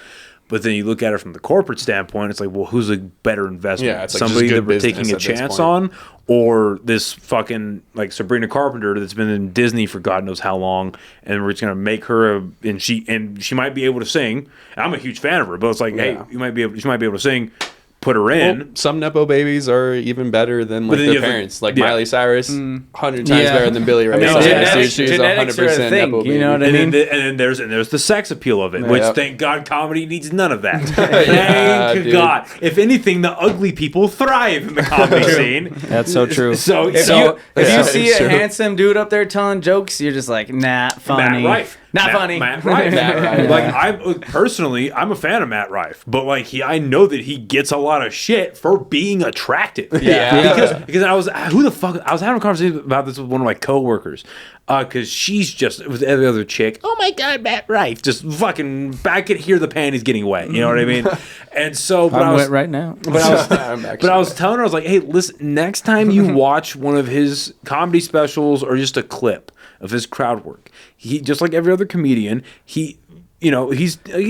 But then you look at it from the corporate standpoint, it's like, well, who's a better investment? Yeah, it's like somebody just that good we're business taking a at this chance point. on, or this fucking like Sabrina Carpenter that's been in Disney for God knows how long, and we're just gonna make her and she might be able to sing. I'm a huge fan of her, but it's like, hey, she might be able to sing. put her in. Well, some Nepo babies are even better than like then you their have the- parents. Like yeah. Miley Cyrus, 100 times Yeah. better than Billy Ray mean, Cyrus. genetics- She's genetics are a 100% thing, Nepo you know baby. what I mean? And then there's the sex appeal of it, which Yep. thank God comedy needs none of that. Yeah, Thank dude. God. If anything, the ugly people thrive in the comedy scene. That's so true. So If so you Yeah, see it's a true. handsome dude up there telling jokes, you're just like, not funny. Matt Rife. Not funny. Matt Rife. Matt Rife. Like I'm a fan of Matt Rife, but like I know that he gets a lot of shit for being attractive. Yeah. Because I was having a conversation about this with one of my coworkers. Because she's just with every other chick. Oh my God, Matt Rife, just fucking. I could hear the panties getting wet. You know what I mean? And so, but I'm I was, wet right now. but I was, I'm actually- but I was telling her, I was like, hey, listen, next time you watch one of his comedy specials or just a clip of his crowd work, he just like every other comedian, he's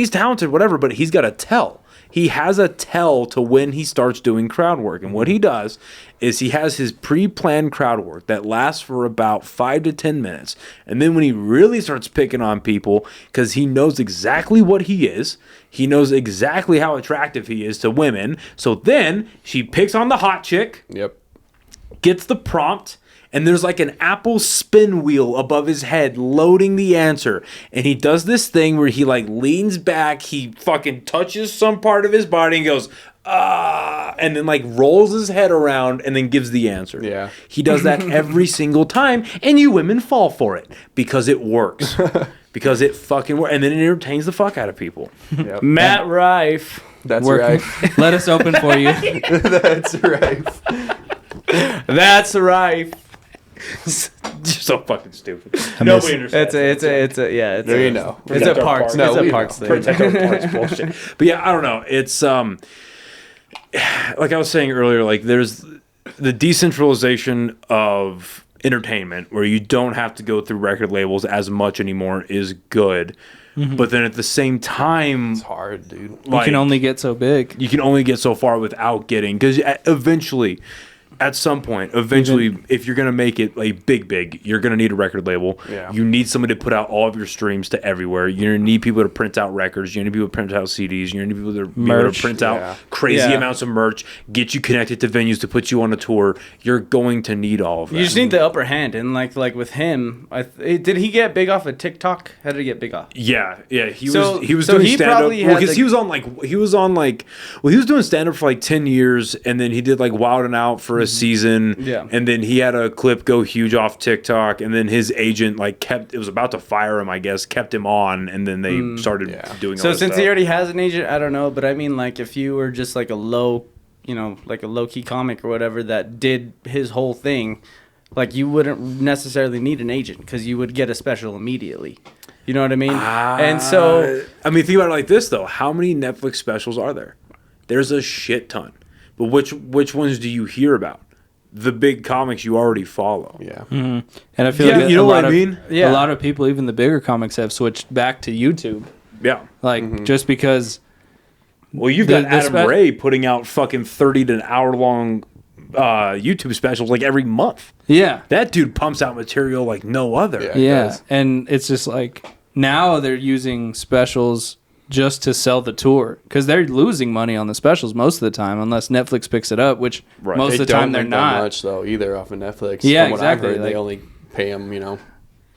talented, whatever, but he's got a tell. He has a tell to when he starts doing crowd work. And what he does is he has his pre-planned crowd work that lasts for about 5 to 10 minutes. And then when he really starts picking on people, because he knows exactly what he is, he knows exactly how attractive he is to women. So then she picks on the hot chick, Yep. gets the prompt, and there's like an Apple spin wheel above his head loading the answer. And he does this thing where he like leans back, he fucking touches some part of his body and goes, and then like rolls his head around and then gives the answer. Yeah. He does that every single time, and you women fall for it because it works. Because it fucking works. And then it entertains the fuck out of people. Yep. Matt Rife. That's Work- right. Let us open for you. That's right. That's Rife. You're so fucking stupid. Nobody understands. It's a yeah. It's There a, you know. It's a parks. No, It's a we parks know. thing. Protect our parts bullshit. But yeah, I don't know. It's like I was saying earlier, like there's the decentralization of entertainment where you don't have to go through record labels as much anymore is good. But then at the same time, It's hard, dude. You can only get so big. you can only get so far without getting, because eventually, at some point, if you're gonna make it like big, you're gonna need a record label. Yeah. You need somebody to put out all of your streams to everywhere. You're gonna need people to print out records. You need people to print out CDs. You're gonna need people to be able Merch. to print Yeah. out crazy Yeah. amounts of merch. Get you connected to venues to put you on a tour. You're going to need all of that. You just need the upper hand, and like with him, did he get big off of TikTok? How did he get big off? Yeah, he So- was so doing he stand up probably had because the- he was doing stand up for like 10 years, and then he did like Wild and Out for a season. Yeah. And then he had a clip go huge off TikTok, and then his agent it was about to fire him, I guess, kept him on, and then they started doing all So this since stuff. he already has an agent, I don't know, but I mean, like if you were just like a low key comic or whatever that did his whole thing, like you wouldn't necessarily need an agent because you would get a special immediately. You know what I mean? And so I mean, think about it like this though: how many Netflix specials are there? There's a shit ton, but which ones do you hear about? The big comics you already follow. Yeah. And I feel Yeah, like you know a what lot I of- mean? Yeah. A lot of people, even the bigger comics, have switched back to YouTube. Yeah. Like just because. Well, you've The- got the Adam Ray putting out fucking 30 to an hour long YouTube specials like every month. Yeah. That dude pumps out material like no other. Yeah. It Yeah. does. And it's just like now they're using specials just to sell the tour because they're losing money on the specials most of the time unless Netflix picks it up, which Right. most They of the time don't they're make that not. much though either off of Netflix. Yeah, From what exactly, I've heard, like- they only pay them, a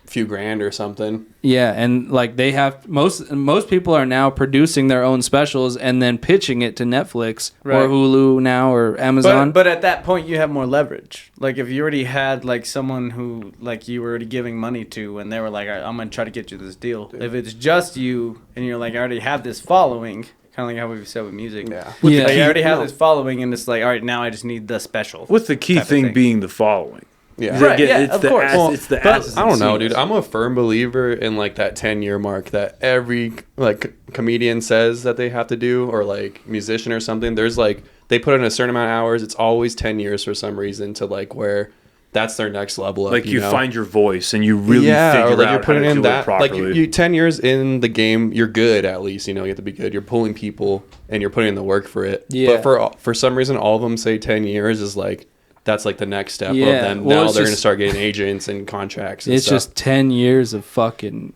few grand or something. Yeah, and like they have most people are now producing their own specials and then pitching it to Netflix or Right. Hulu now or Amazon. But at that point, you have more leverage. Like if you already had like someone who like you were already giving money to, and they were like, "All right, I'm gonna try to get you this deal." If it's just you, and you're like, "I already have this following," kind of like how we've said with music. Yeah. Yeah. Like, I already have no. this following, and it's like, all right, now I just need the special. With the key type of thing thing. being the following. Yeah. Right, yeah, of course. Well, It's the But asses I don't and know, seats. dude. I'm a firm believer in like that 10-year mark that every like comedian says that they have to do, or like musician or something. There's like they put in a certain amount of hours. It's always 10 years for some reason to like where that's their next level up. Like you know? find your voice and you really figure or like out you're putting how to in do that it properly. like you 10 years in the game, you're good at least. You know, you have to be good. You're pulling people and you're putting in the work for it. Yeah. But for some reason, all of them say 10 years is like. That's like the next step Yeah, of them. well, Now it's they're going to just- start getting agents and contracts and it's stuff. just 10 years of fucking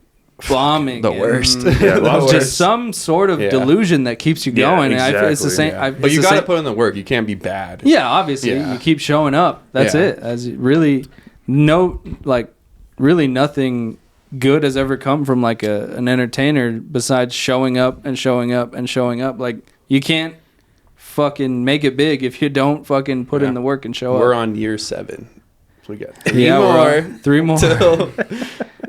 bombing. The and worst. Yeah, The just worst. some sort of Yeah. delusion that keeps you Yeah, going. And I feel it's the exactly, same. yeah. But you got to put in the work. You can't be bad. Yeah, obviously, Yeah. you keep showing up. That's Yeah. it. As really, really nothing good has ever come from like an entertainer besides showing up and showing up and showing up. Like you can't fucking make it big if you don't fucking put in the work and show We're up. on year 7. So we got We're on 3 more. till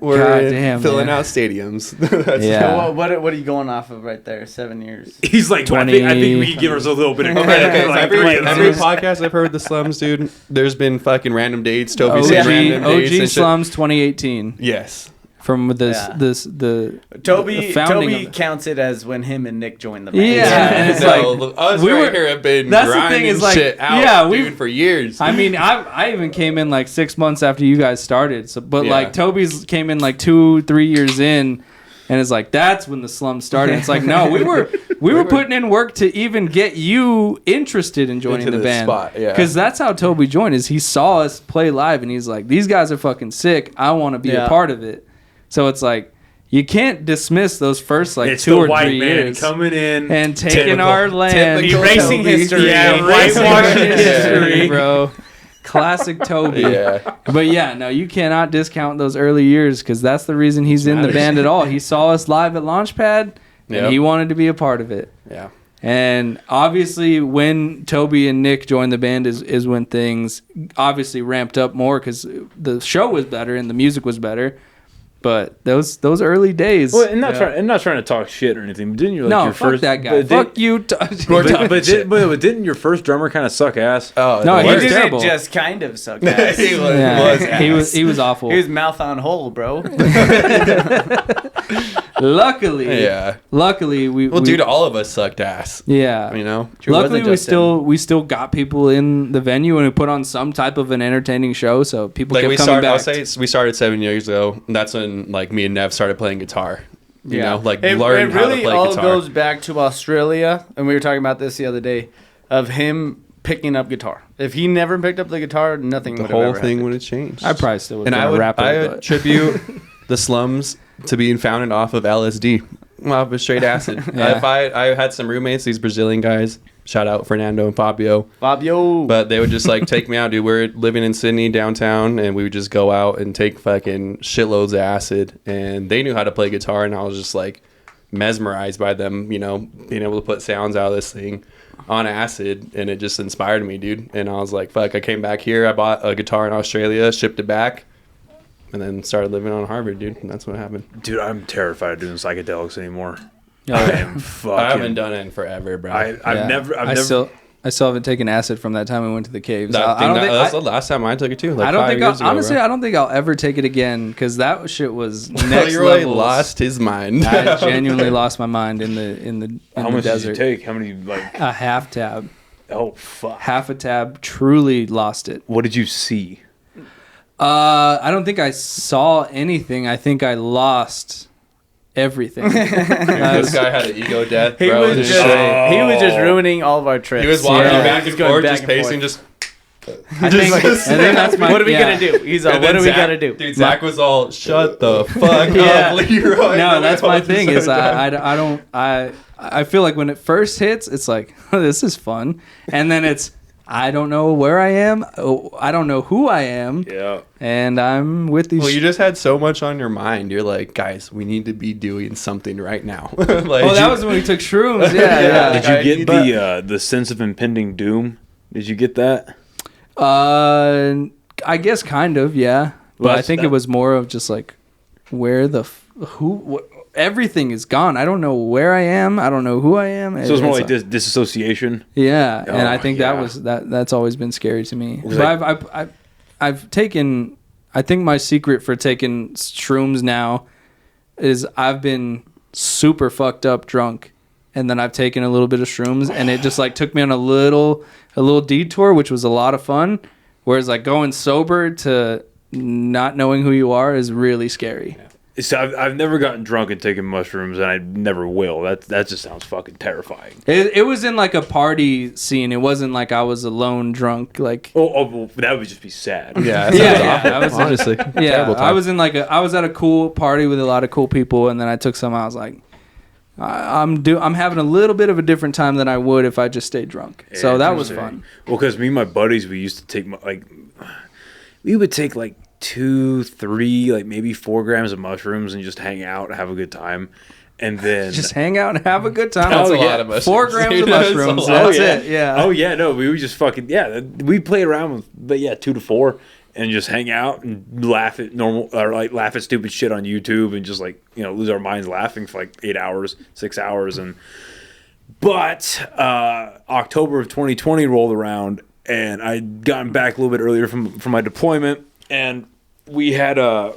we're God damn, filling man. out stadiums. That's Yeah. So what are you going off of right there? 7 years. He's like, I think we can give ourselves a little bit of credit. Okay, so Like, every podcast I've heard with the Slums, dude, there's been fucking random dates. Toby said random OG dates. and shit. Slums 2018 Yes. from the Toby founding Toby of- counts it as when him and Nick joined the band. Yeah, and it's like us we right were- here have been that's the thing grinding is, like, shit out, yeah, we- dude, for years. I mean, I even came in like 6 months after you guys started. So, but Yeah. like Toby's came in like 2-3 years in, and it's like that's when the Slums started. It's like no, we were putting in work to even get you interested in joining Into the the band. spot, yeah. Because that's how Toby joined. Is he saw us play live and he's like, these guys are fucking sick. I want to be Yeah. a part of it. So it's like you can't dismiss those first like it's 2 the or white 3 man years coming in and taking typical- our land, typical Erasing Toby. history. Yeah, Erasing whitewashing history, history. bro. Classic Toby. Yeah. But yeah, no, you cannot discount those early years because that's the reason he's in the Matters. band at all. He saw us live at Launchpad and Yep. he wanted to be a part of it. Yeah. And obviously, when Toby and Nick joined the band is when things obviously ramped up more because the show was better and the music was better. But those early days, Well, and not trying to talk shit or anything. But didn't you like no, your fuck first that guy. But Fuck you. but didn't your first drummer kind of suck ass? Oh, No, the he He was worst. didn't terrible. just kind of suck ass. He was, Yeah, he ass. was awful. He was mouth on hole, bro. Luckily, Yeah. luckily we Well, dude, all of us sucked ass. yeah. You know? Luckily, wasn't we still got people in the venue and we put on some type of an entertaining show, so people Like kept we coming started, I'll back. say we started 7 years ago. And that's when like me and Nev started playing guitar. You know, like it learn how to really play all guitar. goes back to Australia, and we were talking about this the other day, of him picking up guitar. If he never picked up the guitar, nothing the would whole have ever thing happened. would have changed. I probably still would and have I rap it, but- attribute the Slums to being founded off of LSD, off of straight acid. Yeah. If I had some roommates, these Brazilian guys. Shout out Fernando and Fabio. Fabio. But they would just like take me out, dude. We're living in Sydney downtown, and we would just go out and take fucking shitloads of acid. And they knew how to play guitar, and I was just like mesmerized by them, you know, being able to put sounds out of this thing on acid, and it just inspired me, dude. And I was like, fuck. I came back here. I bought a guitar in Australia, shipped it back, and then started living on Harvard, dude. And that's what happened. Dude, I'm terrified of doing psychedelics anymore. Oh, I yeah. am fucking. I haven't done it in forever, bro. I've Yeah. never. I still haven't taken acid from that time we went to the caves. That I don't think. that's the last time I took it too. Like I don't 5 think. years ago, Honestly, bro. I don't think I'll ever take it again because that shit was next Leroy level. lost his mind. I genuinely lost my mind in the How much desert. did you take? How many like? A half tab, Oh fuck! half a tab. Truly lost it. What did you see? I don't think I saw anything. I think I lost everything. This guy had an ego death, he bro. was and just shit. he was just ruining all of our trips. He was walking Yeah. back He and was going forth, back just and pacing, forth. just. I think, and then that's my. What are we yeah. gonna do? He's like, and what then do we Zach- gotta do? Dude, Zach was all, shut the fuck Yeah. up, Leroy. No, that's my thing. Is So done. I don't I feel like when it first hits, it's like this is fun, and then it's I don't know where I am. Oh, I don't know who I am, Yeah. and I'm with these. Well, you just had so much on your mind. You're like, guys, we need to be doing something right now. like, oh, that was when we took shrooms. Yeah, yeah. Did you get the sense of impending doom? Did you get that? I guess kind of, yeah. But Well, I think it was more of just like where the everything is gone. I don't know where I am. I don't know who I am. So it's more like disassociation. Yeah, Oh, and I think yeah. that's always been scary to me. Was But I've taken. I think my secret for taking shrooms now is I've been super fucked up drunk, and then I've taken a little bit of shrooms, and it just like took me on a little detour, which was a lot of fun. Whereas like going sober to not knowing who you are is really scary. So I've never gotten drunk and taken mushrooms, and I never will. That just sounds fucking terrifying. It was in like a party scene. It wasn't like I was alone drunk. Like Well, that would just be sad. Yeah, I was honestly. yeah. I was in I was at a cool party with a lot of cool people, and then I took some. I was like, I'm having a little bit of a different time than I would if I just stayed drunk. So that was fun. Well, because me and my buddies, we used to take we would take like 2, 3, like maybe 4 grams of mushrooms and just hang out and have a good time. And then Just hang out and have a good time. That's a lot of mushrooms. 4 grams of Dude, that's a mushrooms. lot. That's yeah. it. Yeah. Oh yeah, no, we would just fucking we played around with 2 to 4 and just hang out and laugh at laugh at stupid shit on YouTube and just lose our minds laughing for like 8 hours, 6 hours. But October of 2020 rolled around and I'd gotten back a little bit earlier from my deployment, and we were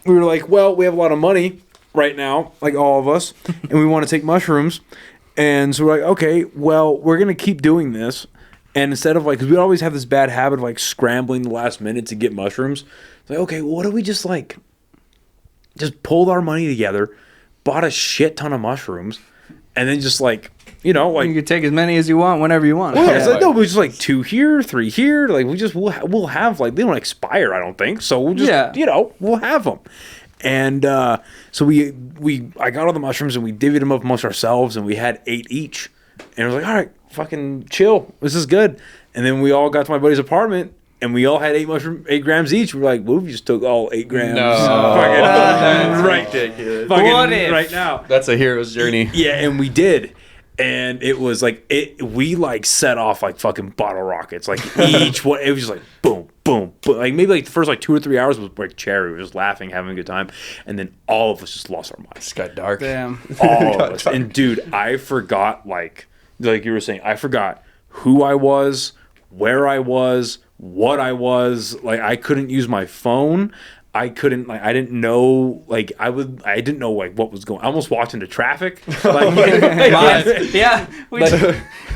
like, well, we have a lot of money right now, like all of us, and we want to take mushrooms. And so we're like, okay, well, we're going to keep doing this. And instead of because we always have this bad habit of scrambling the last minute to get mushrooms. It's like, okay, well, what if we just pulled our money together, bought a shit ton of mushrooms, and then just you can take as many as you want whenever you want. well, it's no, we just 2 here, 3 here. We'll have they don't expire, I don't think. So we'll just we'll have them. And so I got all the mushrooms and we divvied them up amongst ourselves, and we had 8 each. And I was like, all right, fucking chill, this is good. And then we all got to my buddy's apartment, and we all had 8 grams each. We were like, well, we just took all 8 grams. No. Fucking Ridiculous. fucking right now. That's a hero's journey. Yeah, and we did. And it was we set off fucking bottle rockets. Each one, it was just boom, boom, boom. Maybe the first 2 or 3 hours was cherry. We were just laughing, having a good time. And then all of us just lost our minds. It's got dark. Damn. All of us. And dude, I forgot, like you were saying, I forgot who I was, where I was, what I was. I couldn't use my phone. I couldn't I didn't know I didn't know what was going. I almost walked into traffic. Yeah,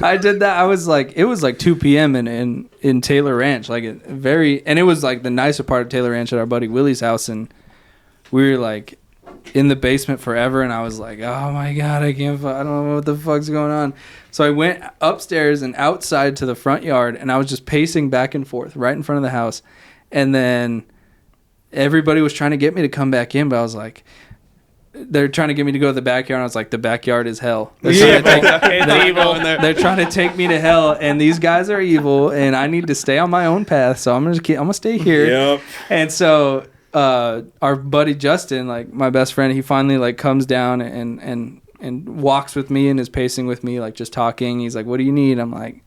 I did that. I was it was 2 p.m. in Taylor Ranch, and it was the nicer part of Taylor Ranch at our buddy Willie's house, and we were in the basement forever, and I was like, oh my god, I don't know what the fuck's going on. So I went upstairs and outside to the front yard, and I was just pacing back and forth right in front of the house, and then everybody was trying to get me to come back in, but I was like, they're trying to get me to go to the backyard. And I was like, the backyard is hell. They're trying to take me to hell, and these guys are evil, and I need to stay on my own path. So I'm gonna stay here. Yep. And so our buddy Justin, my best friend, he finally comes down and walks with me and is pacing with me, just talking. He's like, "What do you need?" I'm like,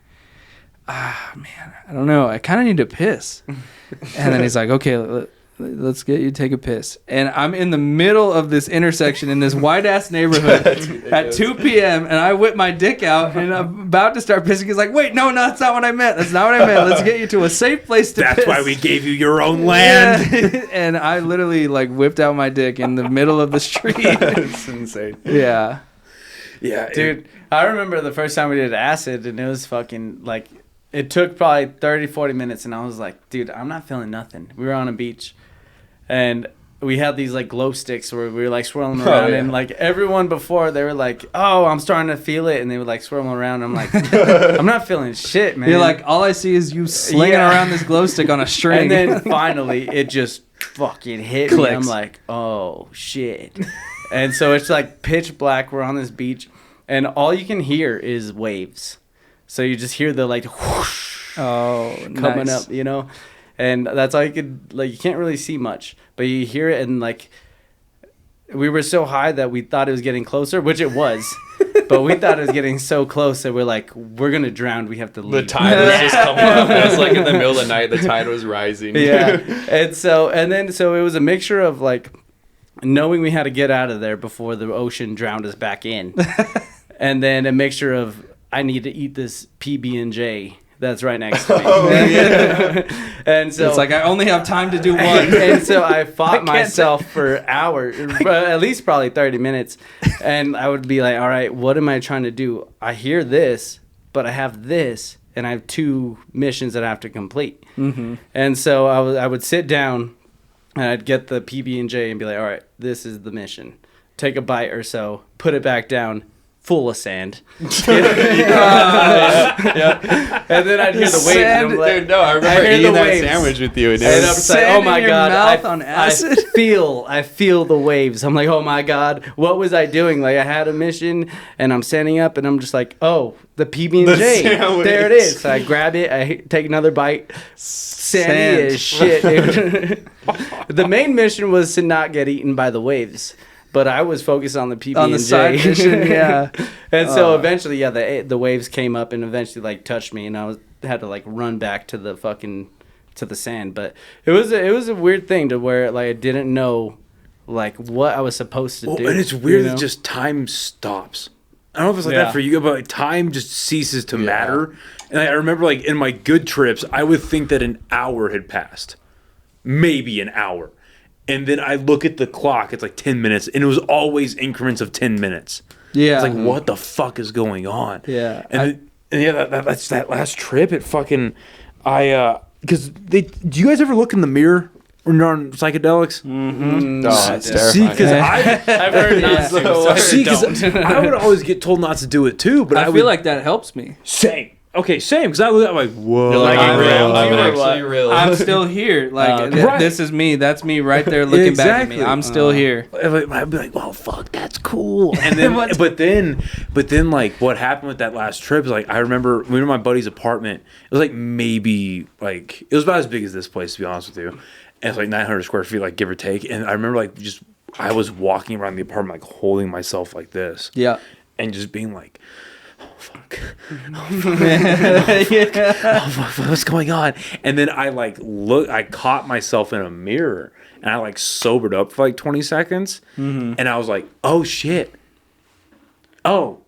man, I don't know. I kind of need to piss. And then he's like, "Okay, let's get you to take a piss." And I'm in the middle of this intersection in this white ass neighborhood at 2 p.m. and I whip my dick out and I'm about to start pissing. He's like, wait, no, that's not what I meant. That's not what I meant. Let's get you to a safe place to piss. That's why we gave you your own land. Yeah. And I literally whipped out my dick in the middle of the street. It's insane. Yeah. Yeah, Dude, I remember the first time we did acid, and it was fucking it took probably 30, 40 minutes, and I was like, dude, I'm not feeling nothing. We were on a beach, and we had these glow sticks where we were swirling around, and everyone before, they were like, oh, I'm starting to feel it, and they would swirl around. I'm like, I'm not feeling shit, man. You're like, all I see is you slinging around this glow stick on a string. And then finally, it just fucking hit me. I'm like, oh shit. And so it's pitch black. We're on this beach, and all you can hear is waves. So you just hear the whoosh coming up, and that's all you could you can't really see much, but you hear it, and we were so high that we thought it was getting closer, which it was. But we thought it was getting so close that we're gonna drown. We have to leave. The tide was just coming up. It was in the middle of the night. The tide was rising. Yeah, and so it was a mixture of knowing we had to get out of there before the ocean drowned us back in, and then a mixture of I need to eat this PB&J that's right next to me. And so it's I only have time to do one. And so I fought myself for hours, at least probably 30 minutes. And I would be like, all right, what am I trying to do? I hear this, but I have this, and I have 2 missions that I have to complete. Mm-hmm. And so I would sit down and I'd get the PB&J and be like, all right, this is the mission. Take a bite or so, put it back down, full of sand. And then I'd hear the waves. And I'm like, Dude, no, I remember eating that sandwich with you. And it and I'm was, just like, oh my god, on acid. I feel the waves. I'm like, oh my god, what was I doing? Like I had a mission, and I'm standing up, and I'm just like, oh, the PB&J, The sandwich. there it is. So I grab it, I take another bite. Sandy as shit, dude. The main mission was to not get eaten by the waves. But I was focused on the PB&J. On the side mission, yeah. And so eventually, yeah, the waves came up and eventually like touched me, and had to like run back to the sand. But it was a weird thing to where like I didn't know like what I was supposed to do. And it's weird you know? that just time stops. I don't know if it's like that for you, but like, time just ceases to matter. And I remember like in my good trips, I would think that an hour had passed, maybe an hour. And then I look at the clock, it's like 10 minutes, and it was always increments of 10 minutes. Yeah. It's like, what the fuck is going on? Yeah. And that's that last trip. It fucking, because do you guys ever look in the mirror when you're on psychedelics? oh, it's See, terrifying. because I've heard not to. see, because I would always get told not to do it too, but I would, feel like that helps me. same. Okay, same. Because I look at it, I'm like, whoa. You're like, I'm I'm real. real. I'm You were actually what? real. I'm still here. Like Right. this is me. That's me right there looking back at me. Exactly. I'm still here. I'd be like, "Well, fuck, that's cool." And then, but then, like, what happened with that last trip is like, I remember we were in my buddy's apartment. It was like maybe like it was about as big as this place, to be honest with you. And it's like 900 square feet, like give or take. And I remember like I was walking around the apartment, like holding myself like this, Yeah. and just being like, "Oh fuck, Yeah. oh fuck, what's going on?" And then I caught myself in a mirror, and I like sobered up for like 20 seconds, and I was like, "Oh shit, oh,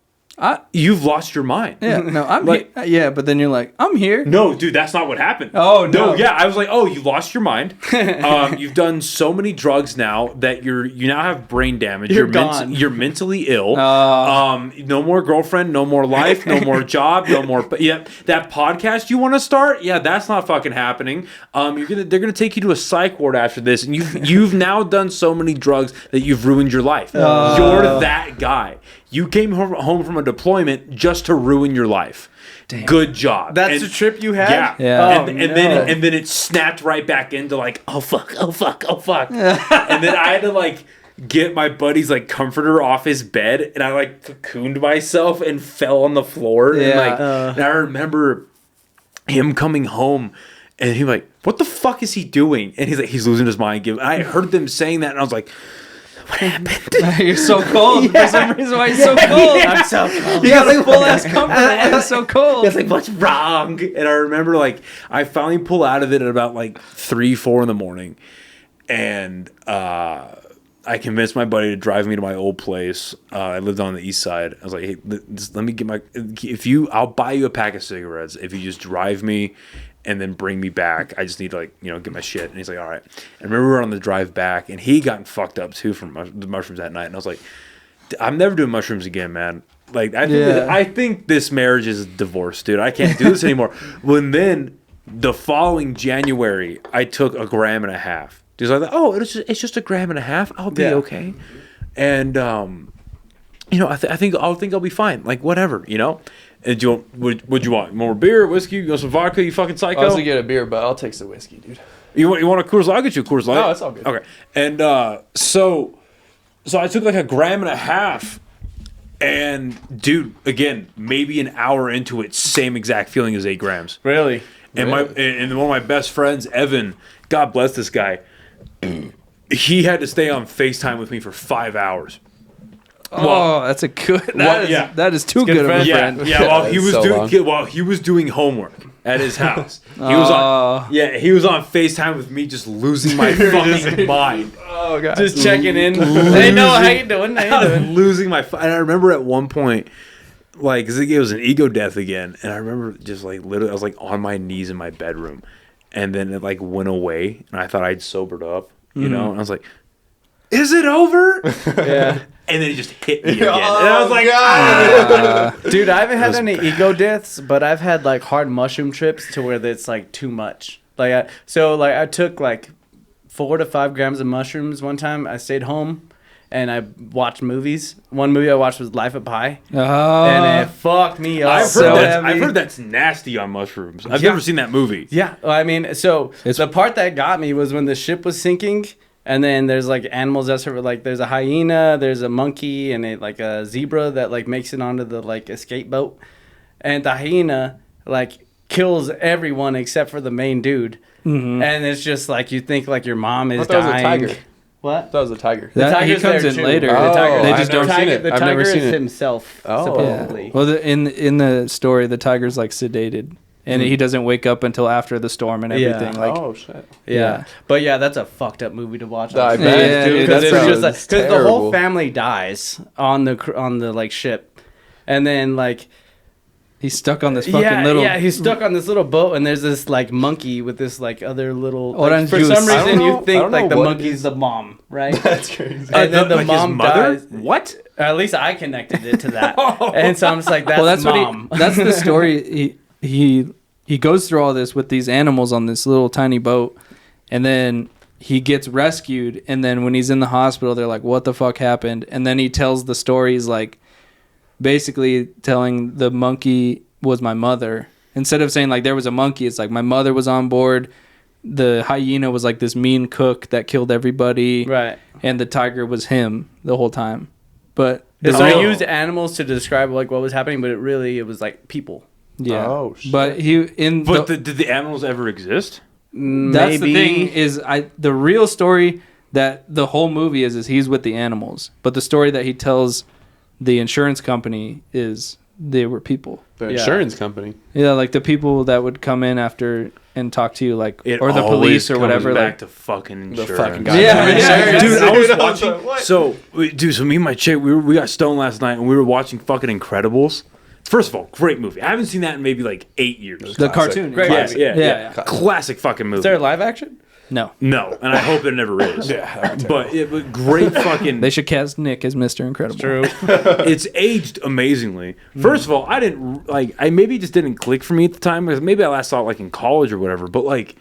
you've lost your mind." Yeah. No, I'm Like- here. Yeah, but then you're like, I'm here. No, dude, that's not what happened. Oh, no. Yeah, I was like, "Oh, you lost your mind. You've done so many drugs now that you now have brain damage. You're gone. You're mentally ill. Oh. No more girlfriend, no more life, no more job, no more. But yeah, that podcast you want to start, yeah, that's not fucking happening. They're gonna take you to a psych ward after this, and you've now done so many drugs that you've ruined your life. You're that guy. You came home from a deployment just to ruin your life. Damn. Good job. That's the trip you had? Yeah. Yeah. And then it snapped right back into like, oh fuck. And then I had to like get my buddy's like comforter off his bed, and I like cocooned myself and fell on the floor. Yeah. And like and I remember him coming home, and he like, what the fuck is he doing? And he's like, he's losing his mind. And I heard them saying that, and I was like, what happened? You're so cold. For some reason, why you're so cold. I'm so cold. You got like full ass comfort. Why you're so cold? It's like, what's wrong? And I remember like I finally pull out of it at about like 3-4 in the morning, and I convinced my buddy to drive me to my old place. I lived on the east side. I was like, hey, just let me get I'll buy you a pack of cigarettes if you just drive me and then bring me back. I just need to get my shit. And he's like, all right. And I remember we were on the drive back, and he gotten fucked up too from the mushrooms that night. And I was like, I'm never doing mushrooms again, man. Like I think this marriage is divorced, dude. I can't do this anymore. When then the following January, I took 1.5 grams. Dude's like, oh, it's just 1.5 grams. I'll be okay. And I think I'll be fine. Like whatever, And do you want, would you want more beer, whiskey? You want some vodka? You fucking psycho. I was gonna get a beer, but I'll take some whiskey, dude. You want a Coors Light? I'll get you a Coors Light. No, it's all good. Okay. And so I took like 1.5 grams, and dude, again, maybe an hour into it, same exact feeling as 8 grams. Really? And one of my best friends, Evan, God bless this guy, he had to stay on FaceTime with me for 5 hours. Oh, that's a good. That is too good of a friend. Yeah. While he was So doing homework at his house, he was on FaceTime with me, just losing my fucking mind. Oh god. Just checking in. Hey, Noah, how you doing? I was losing my. And I remember at one point, like, 'cause it was an ego death again, and I remember just like literally, I was like on my knees in my bedroom, and then it like went away, and I thought I'd sobered up, and I was like, "Is it over?" Yeah. And then it just hit me again. And I was like, Dude, I haven't had any ego deaths, but I've had like hard mushroom trips to where it's like too much. Like I took like 4 to 5 grams of mushrooms one time. I stayed home and I watched movies. One movie I watched was Life of Pi. And it fucked me up. I've heard that's nasty on mushrooms. I've never seen that movie. Yeah, well, I mean, so the part that got me was when the ship was sinking, and then there's like animals that sort of like there's a hyena, there's a monkey, and like a zebra that like makes it onto the like escape boat, and the hyena like kills everyone except for the main dude, and it's just like you think like your mom is That was a dying. tiger. What? That was a tiger. The He tiger's comes there in too. later. The tiger, They I've just never don't. seen it. The I've never tiger seen is it. himself, Oh. supposedly. Well, in the story, the tiger's like sedated, and he doesn't wake up until after the storm and Yeah. everything. Like, Oh shit. Yeah, but yeah, that's a fucked up movie to watch. I on bet, Yeah, dude. dude, That that's sounds because the terrible. whole family dies on the like ship, and then like he's stuck on this fucking little. he's stuck on this little boat, and there's this like monkey with this like other little. Orange for juice. some I don't reason, know- you I think don't like know the what it monkey's is. the mom, right? That's crazy. And then the like his mom mother? dies. What? At least I connected it to that, and so I'm just like, that's, Well, that's mom. what that's the story. He goes through all this with these animals on this little tiny boat, and then he gets rescued. And then when he's in the hospital, they're like, "What the fuck happened?" And then he tells the stories, like basically telling the monkey was my mother. Instead of saying like there was a monkey, it's like my mother was on board. The hyena was like this mean cook that killed everybody, Right. and the tiger was him the whole time. But the So real- I used animals to describe like what was happening, but it was like people. yeah. Oh, shit. But Did the animals ever exist? that's the thing is the real story that the whole movie is he's with the animals, but the story that he tells the insurance company is they were people. The Yeah. insurance company. Yeah, like the people that would come in after and talk to you, like It or the always police or comes whatever. Back Like to fucking insurance. fucking guy. Yeah, Dude, I was Dude, watching. what? So me and my chick, we got stoned last night, and we were watching fucking Incredibles. First of all, great movie. I haven't seen that in maybe like 8 years. the Classic. cartoon. Great Yeah, movie. yeah, Yeah. Classic fucking movie. Is there live action? No, No, and I hope it never is. Yeah. but great fucking. they should cast Nick as Mr. Incredible. True. It's aged amazingly. First of all, I didn't like. I maybe it just didn't click for me at the time because maybe I last saw it like in college or whatever. But like,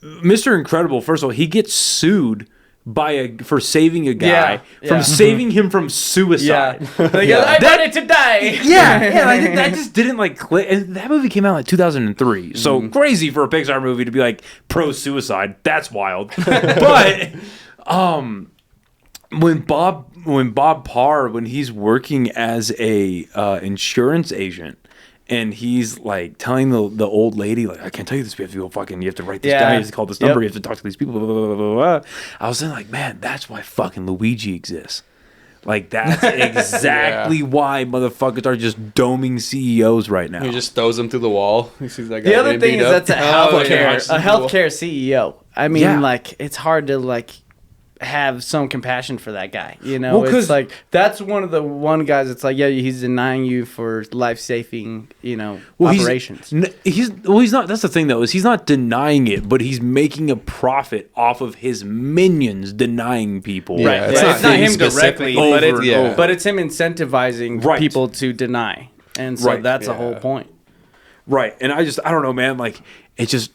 Mr. Incredible. First of all, he gets sued for saving a guy Yeah, yeah. from saving him from suicide. Like, I wanted to die. Yeah, like, that just didn't like click. And that movie came out like 2003, so crazy for a Pixar movie to be like pro suicide. That's wild. But when Bob Parr, when he's working as a insurance agent, and he's like telling the old lady, like, I can't tell you this, we have to go fucking, you have to write this Yeah. down, you have to call this number, Yep. you have to talk to these people, blah, blah, blah, blah, blah. I was then like, man, that's why fucking Luigi exists. Like, that's exactly why motherfuckers are just doming CEOs right now. He just throws him through the wall. He sees that guy The other getting thing beat is up. that's a Oh, yeah. healthcare CEO. I mean, Yeah. like it's hard to like have some compassion for that guy. You know, Well, 'cause- it's like that's one guys. It's like, yeah, he's denying you for life saving, operations. He's not. That's the thing though, is he's not denying it, but he's making a profit off of his minions denying people. Yeah, Right. it's It's not not him specific. directly, Over but it's and over. but it's him incentivizing Right. people to deny, and so Right. that's the Yeah. whole point. Right. And I don't know, man. Like, it just,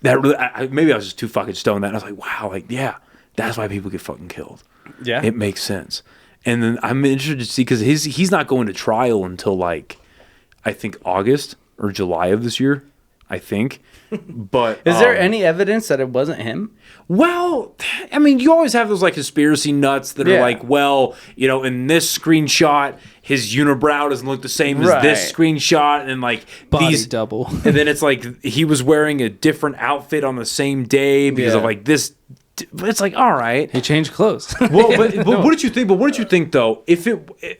that really, maybe I was just too fucking stoned that. And I was like, wow, like, yeah, that's why people get fucking killed. Yeah, It makes sense. And then I'm interested to see, because he's not going to trial until like, I think August or July of this year, I think. But is there any evidence that it wasn't him? Well, I mean, you always have those like conspiracy nuts that are Yeah. like, well, in this screenshot, his unibrow doesn't look the same as this Right. screenshot, and like Body these double. and then it's like he was wearing a different outfit on the same day because of Yeah. like this. But it's like, all right. He changed clothes. Well, but what did you think? But what did you think though?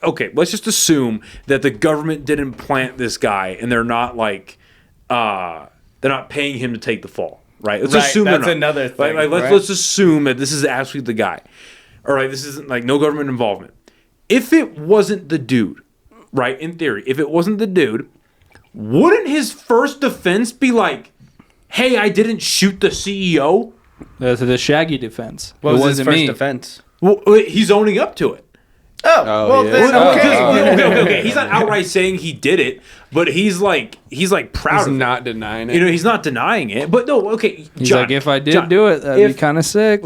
Okay, let's just assume that the government didn't plant this guy, and they're not like, they're not paying him to take the fall, right? Let's Right, assume they're that's not. another thing, Let's right? let's assume that this is actually the guy. All right, this isn't like no government involvement. If it wasn't the dude, right? In theory, if it wasn't the dude, wouldn't his first defense be like, "Hey, I didn't shoot the CEO"? The Shaggy defense. What It was his wasn't first me. defense? Well, he's owning up to it. Oh, well, he then, is? Okay. He's not outright saying he did it, but he's like proud He's of it. not denying it. You know, he's not denying it. But no, okay, He's John, like, if I did John, do it, that'd be if- kind of sick.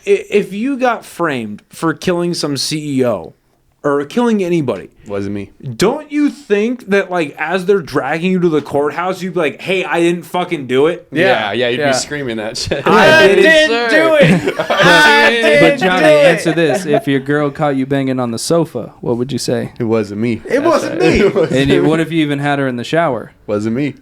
if you got framed for killing some CEO or killing anybody, Wasn't me. don't you think that like as they're dragging you to the courthouse, you'd be like, "Hey, I didn't fucking do it." Yeah, you'd yeah. be screaming that shit. I I did it, didn't do it. I didn't But Johnny, do it. answer this: if your girl caught you banging on the sofa, what would you say? It wasn't me. It wasn't me. What if you even had her in the shower? Wasn't me.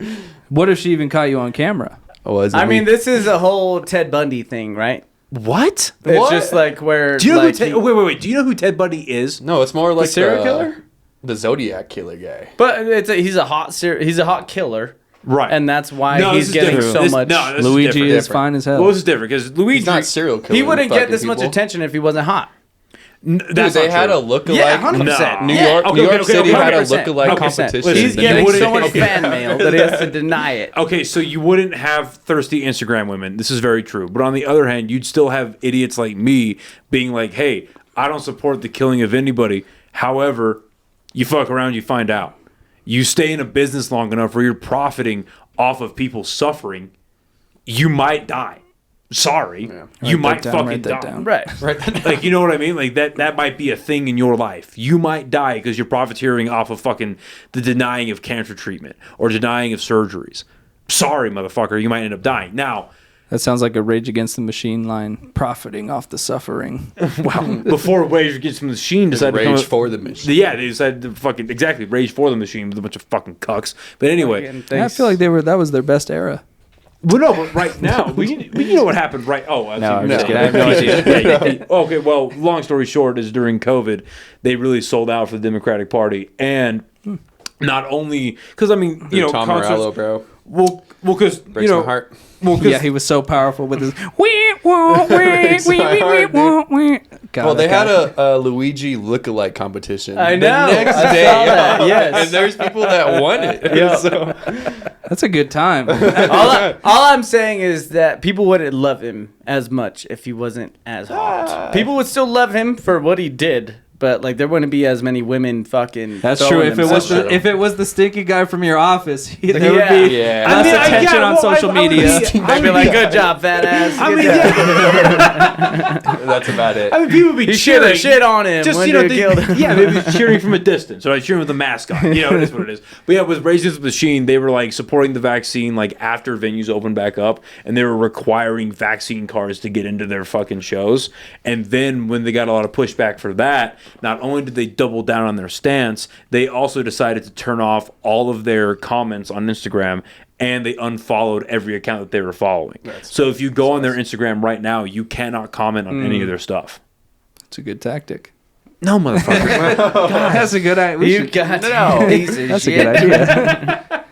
What if she even caught you on camera? It wasn't I mean, me. this is a whole Ted Bundy thing, right? What? It's What? just like where. Do you know like, who wait? Do you know who Ted Bundy is? No, it's more like serial killer? The Zodiac killer guy. But he's a hot killer, Right. and that's why No, he's this is getting different. so This- much. no, this is Luigi different. is fine as hell. Well, this is different because Luigi. He's not serial killer. He wouldn't get this much attention if he wasn't hot. Dude, That's they not had true. a lookalike. Yeah, 100%. New Yeah. York, Okay, New York okay, okay, City okay, had a 100%. lookalike 100%. competition. He's The getting next so much day- fan mail that he has to deny it. Okay, so you wouldn't have thirsty Instagram women. This is very true. But on the other hand, you'd still have idiots like me being like, "Hey, I don't support the killing of anybody. However, you fuck around, you find out. You stay in a business long enough where you're profiting off of people suffering, you might die. Sorry, you might fucking die. Right. Like, you know what I mean? Like that might be a thing in your life. You might die because you're profiteering off of fucking the denying of cancer treatment or denying of surgeries. Sorry, motherfucker, you might end up dying. Now, That sounds like a Rage Against the Machine line, profiting off the suffering. wow, before Rage Against the Machine decided to come Rage up- for the mission. Yeah, they decided to fucking exactly Rage for the Machine with a bunch of fucking cucks. But anyway, Yeah, I feel like that was their best era. well, no, but right now, you know what happened, right? Oh, I No, I'm see. just kidding. I have no idea. Yeah. Okay, well, long story short is during COVID, they really sold out for the Democratic Party, and not only because I mean, you know, Tom concerts- Morello, bro. Well, because you Breaks know, my heart. well, 'cause- Yeah, he was so powerful with his. God, Well, they that had guy. a Luigi lookalike competition. I The know. next I day, saw that, yes. and there's people that won it. Yeah. So, That's a good time. All I'm saying is that people wouldn't love him as much if he wasn't as hot. People would still love him for what he did, but like there wouldn't be as many women fucking. That's throwing true. If it was themselves. if it was the stinky guy from your office, there Yeah. would be Yeah. less I mean, attention on social media. I'd be like, "Good job, fat ass." I Good mean, job." yeah. that's about it. I mean, people would be You should cheering. have shit on him Just when you know, you killed him. yeah, they'd be cheering from a distance, or like cheering with the mascot. You know, it is what it is. But yeah, with Rage Against the Machine, they were like supporting the vaccine like after venues opened back up, and they were requiring vaccine cards to get into their fucking shows. And then when they got a lot of pushback for that, not only did they double down on their stance, they also decided to turn off all of their comments on Instagram. And they unfollowed every account that they were following. So if you go on their Instagram right now, you cannot comment on any of their stuff. It's a good tactic. No, motherfucker. That's a good idea. You got no. That's a good idea.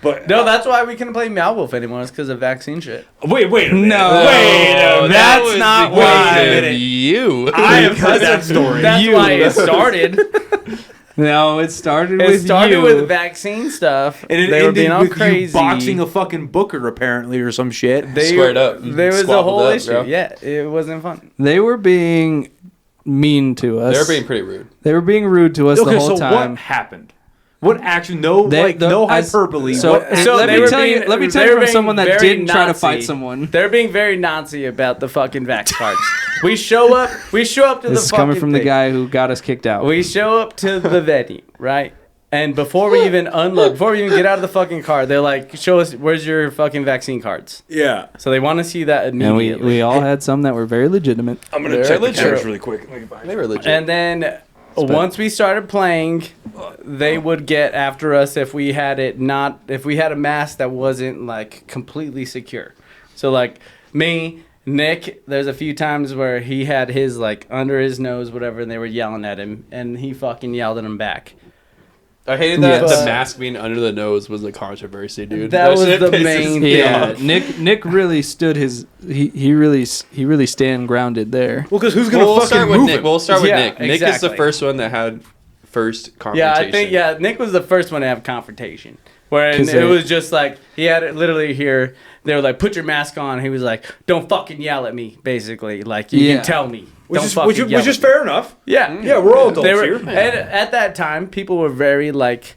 But No, that's why we couldn't play Meow Wolf anymore. It's because of vaccine shit. wait a minute. No. Wait a minute. That's not because why. of you. I have heard that story. That's why it started. No, it started It with started you. with vaccine stuff. And it they were being ended all with crazy. you boxing a fucking booker, apparently, or some shit. They- Squared up. There was a Squabbled whole up, issue. bro. Yeah, it wasn't fun. They were being mean to us. They're being pretty rude. They were being rude to us Okay, the whole so time. what happened? What actually? No, They- no as- hyperbole. So, What- So let they me were tell you. being- Let me they tell you were from being someone that very didn't try to Nazi. fight someone. They're being very Nazi about the fucking vax cards. We show up to This the is fucking coming from the thing. guy who got us kicked out. We show up to the venue, right? And before we even unload, before we even get out of the fucking car, they're like, "Show us where's your fucking vaccine cards." yeah, So they want to see that and immediately. we all had some that were very legitimate. I'm gonna They're check the legit. cameras really quick. Let me find They it. were legit. And then once we started playing, they would get after us if we had a mask that wasn't like completely secure. So like me, Nick, there's a few times where he had his like under his nose, whatever, and they were yelling at him, and he fucking yelled at them back. I hated that Yes. the mask being under the nose was a controversy, dude. That was shit the pisses main me thing. Yeah, off. Nick really stood his. He really stand grounded there. Well, because who's gonna Well, we'll fucking start with move Nick. him? We'll start with Yeah, Nick. Nick is the exactly. first one that had first Yeah, confrontation. I think Nick was the first one to have confrontation. Where 'Cause it was just like he had it literally here. They were like, "Put your mask on." He was like, "Don't fucking yell at me." Basically, like you can tell me. Don't fucking yell which is at me. fair enough. Yeah, Yeah, we're all adults They were, here. and at that time, people were very like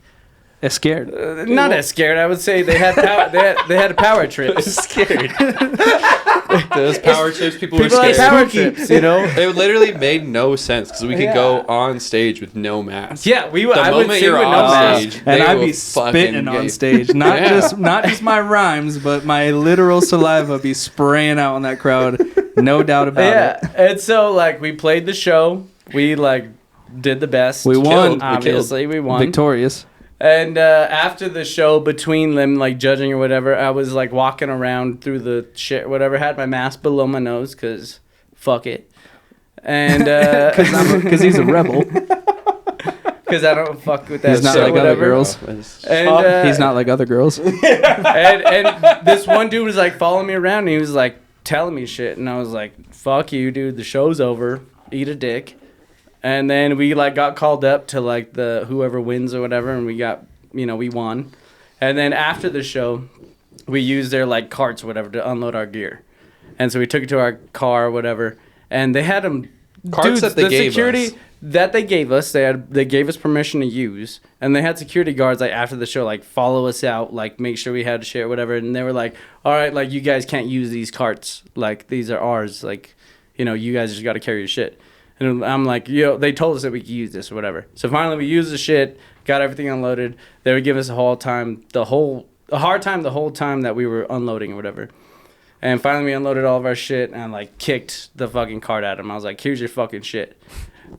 Scared. not as scared. I would say they had power, they had power trips. Scared. Those power trips, people were People had scared. power trips, you know. It literally made no sense because we could go on stage with no mask. Yeah, we would. The I would moment sing you're with no on mask. stage, And they I'd will be fucking spitting on get- stage, not Yeah. just my rhymes, but my literal saliva be spraying out on that crowd. No doubt about Yeah, it. and so like we played the show. We like did the best. We won. killed. Obviously, we won. Victorious. And after the show, between them like judging or whatever, I was like walking around through the shit, or whatever. Had my mask below my nose because fuck it, and Because he's a rebel. because I don't fuck with that He's not shit, like other whatever. girls. And He's not like other girls. and this one dude was like following me around, and he was like telling me shit, and I was like, "Fuck you, dude. The show's over. Eat a dick." And then we like got called up to like the whoever wins or whatever, and we got we won. And then after the show, we used their like carts or whatever to unload our gear, and so we took it to our car or whatever, and they had them Carts that they the gave security us. that they gave us. They gave us permission to use, and they had security guards like after the show like follow us out, like make sure we had shit or whatever, and they were like, "All right, like you guys can't use these carts, like these are ours, like you guys just got to carry your shit." And I'm like, they told us that we could use this or whatever. So finally we used the shit, got everything unloaded. They would give us a hard time the whole time that we were unloading or whatever. And finally we unloaded all of our shit and like kicked the fucking cart at him. I was like, "Here's your fucking shit."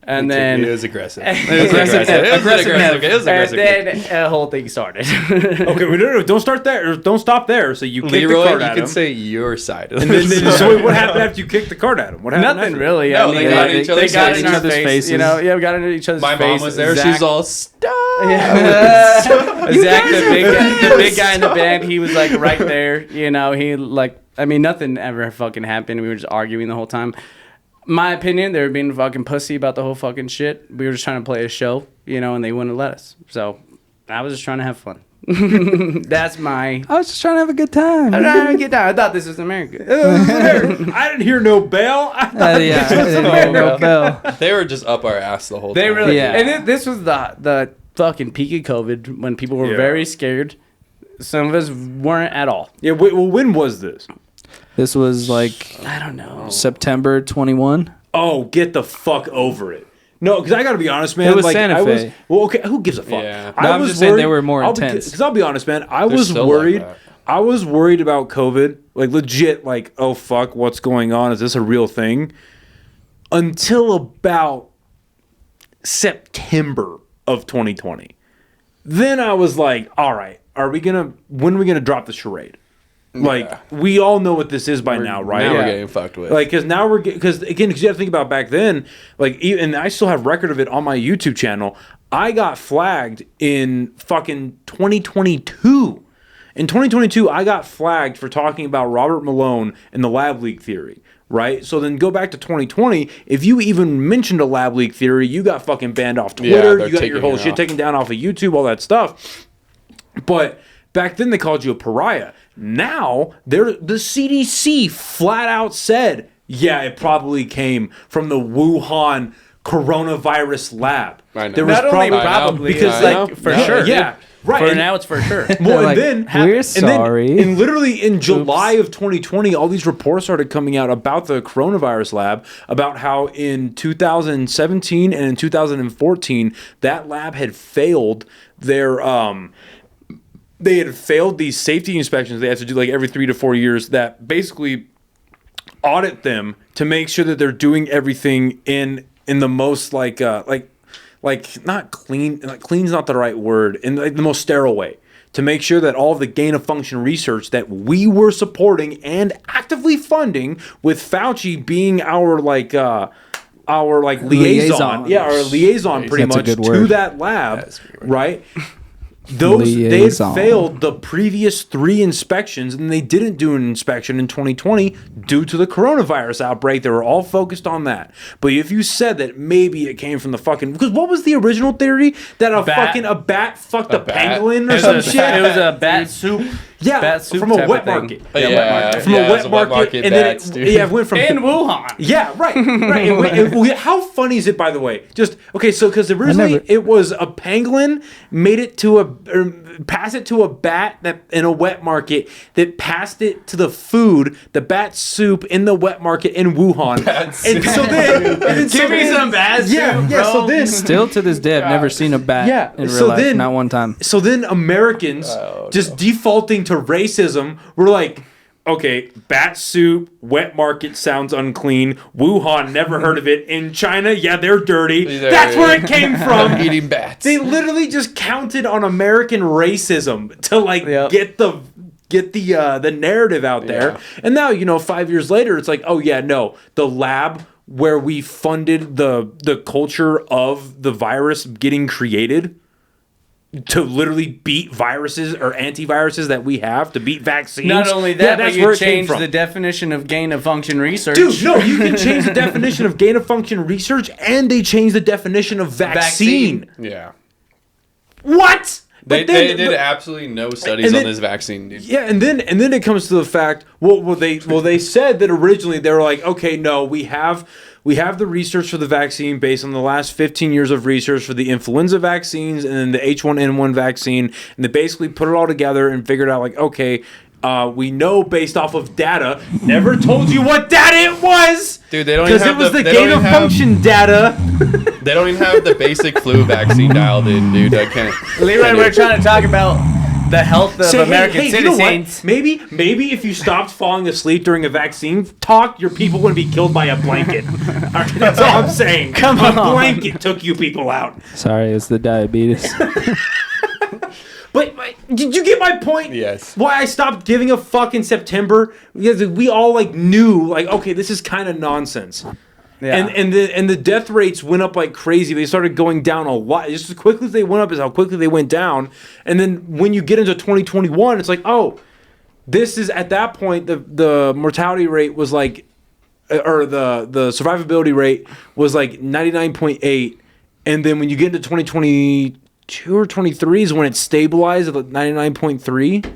And then it was aggressive. Aggressive. It was aggressive. And then a whole thing started. Okay, no, don't start there. Don't stop there. So you kick the Leroy, cart you at can him. say your side of And then, this. so what happened after you kicked the cart at him? What happened? Nothing after? really. No, I they mean, got in each other's got faces. in our Each other's face. faces. Yeah, we got into each other's My face. mom was there. Zach- She's all, stop. Yeah. Zach, the big guy in the band, he was like right there. He like, I mean, nothing ever fucking happened. We were just arguing the whole time. My opinion, they were being fucking pussy about the whole fucking shit. We were just trying to play a show, and they wouldn't let us. So I was just trying to have fun. That's my. I was just trying to have a good time. I'm trying to get down. I thought this was America. I didn't hear no bell. I thought Yeah, I didn't hear no bell. They were just up our ass the whole time. They really. Yeah. And this was the fucking peak of COVID when people were Yeah. very scared. Some of us weren't at all. Yeah. Well, when was this? This was like I don't know. September 21. Oh, get the fuck over it. No, because I got to be honest, man. It was like, Santa I was, Fe. well, okay, who gives a fuck? Yeah. No, I'm just saying they were more intense. Because I'll be honest, man. I They're was still like worried. that. I was worried about COVID. Like, legit, like, oh, fuck, what's going on? Is this a real thing? Until about September of 2020. Then I was like, all right, when are we going to drop the charade? Like, Yeah. we all know what this is by now, right? Now Yeah. we're getting fucked with. Like, because now because you have to think about back then, like, and I still have record of it on my YouTube channel. I got flagged in fucking 2022. In 2022, I got flagged for talking about Robert Malone and the lab leak theory, right? So then go back to 2020. If you even mentioned a lab leak theory, you got fucking banned off Twitter. they're You got your taking whole it shit off. taken down off of YouTube, all that stuff. But back then they called you a pariah. Now the CDC flat out said, yeah, it probably came from the Wuhan coronavirus lab. I know. There was Not only I know. probably, because, I know. like, for Yeah. sure. Yeah, right. For And- now, it's for sure. well, They're and like, then we're sorry. And literally in July of 2020, all these reports started coming out about the coronavirus lab, about how in 2017 and in 2014 that lab had failed their they had failed these safety inspections they had to do like every 3 to 4 years that basically audit them to make sure that they're doing everything in the most like not clean, like clean's not the right word, in like the most sterile way, to make sure that all of the gain of function research that we were supporting and actively funding, with Fauci being our liaison. Liaison. Yeah, our liaison pretty That's a much good to word. that lab, That's a great word. right? they had Liaison. failed the previous 3 inspections, and they didn't do an inspection in 2020 due to the coronavirus outbreak. They were all focused on that. But if you said that maybe it came from the fucking, because what was the original theory, that a bat fucked a bat? pangolin or It some was, shit? it was a bat soup. Yeah, bat soup from a type wet of thing. market. Yeah, From yeah, a it was wet market, and bats, then dude. it went from In Wuhan. Yeah, right. How funny is it, by the way? Just okay, so because originally it was a pangolin made it to pass it to a bat that in a wet market that passed it to the food, the bat soup in the wet market in Wuhan. Bat And soup. so then, Give me some bat soup, yeah. bro. So then, Still to this day, I've never seen a bat Yeah, in real so life. then- Not one time. so then Americans just defaulting to racism were like, okay, bat soup, wet market sounds unclean. Wuhan, never heard of it. In China, yeah, they're dirty. That's where it came from. Eating bats. They literally just counted on American racism to like Yep. get the narrative out there. Yeah. And now, 5 years later, it's like, oh yeah, no, the lab where we funded the culture of the virus getting created to literally beat viruses or antiviruses that we have, to beat vaccines. Not only Yeah, that, but that's where you it came change from. the definition of gain of function research. Dude, no, you can change the definition of gain of function research, and they changed the definition of vaccine. Yeah. What? They But then- did but- absolutely no studies and then- on this vaccine, dude. Yeah, and then it comes to the fact. They said that originally they were like, okay, no, we have the research for the vaccine based on the last 15 years of research for the influenza vaccines and then the H1N1 vaccine, and they basically put it all together and figured out like, okay, we know based off of data. Never told you what data it was, Dude, they don't even because it have was the they don't gain of even have- function data. They don't even have the basic flu vaccine dialed in, dude. I can't. Leroy, we're trying to talk about the health of Say, American hey, you know what? citizens. Maybe if you stopped falling asleep during a vaccine talk, your people wouldn't be killed by a blanket. All right, that's all I'm saying. Come a on. blanket took you people out. Sorry, it's the diabetes. But did you get my point? Yes. Why I stopped giving a fuck in September? Because we all like knew, like, okay, this is kind of nonsense. Yeah. And the death rates went up like crazy. They started going down a lot. Just as quickly as they went up is how quickly they went down. And then when you get into 2021, it's like, oh, this is at that point the mortality rate was like, or the survivability rate was like 99.8. And then when you get into 2022 or 23 is when it stabilized at like 99.3.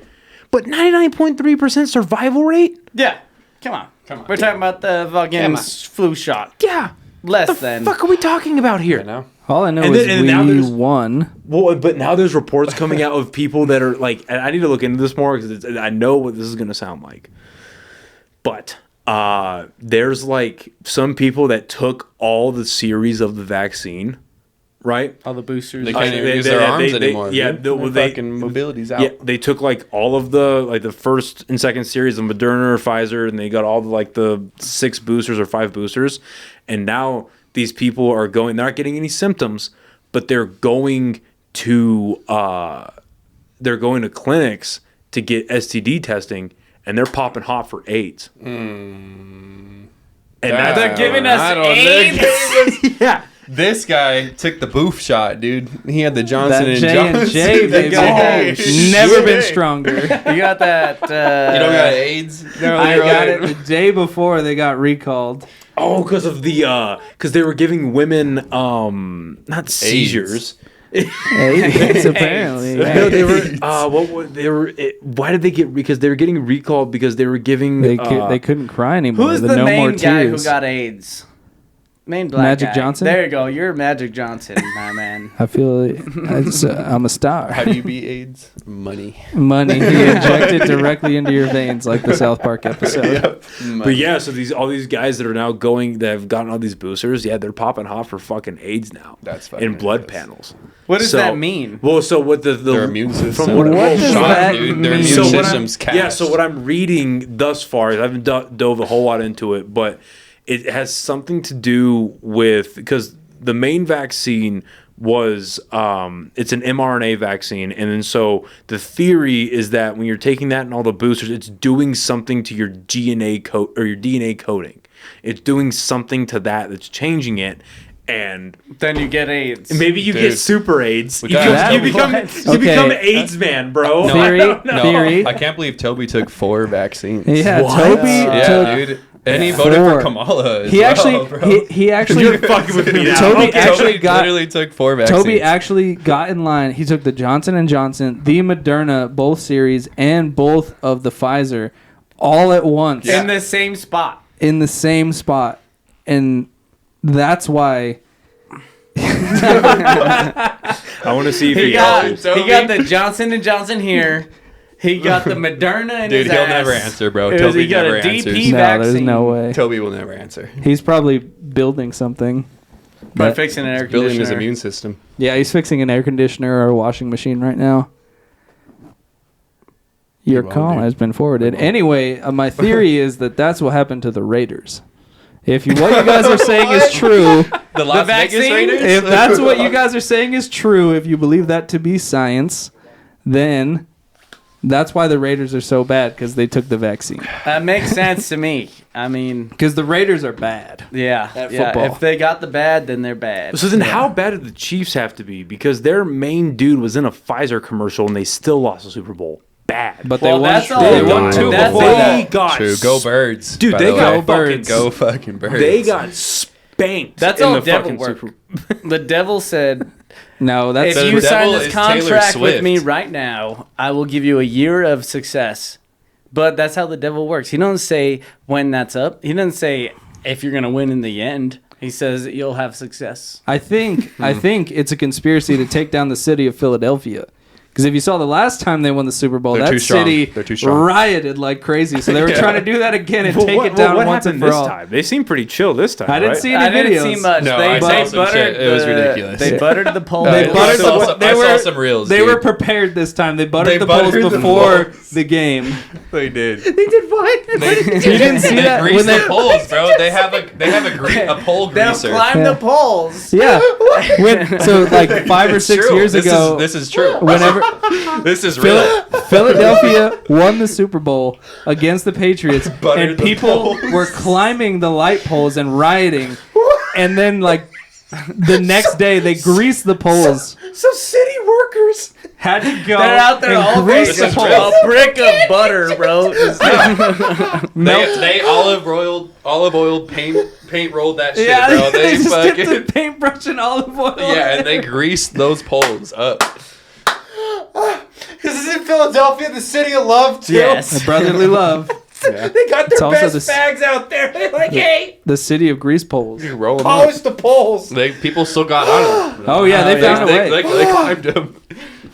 But 99.3% survival rate? Yeah. Come on. We're talking about the fucking flu shot. Yeah. Less The than. fuck are we talking about here? I know. All I know And is then- and now we there's- won. Well, but now there's reports coming out of people that are like, and I need to look into this more because I know what this is going to sound like. But there's like some people that took all the series of the vaccine, right? All the boosters. They can't even use their arms anymore. Yeah, dude. well, Their they fucking mobility's out. yeah, they took like all of the first and second series of Moderna or Pfizer, and they got all the 6 boosters or 5 boosters, and now these people are going. They're not getting any symptoms, but they're going to clinics to get STD testing, and they're popping hot for AIDS. And that's, They're giving us I don't know. AIDS. yeah. This guy took the boof shot, dude. He had the Johnson That and J&J, Johnson. baby. Oh, Never shit. been stronger. You got that. You don't got AIDS? No, I Leroy. got it the day before they got recalled. Oh, because of because they were giving women not seizures. AIDS, apparently. No, they were. Why did they get? Because they were getting recalled because they were giving. They couldn't cry anymore. Who's the no more main guy who tears. got AIDS? Main black Magic guy. Johnson? There you go. You're Magic Johnson, my man. I feel I'm a star. How do you beat AIDS? Money. Money. You inject it directly into your veins, like the South Park episode. But yeah, so all these guys that are now that have gotten all these boosters, yeah, they're popping hot for fucking AIDS now. That's fucking in blood ridiculous. panels. What does So- that mean? Well, so what Their immune system. From what does Shot, that dude. Their mean? immune So what system's cast. Yeah, so what I'm reading thus far, I haven't dove a whole lot into it, but it has something to do with, because the main vaccine was it's an mRNA vaccine, and then so the theory is that when you're taking that and all the boosters, it's doing something to your DNA code or your DNA coding. It's doing something to that's changing it. and Then you get AIDS. maybe you Dude. get super AIDS. You got- become Okay. AIDS man, bro. No, Theory, No, theory. I can't believe Toby took 4 vaccines. Yeah, What? Toby Yeah, took. dude. And he voted for 4. Kamala. As He well, actually, bro. he actually, You're fucking with me now. Toby Okay. actually Toby got. literally took 4 vaccines. Toby actually got in line. He took the Johnson and Johnson, the Moderna, both series, and both of the Pfizer, all at once In the same spot. in the same spot, and that's why. I want to see if He he got, answers. Toby. he got the Johnson and Johnson here. He got the Moderna in Dude, his he'll ass. never answer, bro. It was- Toby he got never a DP answers. No, vaccine. there's no way. Toby will never answer. He's probably building something. By But- fixing an air Building conditioner. his immune system. Yeah, he's fixing an air conditioner or a washing machine right now. Your won't, call dude. has been forwarded. Anyway, my theory is that that's what happened to the Raiders. If what you guys are saying is true, The Las Vegas vaccine? Raiders? if that's what you guys are saying is true, if you believe that to be science, then that's why the Raiders are so bad, because they took the vaccine. That makes sense to me. I mean, Because the Raiders are bad. yeah. At yeah. football. If they got the bad, then they're bad. So then, how bad did the Chiefs have to be? Because their main dude was in a Pfizer commercial and they still lost the Super Bowl. Bad. But Well, they won. that's all- They won got- 2 that's before all- that. They got True. Go Birds. Dude, by they the got way. Go Birds. Go fucking Birds. They got spanked. That's in all the devil fucking work. Super. The devil said, No, that's if The you sign devil this is Taylor contract with Swift. me right now, I will give you a year of success. But that's how the devil works. He doesn't say when that's up. He doesn't say if you're going to win in the end. He says that you'll have success. I think it's a conspiracy to take down the city of Philadelphia. Because if you saw the last time they won the Super Bowl, They're that too strong. city They're too strong. rioted like crazy. So they were Yeah. trying to do that again and Well, take what, it down what once happened and for this all. time? They seemed pretty chill this time. I didn't right? see any I didn't videos. see much. No, they I saw they some buttered shit. It was the- ridiculous. They buttered the poll. They I buttered saw the, some- they I saw were, some reels, They dude. were prepared this time. They buttered They the polls buttered the before polls. the game. They did. They did what? They, You didn't see they that grease when the they poles, bro. They have a pole They'll greaser. climb Yeah. the poles. Yeah. So like 5 or It's 6 true. years ago, This is true. whenever This is real. Philadelphia won the Super Bowl against the Patriots, Buttered and the people poles. were climbing the light poles and rioting. And then, like, the next day, they greased the poles. So city workers. Had to go. They're out there and all grease day. the is poles. real. A brick of butter, bro. They olive oil paint rolled that shit, Yeah, bro. they They just fucking dipped the paintbrush in olive oil. yeah, and they greased those poles up. This is in Philadelphia, the city of love, too. Yes. A brotherly love. They got It's their also best the- fags out there. They're like, hey, The city of grease poles. Roll them polish the poles. People still got on them. Oh, yeah, they found a way. They climbed them.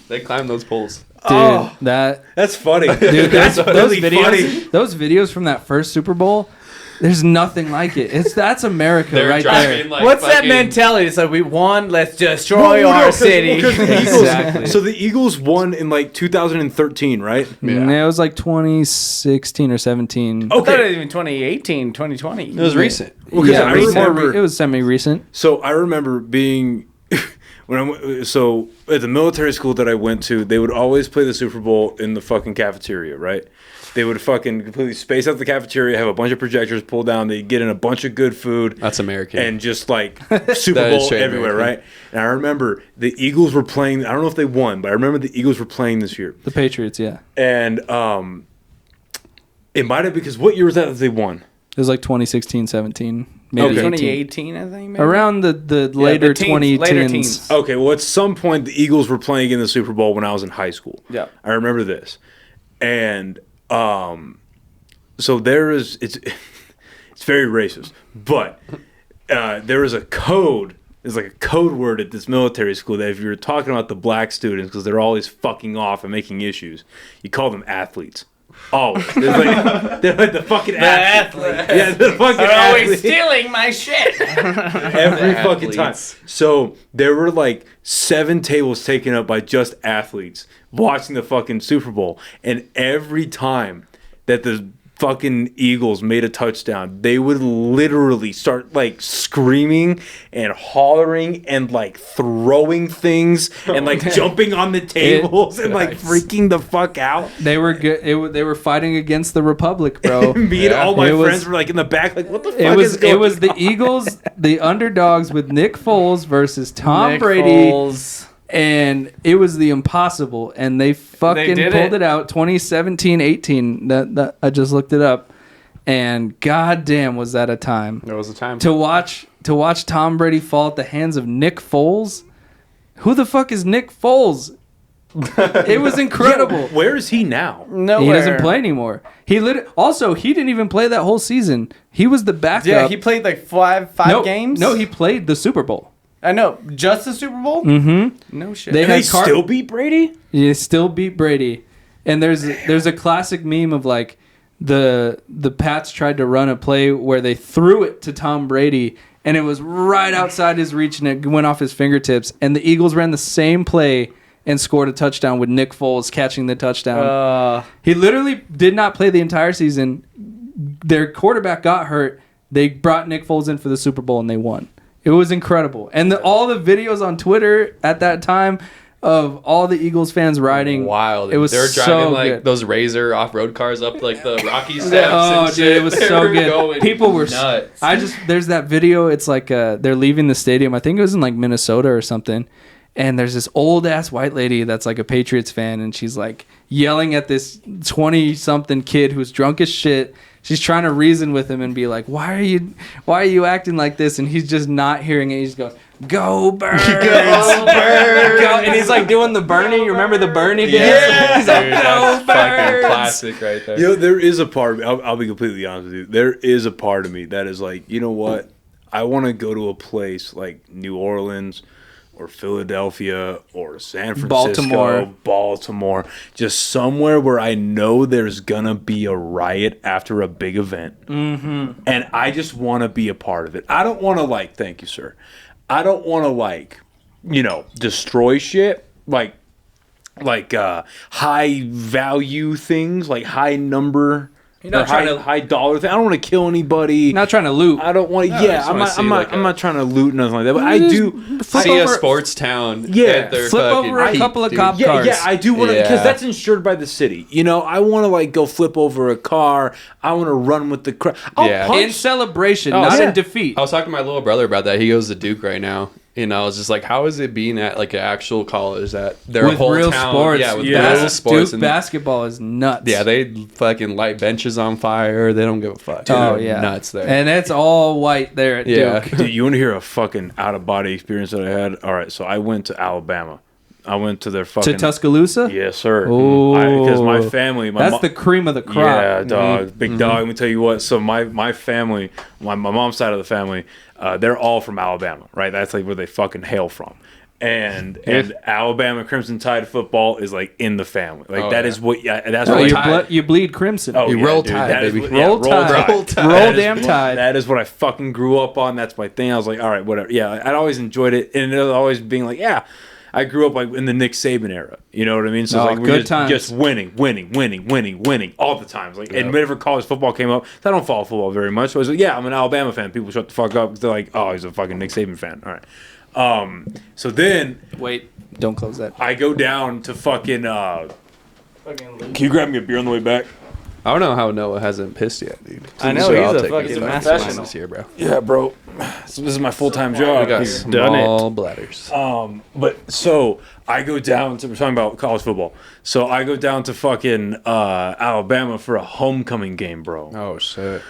They climbed those poles. Dude, Oh. that... That's funny. Dude, that's those really videos, funny. those videos from that first Super Bowl, there's nothing like it. That's America They're right driving there. like What's that fucking- mentality? It's like we won. Let's destroy No, our 'cause- city. because the Eagles, Exactly. So the Eagles won in like 2013, right? Yeah, it was like 2016 or 17. I thought it Okay. was even 2018, 2020. It was recent. Well, 'cause Yeah, I it was remember. it was semi-recent. So I remember being so at the military school that I went to, they would always play the Super Bowl in the fucking cafeteria, right? They would fucking completely space out the cafeteria, have a bunch of projectors pulled down, they get in a bunch of good food. That's American. And just like Super That is Bowl straight everywhere, American. right? And I remember the Eagles were playing. I don't know if they won, but I remember the Eagles were playing this year. The Patriots, yeah. And it might have, because what year was that they won? It was like 2016, 17, maybe Okay. 18. 2018, I think. Maybe? Around the later teens, 2010s. later teens. Okay, well, at some point, the Eagles were playing in the Super Bowl when I was in high school. Yeah. I remember this. And so there is, it's very racist, but there is a code. There's like a code word at this military school that if you're talking about the black students, because they're always fucking off and making issues, you call them athletes. Always. They're like the fucking athletes. Yeah, the fucking They're always athletes. stealing my shit. Every fucking time. So there were like 7 tables taken up by just athletes watching the fucking Super Bowl. And every time that the fucking Eagles made a touchdown, they would literally start like screaming and hollering and like throwing things and like jumping on the tables and like freaking the fuck out. They were good. They were fighting against the Republic, bro. Me and all my It was- friends were like in the back, like, what the fuck It was is going it was the on? Eagles, the underdogs with Nick Foles versus Tom Nick Brady. Foles. And it was the impossible, and they fucking did pulled it. it out. 2017-18. That I just looked it up, and goddamn, was that a time There was a time. to watch Tom Brady fall at the hands of Nick Foles. Who the fuck is Nick Foles? It was incredible. Where is he now? Nowhere. He doesn't play anymore. He didn't even play that whole season. He was the backup. Yeah, he played like five games. No, he played the Super Bowl. I know. Just the Super Bowl? Mm-hmm. No shit. They And had they still beat Brady? You still beat Brady. And there's a classic meme of like the Pats tried to run a play where they threw it to Tom Brady and it was right outside his reach and it went off his fingertips. And the Eagles ran the same play and scored a touchdown with Nick Foles catching the touchdown. He literally did not play the entire season. Their quarterback got hurt. They brought Nick Foles in for the Super Bowl and they won. It was incredible. And all the videos on Twitter at that time of all the Eagles fans riding. Wild. It was They were driving so like good. those Razor off-road cars up like the Rocky steps. Oh, and dude, shit. it was They so were good. going People were nuts. there's that video. It's like they're leaving the stadium. I think it was in like Minnesota or something. And there's this old ass white lady that's like a Patriots fan, and she's like yelling at this 20-something kid who's drunk as shit. She's trying to reason with him and be like, "Why are you acting like this?" And he's just not hearing it. He's going, "Go Birds, go Birds!" And he's like doing the Bernie. You remember the Bernie dance? He's like, Dude, "Go that's fucking Birds!" classic right there. You know, there is a part of me, I'll be completely honest with you. There is a part of me that is like, you know what? I want to go to a place like New Orleans or Philadelphia or San Francisco, Baltimore, just somewhere where I know there's gonna be a riot after a big event, and I just want to be a part of it. I don't want to thank you, sir. I don't want to destroy shit like high value things, like high number. You're not or trying to- high dollar thing. I don't want to kill anybody. Not trying to loot. I don't want. I Yeah, just I'm wanna not. see I'm not trying to loot nothing like that. But I Just do. flip See a over- sports town. Yeah, at their flip fucking over a peak, couple of dude. cop Yeah, cars. yeah, I do want to because Yeah. that's insured by the city. You know, I want to go flip over a car. I want to run with the crowd. Yeah. in celebration, Oh, not yeah. in defeat. I was talking to my little brother about that. He goes to Duke right now. And I was just like, how is it being at like an actual college that their With whole real town, sports. yeah, with Yeah. real sports, Duke and basketball is nuts. yeah, they fucking light benches on fire. They don't give a fuck. Oh They're yeah, nuts there. and it's all white there at Yeah. Duke. Dude, you want to hear a fucking out of body experience that I had? All right, so I went to Alabama. I went to their fucking To Tuscaloosa. Yes, sir. Oh. Because my family, That's the cream of the crop. Yeah, dog, big dog. Let me tell you what. So my family, my mom's side of the family, they're all from Alabama, right? That's like where they fucking hail from. And Alabama Crimson Tide football is like in the family. Like Oh, that yeah. is what. Yeah, that's Oh, what. you bleed crimson. Oh, You yeah, roll dude, Tide, that is baby. what- yeah, Roll Tide. Roll Tide. Roll That is damn what- Tide. That is what I fucking grew up on. That's my thing. I was like, all right, whatever. Yeah, I'd always enjoyed it, and it was always being like, yeah. I grew up like in the Nick Saban era. You know what I mean? So Oh, it's like good we're times. just winning all the times. Like, and whenever college football came up, 'cause I don't follow football very much. So I was like, yeah, I'm an Alabama fan. People shut the fuck up because they're like, oh, he's a fucking Nick Saban fan. All right. So then Wait, don't close that. I go down to fucking. Can you grab me a beer on the way back? I don't know how Noah hasn't pissed yet, dude. I know, So he's I'll a take fucking it. professional. This here, bro. Yeah, bro. So this is my full time We job. got done it. small bladders. But so I go down to, we're talking about college football. So I go down to fucking Alabama for a homecoming game, bro. Oh shit,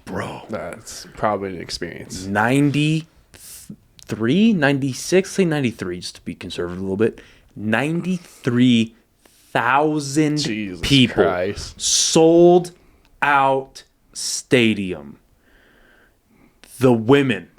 Bro. that's probably an experience. 93, 96, say 93, just to be conservative a little bit. 93,000 Jesus people. Christ. Sold out stadium. The women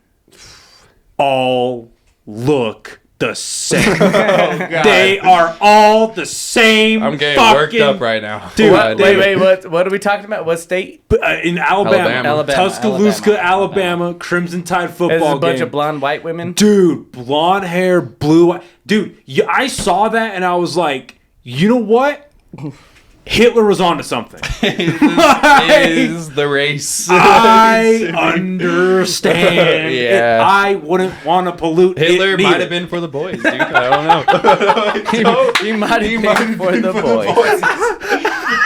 all look the same. They are all the same. I'm getting fucking, worked up right now. Dude, Wait, what are we talking about? What state? in Alabama, Alabama. Tuscaloosa, Alabama. Alabama, Crimson Tide There's football a bunch game. of blonde white women. Dude, blonde hair, blue eye. Dude, I saw that and I was like, you know what? Hitler was onto something. Is the race. I understand. Yeah. I wouldn't want to pollute Hitler it might neither. have been for the boys, dude. I don't know. He might have been for the boys.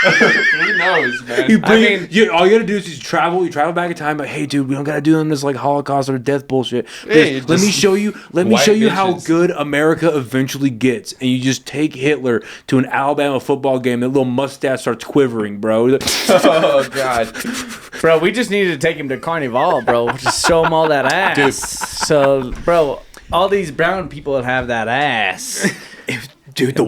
Who knows, man? You bring, all you gotta do is you travel back in time. Like, hey, dude, we don't gotta do this like Holocaust or death bullshit. Hey, Let me just show you. Let me white show you how bitches. good America eventually gets. And you just take Hitler to an Alabama football game. That little mustache starts quivering, bro. Oh, God. Bro, we just needed to take him to Carnival, bro. Just show him all that ass. Dude. So, bro, all these brown people have that ass. Dude,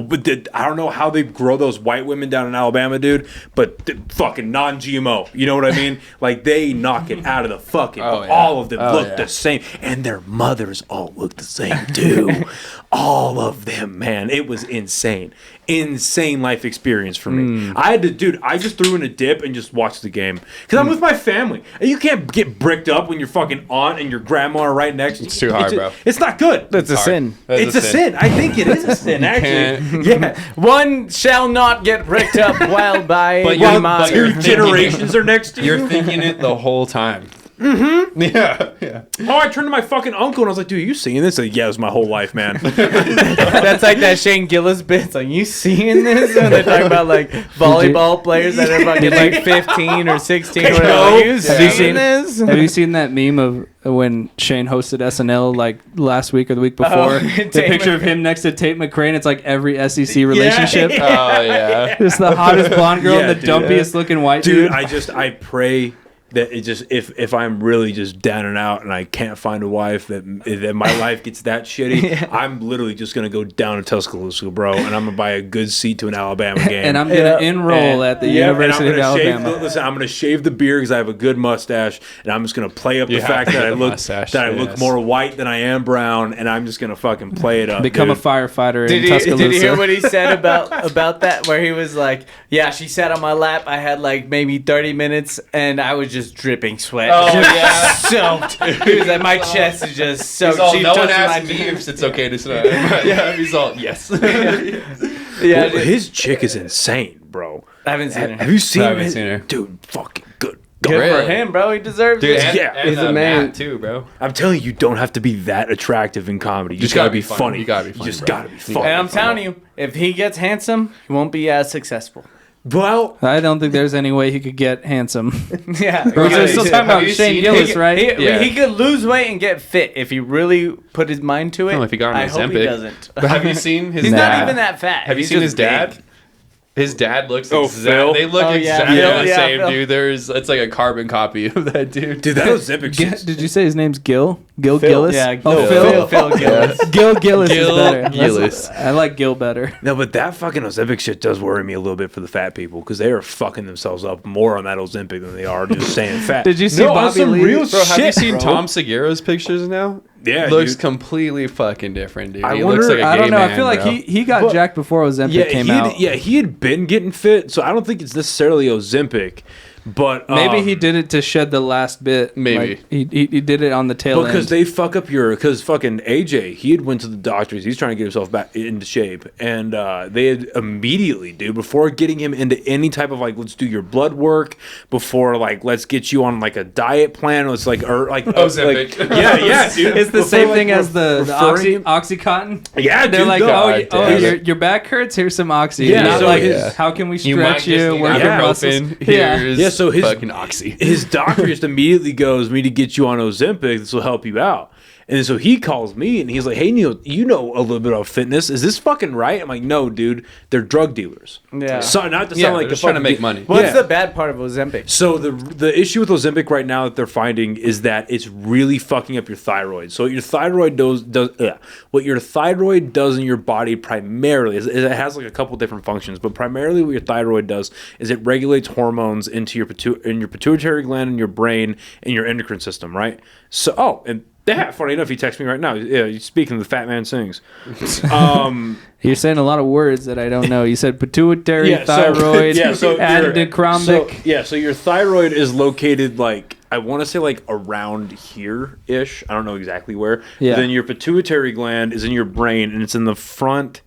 I don't know how they grow those white women down in Alabama, dude, but fucking non-GMO. You know what I mean? Like, they knock it out of the fucking... Oh, yeah. All of them Oh, look yeah. the same. And their mothers all look the same, too. All of them, man. It was insane. Insane life experience for me. I had to... Dude, I just threw in a dip and just watched the game. Because I'm with my family. And you can't get bricked up when your fucking aunt and your grandma are right next to you. It's too hard, bro. It's not good. That's a Hard. sin. That's It's a sin. I think it is a sin, actually. Yeah. One shall not get bricked up while by But While but two you're generations are next to you. You're thinking it the whole time. Mm-hmm. Yeah. Oh, I turned to my fucking uncle and I was like, dude, are you seeing this? Like, yeah, it was my whole life, man. That's like that Shane Gillis bit. It's like, you seeing this? When they talk about like volleyball players that are fucking like 15 or 16 or whatever. No. Like, you Have seeing you seen- this? Have you seen that meme of when Shane hosted SNL like last week or the week before? Tate The picture of McRae. him next to Tate McRae, and it's like every SEC relationship. Oh, yeah. Just the hottest blonde girl Yeah, and the dude. dumpiest looking white Dude, dude. I pray that it just if I'm really just down and out and I can't find a wife that my life gets that shitty, I'm literally just gonna go down to Tuscaloosa, bro, and I'm gonna buy a good seat to an Alabama game. And I'm gonna enroll at the and I'm University of gonna Alabama. listen, I'm gonna shave the beard because I have a good mustache, and I'm just gonna play up the You have fact to that I have a look mustache, look yes. more white than I am brown, and I'm just gonna fucking play it up. Become a dude. firefighter in Did you Tuscaloosa. hear what he said about that? Where he was like, "Yeah, she sat on my lap. I had like maybe 30 minutes, and I was just dripping sweat. Oh, yeah. Soaked. He was like, my chest is just soaked. He's all, She no one touched asked my me knee." if it's okay to say. Yeah, he's all, yes. Yeah, Well, his chick is insane, bro. I haven't seen Have it. you seen? I haven't his- seen her. Dude, fucking good. Good Really? for him, bro. He deserves Dude, it. and, Yeah. and He's a man man. too, bro. I'm telling you, you don't have to be that attractive in comedy. You just gotta be funny. You gotta be funny, You just bro. gotta be You funny. And I'm telling you, if he gets handsome, he won't be as successful. Well, I don't think there's any way he could get handsome. Yeah. We're still talking about you Shane seen- Gillis, right? Yeah. He could lose weight and get fit if he really put his mind to it. Oh, if he got on I hope he Ozempic. doesn't. But have you seen his He's dad? not even that fat. Have you He's seen just his dad? big. His dad looks Oh, Phil? They look Oh, yeah, exactly Phil. the Yeah, same, Phil. dude. It's like a carbon copy of that dude. dude, that Ozempic shit. Did you say his name's Gil? Gil Phil. Gillis? Yeah, Oh, Phil. Phil. Phil Gillis. Gil Gillis Gil is better. Gillis. I like Gil better. No, but that fucking Ozempic shit does worry me a little bit for the fat people because they are fucking themselves up more on that Ozempic than they are just saying fat. Did you see no, on Bobby some Lee? real Bro, have you shit, seen bro. Tom Segura's pictures now? Yeah, looks dude. completely fucking different, dude. I He wonder- looks like a gay I don't know. man, I feel like bro. he got But- jacked before Ozempic came out. he had been getting fit, so I don't think it's necessarily Ozempic, but Maybe he did it to shed the last bit. Maybe. Like, he did it on the tail because end. they fuck up because fucking AJ, he had went to the doctors. He's trying to get himself back into shape, and they had immediately, dude, before getting him into any type of like, let's do your blood work, before like, let's get you on like a diet plan. Let's like, or like, Ozempic. like yeah, dude. It's the Before, same like, thing as the referring him- Oxycontin. Yeah, They're dude, like, no. oh, damn your, it. your back hurts. Here's some oxy. Yeah, Not so like, his- how can we You might stretch just you? need Work your muscles? ibuprofen. Yeah. Here's Yeah, so his- fucking oxy. his doctor just immediately goes, "We need to get you on Ozempic. This will help you out." And so he calls me and he's like, "Hey Neil, you know a little bit about fitness. Is this fucking right?" I'm like, "No, dude. They're drug dealers." Yeah. So not to Yeah, sound like they're the just trying to fucking- make money. What's Yeah. the bad part of Ozempic? So the issue with Ozempic right now that they're finding is that it's really fucking up your thyroid. So what your thyroid what your thyroid does in your body primarily is it has like a couple different functions, but primarily what your thyroid does is it regulates hormones into your pituitary gland in your brain and your endocrine system, right? So and yeah, funny enough, he texts me right now. Yeah, you speaking of the fat man sings. You're saying a lot of words that I don't know. You said pituitary, Yeah, so- thyroid, yeah, so endochrombic. So your thyroid is located like I want to say like around here ish. I don't know exactly where. Yeah. Then your pituitary gland is in your brain and it's in the front.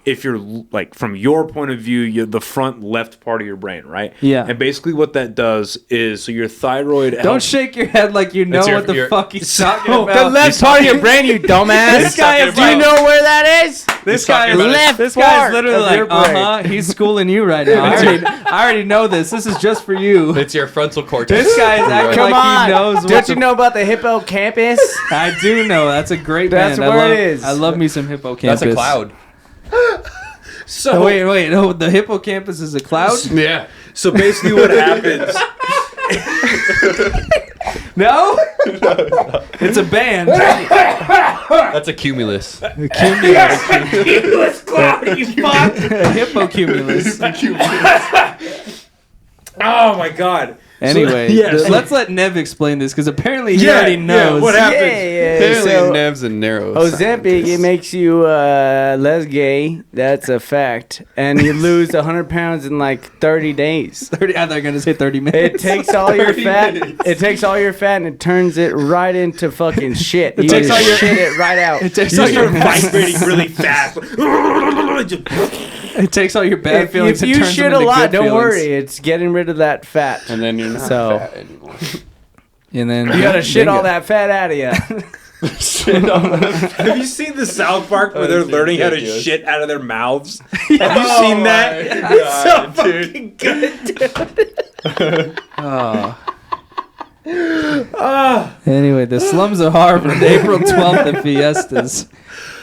if you're like from your point of view, you're the front left part of your brain, right? Yeah. And basically what that does is so your thyroid Don't helps- shake your head like you know what the fuck he's talking The about. left part of your brain, you dumbass. This guy is Do you know where that is? This guy is left This guy is part literally of your like, brain. He's schooling you right now. I already know this. This is just for you. It's your frontal cortex. This guy is acting Come like on. he knows. What Don't you know about the hippocampus? I do know. That's a great That's band. where it is. I love me some hippocampus. That's a cloud. So Oh, wait. No, the hippocampus is a cloud? Yeah. So basically what happens No? It's a band. That's a cumulus. Cumulus cloud, you fuck. Hippocumulus. Oh my god. Anyway, yes. let's let Nev explain this because apparently he already knows. what happens? Apparently So, Nev's and narrows. Ozempic, it makes you less gay. That's a fact. And you lose 100 pounds in like 30 days. 30, I thought you were gonna say 30 It minutes. takes all your 30 fat. minutes. It takes all your fat and it turns it right into fucking shit. You takes just all your- shit it right out. It takes You all start your vibrating really fast. it takes all your bad If feelings. you and turns shit them a into lot, good don't feelings. worry. It's getting rid of that fat. And then you're not So- fat anymore. And then You gotta shit all that fat out of you. Have you seen the South Park where they're That's learning how to ridiculous. shit out of their mouths? Have you seen that? It's so fucking good. Anyway, the Slums of Harvard, April 12th at Fiestas.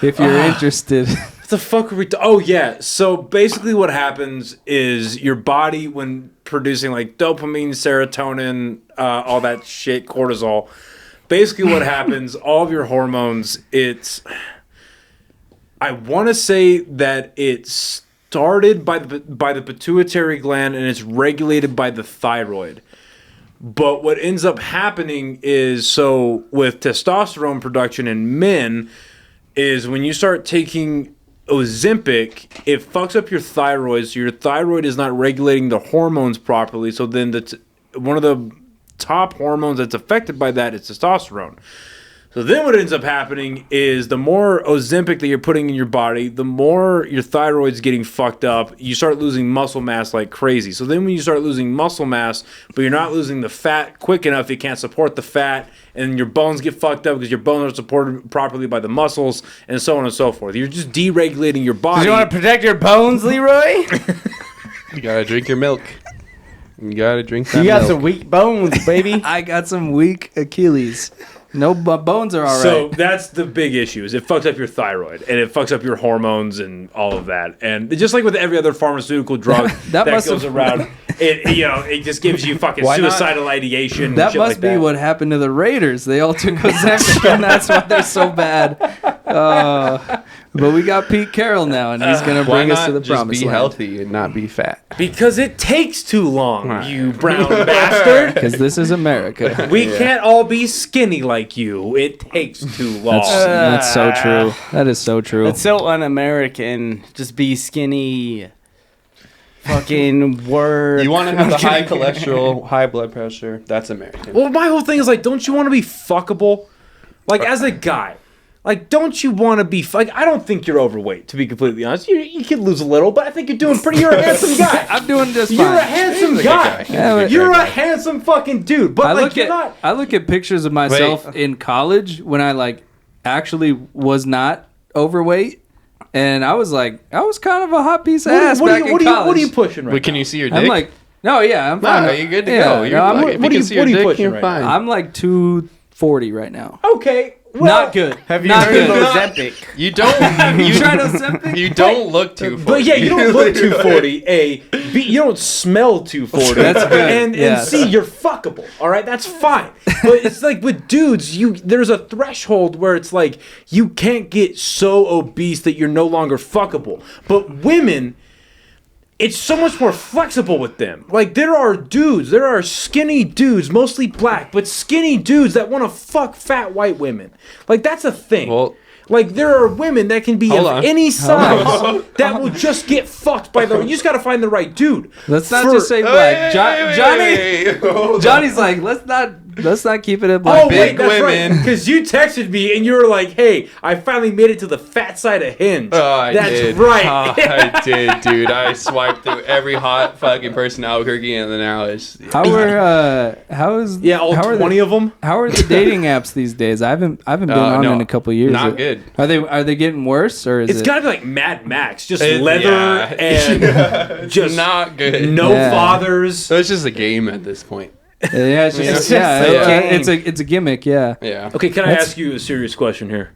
If you're interested. What the fuck are we? Oh yeah. So basically, what happens is your body, when producing like dopamine, serotonin, all that shit, cortisol. Basically, what happens? All of your hormones. I want to say that it started by the pituitary gland and it's regulated by the thyroid. But what ends up happening is, so with testosterone production in men, is when you start taking Ozempic, it fucks up your thyroid, so your thyroid is not regulating the hormones properly. So then one of the top hormones that's affected by that is testosterone. So then what ends up happening is the more Ozempic that you're putting in your body, the more your thyroid's getting fucked up. You start losing muscle mass like crazy. So then when you start losing muscle mass, but you're not losing the fat quick enough, it can't support the fat, and your bones get fucked up because your bones aren't supported properly by the muscles, and so on and so forth. You're just deregulating your body. Do you want to protect your bones, Leroy? You gotta drink your milk. You gotta drink that You got milk. some weak bones, baby. I got some weak Achilles. No, my bones are all right. So that's the big issue, is it fucks up your thyroid and it fucks up your hormones and all of that. And just like with every other pharmaceutical drug that must goes have- around, it just gives you fucking Why not? suicidal ideation. and That shit must like be that. what happened to the Raiders. They all took Ozempic, and that's why they're so bad. But we got Pete Carroll now, and he's going to Why bring us not to the just promised be land. healthy and not be fat? Because it takes too long, you brown bastard. Because this is America. We can't all be skinny like you. It takes too long. That's so true. That is so true. It's so un-American. Just be skinny. Fucking word. You want to have the high cholesterol, high blood pressure. That's American. Well, my whole thing is like, don't you want to be fuckable? Like, as a guy, like, don't you want to be like? I don't think you're overweight, to be completely honest. You could lose a little, but I think you're doing pretty. You're a handsome guy. I'm doing just You're a fine. handsome He's a good guy. guy. Yeah, but- You're a handsome fucking dude. But I like, look you're at not. I look at pictures of myself in college when I like actually was not overweight, and I was kind of a hot piece of ass back in college. What are you pushing right Wait, can now? you see your dick? I'm like, no, yeah, I'm fine. no, you're good to Yeah, go. no, You're I'm- like, if what you are can see you your dick, pushing you're right fine. I'm like 240 right now. Okay. Well, Not good. Have you Not heard good. of Ozempic? You don't. You You tried Ozempic? You don't look too. But yeah, you don't look 240. A, B, you don't smell 240. That's good. And Yes. C, you're fuckable. All right, that's fine. But it's like with dudes, there's a threshold where it's like you can't get so obese that you're no longer fuckable. But women, it's so much more flexible with them. Like there are skinny dudes, mostly black, but skinny dudes that want to fuck fat white women. Like that's a thing. Well, like there are women that can be Hold of on. any size that will just get fucked by the. You just got to find the right dude. Let's not For- just say black. Johnny. Hold on. Johnny's like, let's not Let's not keep it a black. Oh Big wait, that's women. right. Because you texted me and you were like, "Hey, I finally made it to the fat side of Hinge." Oh, I that's did. right. Oh, I did, dude. I swiped through every hot fucking person in Albuquerque, and then now it's How are all how are 20 of them. How are the dating apps these days? I haven't been on no, in a couple years. not good. Are they getting worse or is It's it? got to be like Mad Max, just It- leather yeah. and just not good. no Yeah. fathers. So it's just a game at this point. Yeah, it's just, Yeah. it's a gimmick. Yeah. Yeah. Okay, can I That's- ask you a serious question here?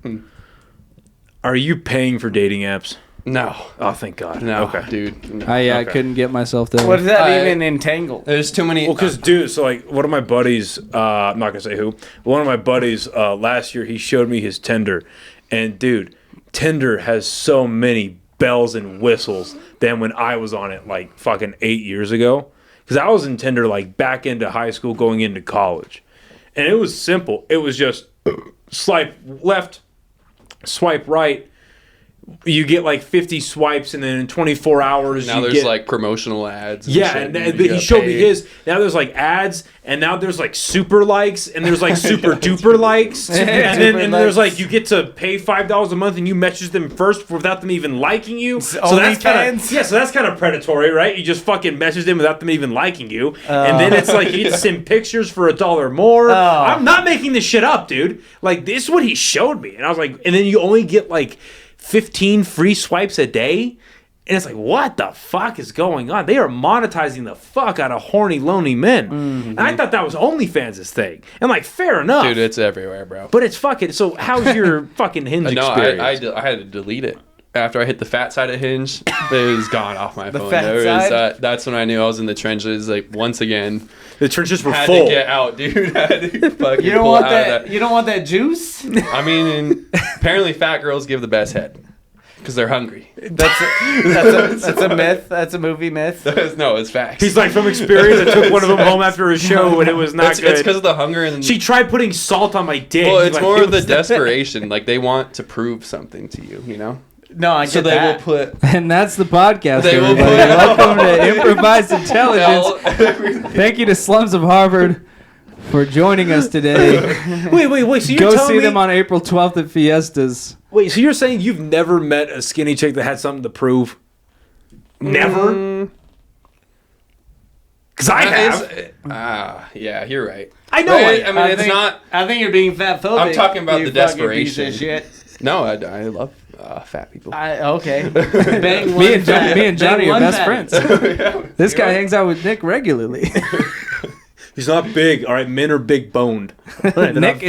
Are you paying for dating apps? No. Oh, thank God. No, Okay. dude. No. I Okay. couldn't get myself there. What does that I- even entangle? There's too many. Well, because dude, so like one of my buddies, I'm not gonna say who, but one of my buddies last year he showed me his Tinder, and dude, Tinder has so many bells and whistles than when I was on it like fucking 8 years ago. Because I was in Tinder like back into high school, going into college, and it was simple. It was just swipe left, swipe right. You get like 50 swipes, and then in 24 hours, now you there's get like promotional ads. And yeah, shit, and, dude. and You he gotta showed me pay. his. Now there's like ads, and now there's like super likes, and there's like super duper likes, and then there's like you get to pay $5 a month, and you message them first without them even liking you. So that's kind of OnlyFans? so that's kind of predatory, right? You just fucking message them without them even liking you, and then it's like you get to send pictures for $1 more. I'm not making this shit up, dude. Like this is what he showed me, and I was like, and then you only get like 15 free swipes a day. And it's like, what the fuck is going on? They are monetizing the fuck out of horny, lonely men. And I thought that was OnlyFans' thing. And like, fair enough. Dude, it's everywhere, bro. But it's fucking, so how's your fucking Hinge No, experience? I had to delete it. After I hit the fat side of Hinge, it was gone off my phone. fat side? That's when I knew I was in the trenches. Like once again, The trenches were had full. to get out, dude. Had to fucking You don't pull want out of that. You don't want that juice. I mean, apparently fat girls give the best head because they're hungry. That's a myth. That's a movie myth. No, it's facts. He's like, from experience, I took one of them home after a show and it was not it's good. because of the hunger and She tried putting salt on my dick. well, it's Like, more it of the was- desperation. Like they want to prove something to you, you know. No, I So get they that. will put. And that's the podcast, They will everybody. put- Welcome to Improvised Intelligence. Thank you to Slums of Harvard for joining us today. Wait. So you're Go telling see me, them on April 12th at Fiestas. Wait, so you're saying you've never met a skinny chick that had something to prove? Never? Because I have. Yeah, you're right. I know Right? I I mean, it's not. I think you're being fat phobic. I'm talking about you the fucking piece of desperation. shit. No, I love fat people. Okay. Bang one Me and, fat- me and Johnny bang are one best fat. friends. This guy hangs out with Nick regularly. He's not big. All right, men are big boned. Nick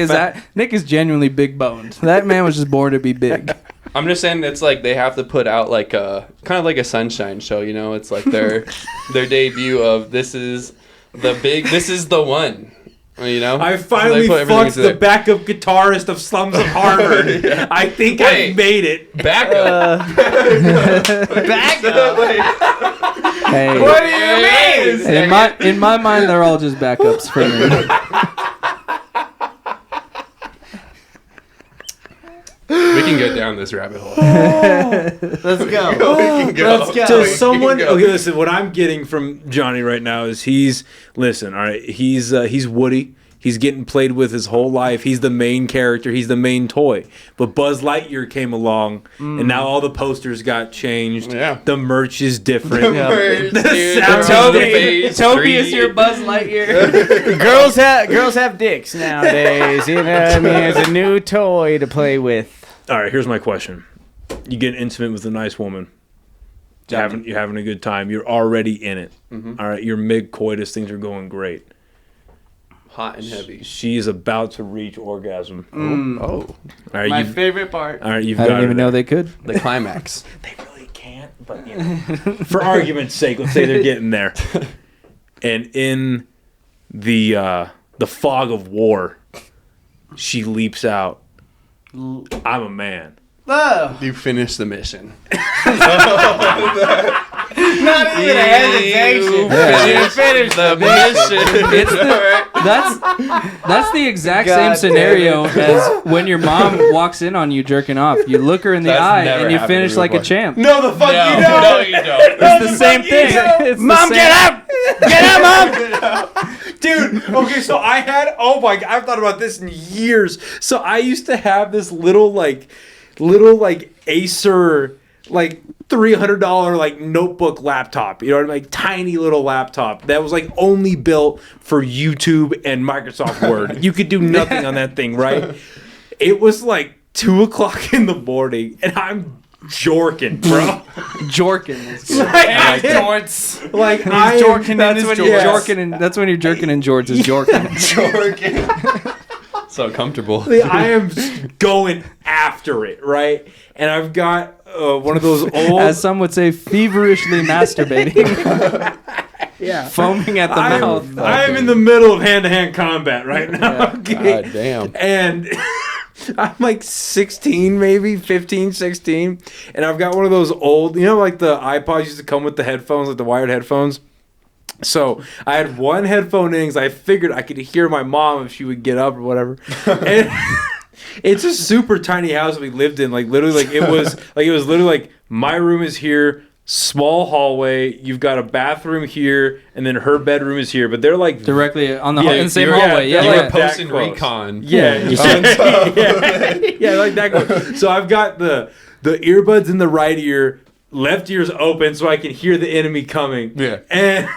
is genuinely big boned. That man was just born to be big. I'm just saying it's like they have to put out like a kind of like a sunshine show, you know? It's like their debut of this is the one. You know? I So finally they put everything fucked into the there. backup guitarist of Slums of Harvard. I think I Wait. made it. Back up. Back up. Hey, What do you mean? in my mind, they're all just backups for me. We can get down this rabbit hole. Let's go. We can go. Let's go. To We can someone, go. okay, listen. What I'm getting from Johnny right now is listen. All right, he's Woody. He's getting played with his whole life. He's the main character. He's the main toy. But Buzz Lightyear came along, and now all the posters got changed. Yeah. The merch is different. Birds, The dude, sound they're on Toby- phase Toby three. is your Buzz Lightyear. Girls have dicks nowadays. You know what I mean? It's a new toy to play with. All right, here's my question: you get intimate with a nice woman. You're having a good time. You're already in it. All right, you're mid coitus. Things are going great. Hot and heavy. She's about to reach orgasm. Oh, All right, My you've, favorite part. all right, you've I got didn't her even know there. they could. the climax. They really can't, but you know, for argument's sake, let's say they're getting there. And in the fog of war, she leaps out. I'm a man. Oh, You finish the mission. not even a hesitation. Yeah. You finished The mission. It's that's the exact God same damn scenario as when your mom walks in on you jerking off. You look her in the That's eye never and you happened to finish me like a before. champ. No, the fuck you don't. No, you don't. It's the same thing. It's the Mom, same- get up! Get up, Mom! Dude, okay, so I had, oh my God, I've thought about this in years. So I used to have this little Acer, like $300 like notebook laptop, you know what I mean? Like tiny little laptop that was like only built for YouTube and Microsoft Word. You could do nothing on that thing, right? It was like 2:00 in the morning and I'm jorking, bro. Jorking. Like, jorts. like He's jorking. that's when you're jorking, and that's when you're jerking in jorts. Is jorking. So comfortable. I am going after it, right? And I've got one of those old, As some would say, feverishly masturbating. Yeah, foaming at the mouth. I am in the middle of hand-to-hand combat right now. Okay? God damn. And I'm like 16, maybe 15, 16. And I've got one of those old, you know, like the iPods used to come with the headphones, like the wired headphones. So I had one headphone in because I figured I could hear my mom if she would get up or whatever. And it's a super tiny house we lived in. Like literally, like it was literally like my room is here, small hallway. You've got a bathroom here, and then her bedroom is here. But they're like Directly on the, Yeah, in the same you're- hallway. yeah, Yeah, You yeah. were posting That close. recon. Yeah, yeah, like that. So I've got the earbuds in the right ear, left ear's open, so I can hear the enemy coming. Yeah. And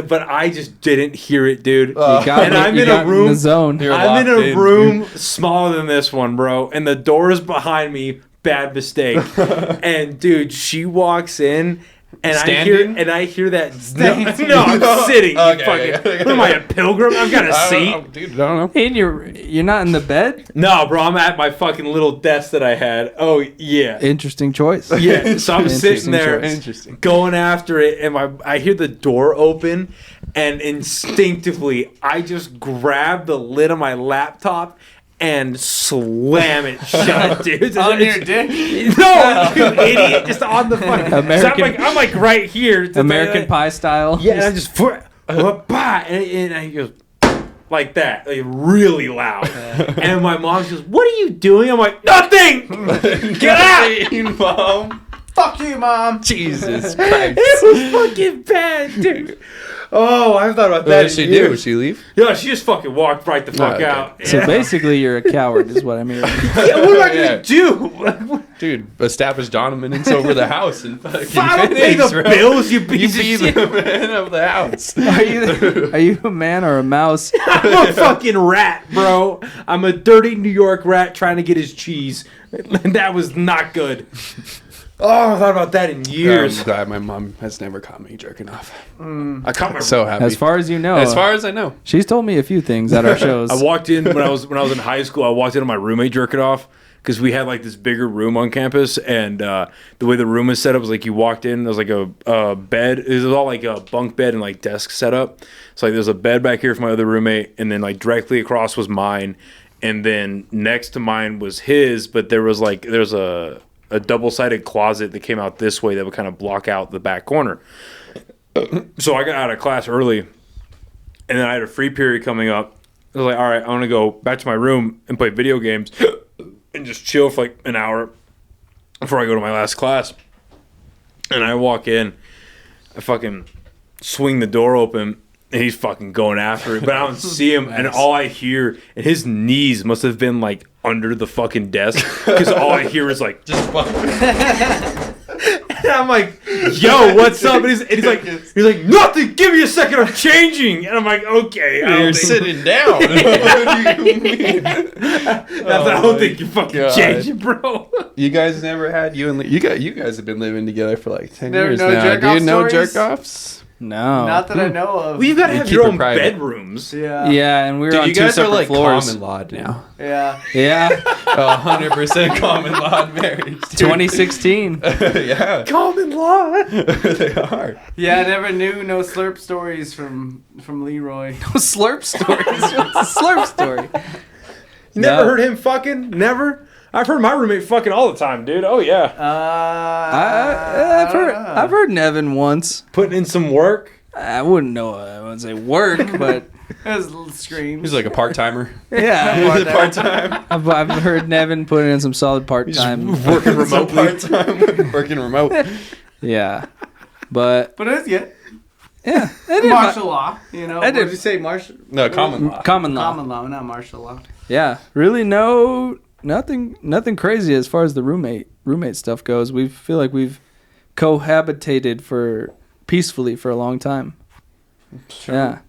but I just didn't hear it, dude. You got, And I'm you in a got room- the zone. You're I'm in locked a room smaller than this one, bro, and the door is behind me. Bad mistake. And dude, she walks in. And Standing? I hear that. No, I'm sitting. you Okay, fucking, okay. What am I, a pilgrim? I've got a seat. Dude, I don't know. And you're not in the bed. No, bro, I'm at my fucking little desk that I had. Oh, yeah. Interesting choice. Yeah, so I'm sitting Interesting there choice. Interesting. going after it, and I hear the door open, and instinctively, I just grab the lid of my laptop and slam it shut, dude. On your dick? No, you idiot. Just on the fucking... American- So I'm like right here. American Pie style. Yeah, and I just... And I goes... Like that, like really loud. And my mom goes, "What are you doing?" I'm like, "Nothing! Get out!" Mom. Fuck you, mom. Jesus Christ. It was fucking bad, dude. Oh, I've thought about that. What did she do? Did she leave? Yeah, she just fucking walked right the fuck okay. out. So Yeah. basically, you're a coward, is what I mean. Yeah, what am I Yeah. gonna do? Dude, establish dominance over the house and fucking I don't pay the bro. bills, you You piece of be shit. the man of the house. Are you a man or a mouse? I'm a fucking rat, bro. I'm a dirty New York rat trying to get his cheese. That was not good. Oh, I thought about that in years. I'm glad my mom has never caught me jerking off. I caught my. So happy. As far as you know. As far as I know. She's told me a few things at our shows. I walked in when I was in high school. I walked into my roommate jerking off because we had like this bigger room on campus, and the way the room was set up was like you walked in. There was like a bed. It was all like a bunk bed and like desk set up. So like there's a bed back here for my other roommate, and then like directly across was mine, and then next to mine was his. But there's a double-sided closet that came out this way that would kind of block out the back corner. So I got out of class early, and then I had a free period coming up. I was like, all right, I want to go back to my room and play video games and just chill for like an hour before I go to my last class. And I walk in, I fucking swing the door open, and he's fucking going after it. But I don't see him, and all I hear, and his knees must have been like under the fucking desk, because all I hear is like, Just fuck. and I'm like, yo, what's up? And he's like, nothing. Give me a second. I'm changing. And I'm like, okay. I You're don't think, sitting down. What do you mean? I don't think you're fucking God. changing, bro. You guys never had you guys have been living together for like 10 There are years no now. jerk-off Dude, no stories? jerk-offs? No. Not that I know of. Well, you gotta You have keep your it own private. bedrooms. Yeah. Yeah, and we were Dude, on you two guys are separate like floors. common law now. Yeah. Yeah, 100% common law marriage. dude. 2016. Yeah, Common law. they are. Yeah, I never knew no slurp stories from Leroy. Slurp stories. What's a slurp story? You never No. heard him fucking? Never? I've heard my roommate fucking all the time, dude. Oh, yeah. I've heard Nevin once. Putting in some work. I wouldn't know. I wouldn't say work, but It was little screams. He's like a part-timer. yeah, Part-time. I've heard Nevin put in some solid part time. Working remotely. Part-time. Working remote. Yeah, but But it was good. Yeah. Martial law, you know. I What did- did you say? Martial. No, common law. Common law. Common law, not martial law. Yeah, really, nothing crazy as far as the roommate stuff goes. We feel like we've cohabitated peacefully for a long time. Yeah,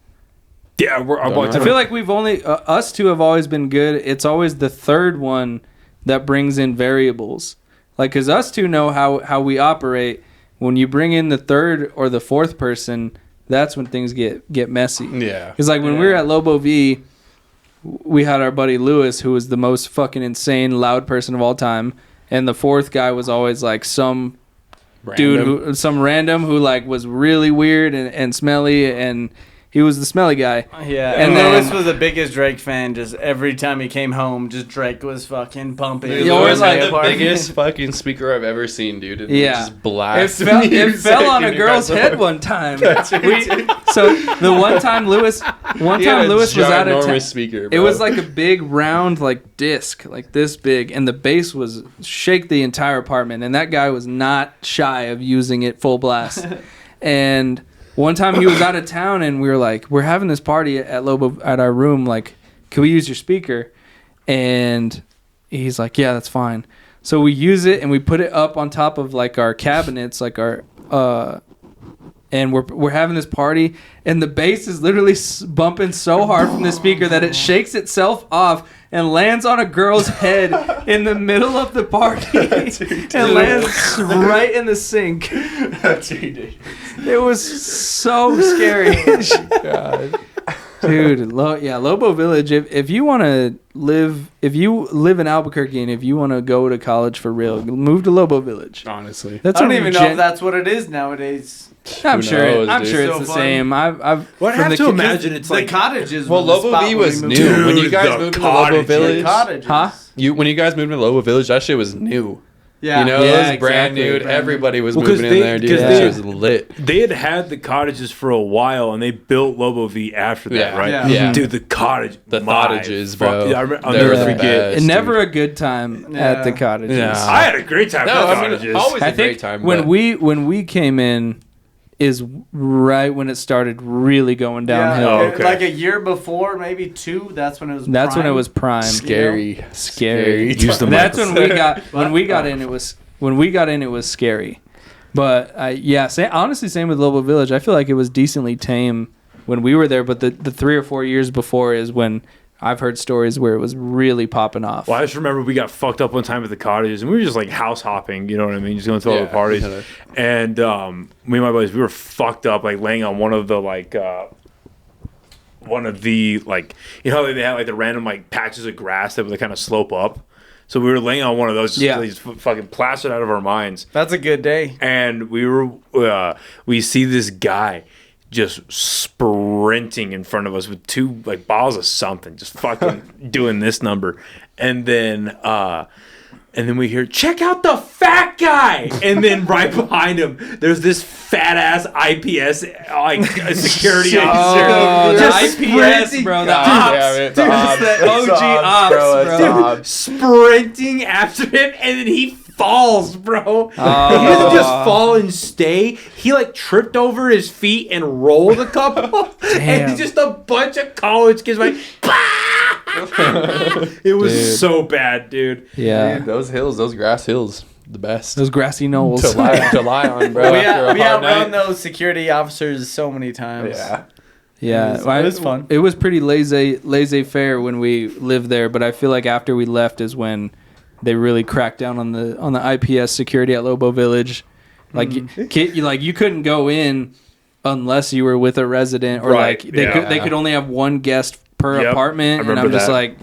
Yeah, I feel like we've only us two have always been good. It's always the third one that brings in variables, like because us two know how we operate. When you bring in the third or the fourth person, that's when things get messy. Yeah. Because like when we were at Lobo V, we had our buddy Lewis, who was the most fucking insane loud person of all time, and the fourth guy was always like some some random who like was really weird and smelly, and he was the smelly guy. Yeah, And and then- Lewis was the biggest Drake fan. Just every time he came home, just Drake was fucking pumping. Dude, You always Lewis had like- the biggest fucking speaker I've ever seen, dude. It Yeah. just blast. It fell on a girl's head one time. So the one time Lewis was out of town. Speaker, It bro. was like a big round like disc, like this big, and the bass was shake the entire apartment. And that guy was not shy of using it full blast. And one time he was out of town, and we were like, we're having this party at Lobo at our room. Like, can we use your speaker? And he's like, yeah, that's fine. So we use it and we put it up on top of like our cabinets, like our and we're having this party, and the bass is literally bumping so hard from the speaker that it shakes itself off and lands on a girl's head in the middle of the party and lands right in the sink. That's ridiculous. It was so scary. Dude, Lobo Village. If you want to live, if you live in Albuquerque and if you want to go to college for real, move to Lobo Village. Honestly. That's I don't a even know gen- if that's what it is nowadays. I'm Who sure. knows, I'm dude? sure it's So the fun. same. I've. Well, I from have the to ki- imagine it's The like cottages. Well, was the Lobo spot V when was we new. moved. When you Dude, guys the moved to the Lobo cottages. Village, Cottages. Huh? when you guys moved to Lobo Village, that shit was new. Yeah. You know, Yeah, it was brand exactly. new. and Everybody was Well, 'cause moving in there, dude. because That they- shit was lit. they had the cottages for a while, and they built Lobo V after that, Yeah. right? Yeah. Dude, the cottage, The my cottages, bro. fuck- yeah, I'll They never were the forget. best. And never a good time at the Yeah. cottages. Yeah. I had a great time No, at the I mean, cottages. always I a great think time. when but- we came in is right when it started really going downhill. Oh, okay. Like a year before, maybe two. That's when it was. That's when it prime. was prime. Scary. Scary. Use the That's when we got in. It was scary. But honestly, same with Lobo Village. I feel like it was decently tame when we were there. But the 3 or 4 years before is when I've heard stories where it was really popping off. Well, I just remember we got fucked up one time at the cottages, and we were just like house hopping, you know what I mean? Just going to all Yeah, the parties. yeah. And me and my buddies, we were fucked up, like laying on one of the you know how they had like the random like patches of grass that would kind of slope up. So we were laying on one of those, just fucking plastered out of our minds. That's a good day. And we see this guy just sprinting in front of us with 2 like bottles of something, just fucking doing this number. And then we hear, check out the fat guy. And then right behind him, there's this fat ass IPS like a security officer. Oh, the Just IPS, sprinting- bro. The God ops. damn it, Dude, the it's ops. the It's OG ops, bro. It's bro. the ops. sprinting after him, and then he falls, bro. He doesn't just fall and stay. He like tripped over his feet and rolled a couple, Damn. and just a bunch of college kids like, it was Dude. so bad, dude. Yeah. Dude, those grass hills, the best. Those grassy knolls. to lie on, bro. We after a hard outrun night. those security officers so many times. Yeah. Yeah, It was fun. It was pretty laissez-faire when we lived there, but I feel like after we left is when they really cracked down on the IPS security at Lobo Village. Like you couldn't go in unless you were with a resident, or Right, like they could only have one guest per Yep, apartment. I And remember I'm just that. like,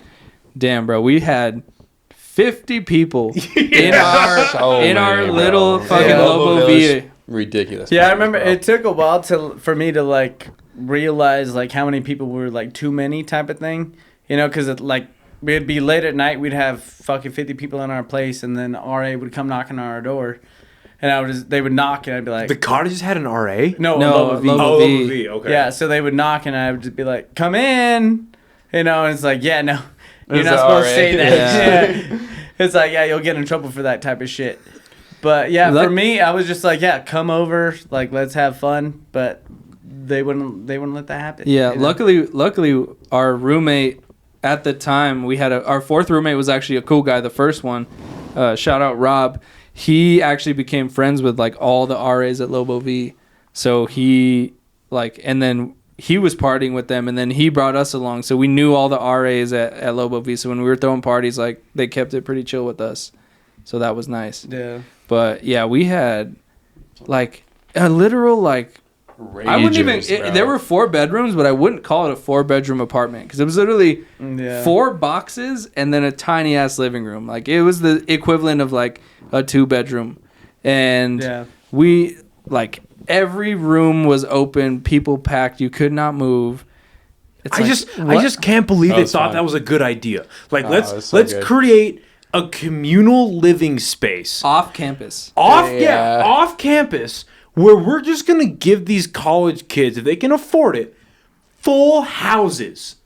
damn, bro, we had 50 people in So our many, bro. little fucking Yeah, Lobo Village, V. ridiculous. Yeah, I parties, remember bro. it took a while for me to like realize like how many people were like too many type of thing, you know, because like we'd be late at night, we'd have fucking 50 people in our place, and then RA would come knocking on our door, and they would knock, and I'd be like, The cottages had an RA. no, No, Lobo V. Lobo Oh, V. Lobo V. Okay. Yeah, so they would knock, and I would just be like, come in, you know, and it's like, yeah, no, you're It's not supposed to RA. say that. Yeah. Yeah. It's like, yeah, you'll get in trouble for that type of shit. But yeah, Like- for me, I was just like, yeah, come over, like let's have fun. But they wouldn't let that happen. Yeah, you know? luckily, our roommate at the time, we had our fourth roommate was actually a cool guy. The first one, shout out Rob. He actually became friends with like all the RAs at Lobo V. So and then he was partying with them, and then he brought us along. So we knew all the RAs at Lobo V. So when we were throwing parties, like they kept it pretty chill with us. So that was nice. Yeah. But yeah, we had like a literal like. I wouldn't even. There were 4 bedrooms, but I wouldn't call it a 4-bedroom apartment because it was literally 4 boxes and then a tiny ass living room. Like it was the equivalent of like a 2-bedroom, and we like every room was open, people packed, you could not move. I just can't believe they thought that was a good idea. Like let's good. create a communal living space off campus. Off campus. Where we're just going to give these college kids, if they can afford it, full houses.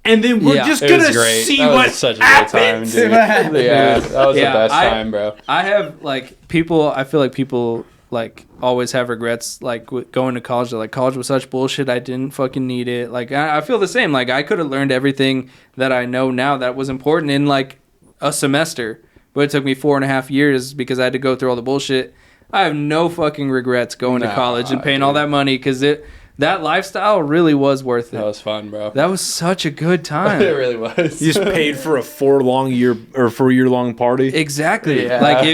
And then we're just going to see what such a happens. good time, dude. Yeah, that was the best time, bro. I have, like, people, I feel like people, like, always have regrets, like, with going to college. They're like, college was such bullshit. I didn't fucking need it. Like, I feel the same. Like, I could have learned everything that I know now that was important in, like, a semester. But it took me 4.5 years because I had to go through all the bullshit. I have no fucking regrets going to college and paying all that money because that lifestyle really was worth it. That was fun, bro. That was such a good time. It really was. You just paid for a 4-year-long party. Exactly. Yeah, like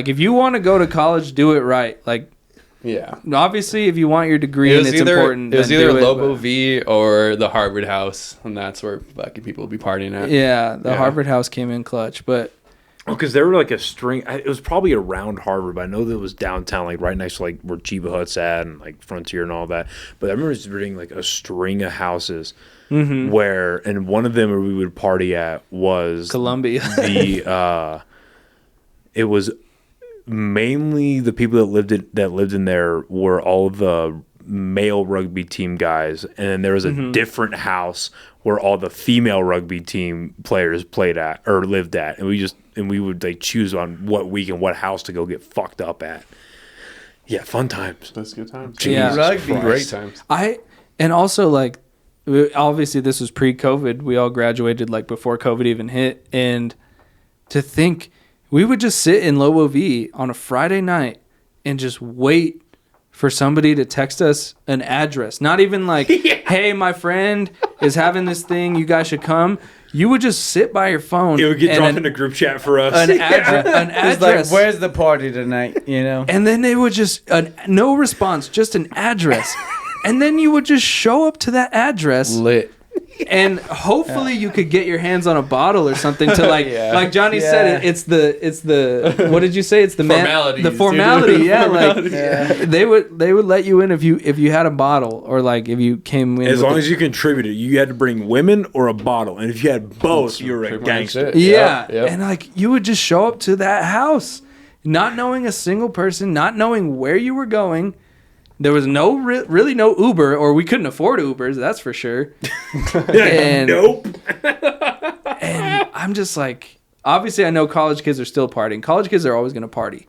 if you want to go to college, do it right. Like, yeah. Obviously, if you want your degree and it's important, it was then either do it, Lobo but- V or the Harvard House, and that's where fucking people would be partying at. Yeah, the Harvard House came in clutch, but. Because there were like a string. It was probably around Harvard, but I know that it was downtown, like right next to like where Chiba Hut's at and like Frontier and all that. But I remember just reading like a string of houses where, and one of them where we would party at was Columbia. It was mainly the people that lived in there were all the male rugby team guys, and then there was a different house where all the female rugby team players played at or lived at, and we would like choose on what week and what house to go get fucked up at. Yeah, fun times. That's good times. Yeah. Rugby. Great times. And also like obviously this was pre-COVID. We all graduated like before COVID even hit, and to think we would just sit in Lobo V on a Friday night and just wait for somebody to text us an address. Not even like, hey, my friend is having this thing, you guys should come. You would just sit by your phone. It would get dropped in a group chat for us. An address. It's like, where's the party tonight? You know? And then they would just, no response, just an address. And then you would just show up to that address. Lit. And hopefully you could get your hands on a bottle or something to like, like Johnny said, it's the, what did you say? It's the formalities, the formality. dude. Yeah. Formalities. Like they would let you in if you had a bottle or like if you came in. As long as you contributed, you had to bring women or a bottle. And if you had both, you were a gangster. Yeah. Yep. And like you would just show up to that house, not knowing a single person, not knowing where you were going. There was really no Uber, or we couldn't afford Ubers, that's for sure. And, nope. And I'm just like, obviously I know college kids are still partying. College kids are always going to party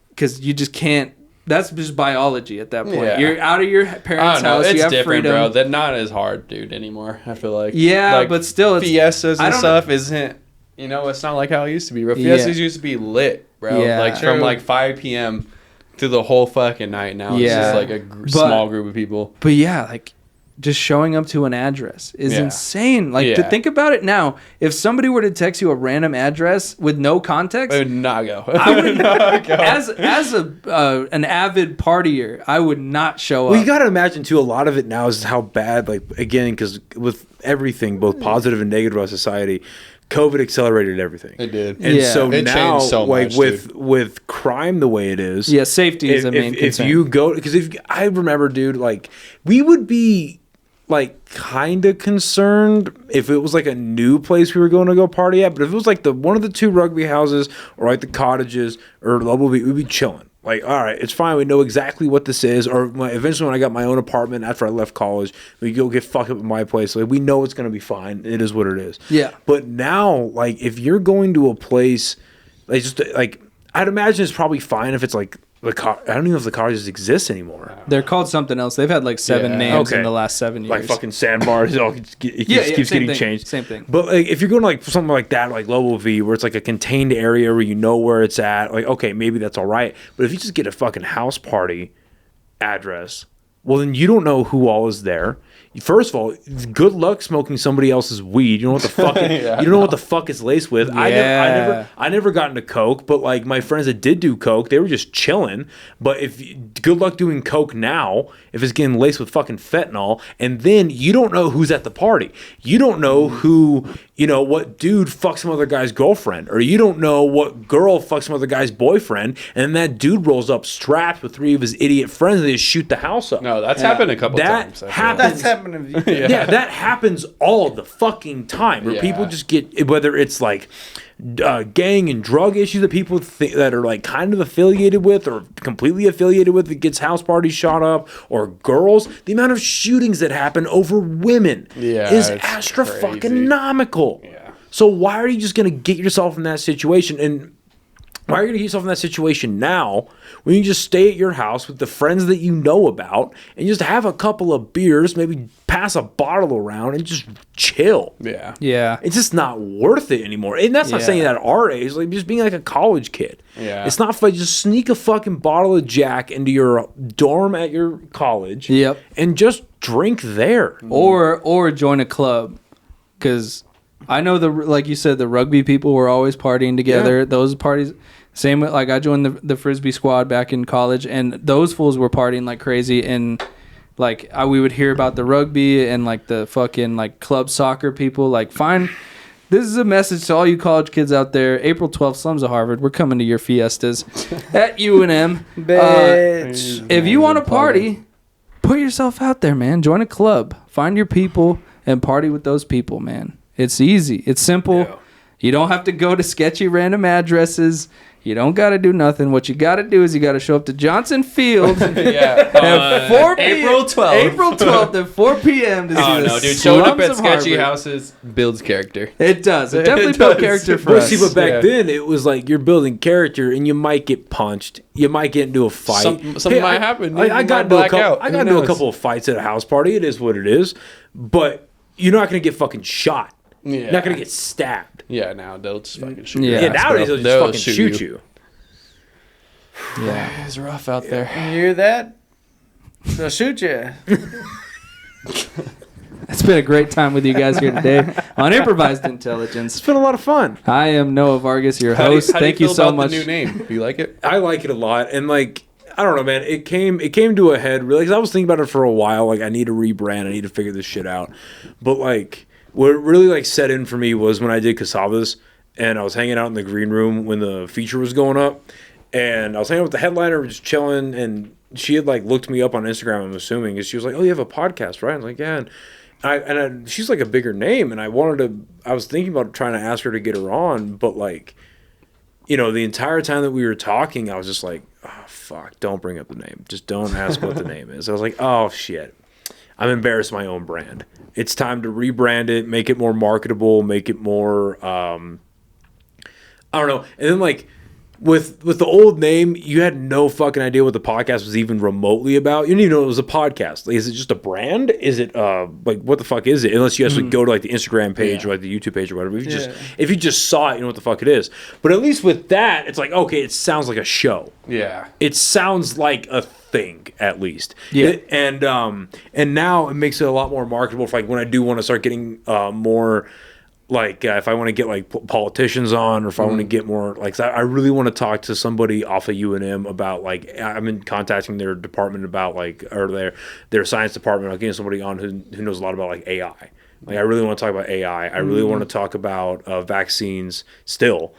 because you just can't. That's just biology at that point. Yeah. You're out of your parents' house. It's you have different, freedom. bro. That's not as hard, dude, anymore. I feel like. Yeah, like, but still, it's, Fiestas I and don't stuff isn't. You know, it's not like how it used to be, bro. Fiestas used to be lit, bro. Yeah. Like from like 5 p.m. through the whole fucking night. Now it's just like a small group of people. But yeah, like just showing up to an address is insane. Like to think about it now, if somebody were to text you a random address with no context, I would not go. I would not go. as an avid partier, I would not show up. Well, you got to imagine too. A lot of it now is how bad. Like again, because with everything, both positive and negative about society, COVID accelerated everything. It did. And Yeah. so It now, changed so like much, with crime the way it is, Yeah, safety is a main if concern. you go, because if I remember, dude, like we would be like kind of concerned if it was like a new place we were going to go party at, but if it was like the one of the 2 rugby houses or like the cottages or Lobo, we'd be chilling. Like, all right, it's fine. We know exactly what this is. Or eventually, when I got my own apartment after I left college, we go get fucked up at my place. Like, we know it's gonna be fine. It is what it is. Yeah. But now, like, if you're going to a place, like, just like, I'd imagine it's probably fine if it's like I don't even know if the colleges exist anymore. They're called something else. They've had like 7 Yeah. names Okay. in the last 7 years. Like fucking sandbars, it keeps same getting thing, changed. same thing. But like, if you're going to like something like that, like Level V, where it's like a contained area where you know where it's at, like okay, maybe that's all right. But if you just get a fucking house party address, well then you don't know who all is there. First of all, good luck smoking somebody else's weed. You know what the fuck? You don't know what the fuck it's laced with. Yeah. I never got into coke, but like my friends that did do coke, they were just chilling. But good luck doing coke now if it's getting laced with fucking fentanyl, and then you don't know who's at the party. You don't know who, what dude fucks some other guy's girlfriend, or you don't know what girl fucks some other guy's boyfriend, and then that dude rolls up strapped with 3 of his idiot friends, and they just shoot the house up. No, that's happened a couple times. I feel like. That's happened to you. Yeah, that happens all the fucking time. Where Yeah. people just get, whether it's like gang and drug issues that people that are like kind of affiliated with or completely affiliated with, that gets house parties shot up, or girls. The amount of shootings that happen over women is it's astronomical. Yeah. So why are you just gonna get yourself in that situation? And why are you going to get yourself in that situation now when you can just stay at your house with the friends that you know about and just have a couple of beers, maybe pass a bottle around and just chill? Yeah. Yeah. It's just not worth it anymore. And that's not Yeah. saying that at our age, like just being like a college kid. Yeah. It's not fun. Just sneak a fucking bottle of Jack into your dorm at your college. Yep. And just drink there. Or join a club, because I know like you said, the rugby people were always partying together. Yeah. Those parties, same with like I joined the frisbee squad back in college, and those fools were partying like crazy. And like we would hear about the rugby and like the fucking like club soccer people. Like, fine, this is a message to all you college kids out there. April 12th, Slums of Harvard. We're coming to your fiestas at UNM. Bitch. If you want to party, put yourself out there, man. Join a club. Find your people and party with those people, man. It's easy. It's simple. Yeah. You don't have to go to sketchy random addresses. You don't got to do nothing. What you got to do is you got to show up to Johnson Field Yeah. at 4 p.m. April 12th. April 12th at 4 p.m. to see Oh the no, dude! Showing up Slums at of sketchy Harvard. houses builds character. It does. It It definitely built does. character for Well, us. see, but back Yeah. then it was like you're building character, and you might get punched. You might get into a fight. Something might happen. I You got might into a black couple. out. I Who got into a knows? couple of fights at a house party. It is what it is. But you're not gonna get fucking shot. Yeah. You're not gonna get stabbed. Yeah, now they'll just fucking shoot. Yeah. your Yeah, ass, nowadays bro. they'll just fucking shoot you. Yeah. It's rough out there. You hear that? They'll shoot you. It's been a great time with you guys here today on Improvised Intelligence. It's been a lot of fun. I am Noah Vargas, your How do host. Thank you feel so about much. The new name. Do you like it? I like it a lot, and like I don't know, man. It came to a head really. 'Cause I was thinking about it for a while. Like I need to rebrand. I need to figure this shit out. But like what really like set in for me was when I did Casavas, and I was hanging out in the green room when the feature was going up, and I was hanging out with the headliner, we're just chilling, and she had like looked me up on Instagram. I'm assuming, and she was like, "Oh, you have a podcast, right?" I was like, "Yeah." And she's like a bigger name, and I was thinking about trying to ask her to get her on, but like, the entire time that we were talking, I was just like, oh, fuck, don't bring up the name. Just don't ask what the name is. I was like, oh, shit. I'm embarrassed of my own brand. It's time to rebrand it, make it more marketable, make it more, I don't know. And then, like, with the old name, you had no fucking idea what the podcast was even remotely about. You didn't even know it was a podcast. Like, is it just a brand? Is it like what the fuck is it? Unless you actually go to like the Instagram page or like the YouTube page or whatever. If you just saw it, you know what the fuck it is. But at least with that, it's like okay, it sounds like a show. Yeah. It sounds like a thing at least. Yeah. And now it makes it a lot more marketable for like when I do want to start getting more. Like if I want to get like politicians on, or if I want to get more like, I really want to talk to somebody off of UNM about like I'm in contacting their department about like or their science department. I'm getting somebody on who knows a lot about like AI. Like I really want to talk about AI. I really want to talk about vaccines still.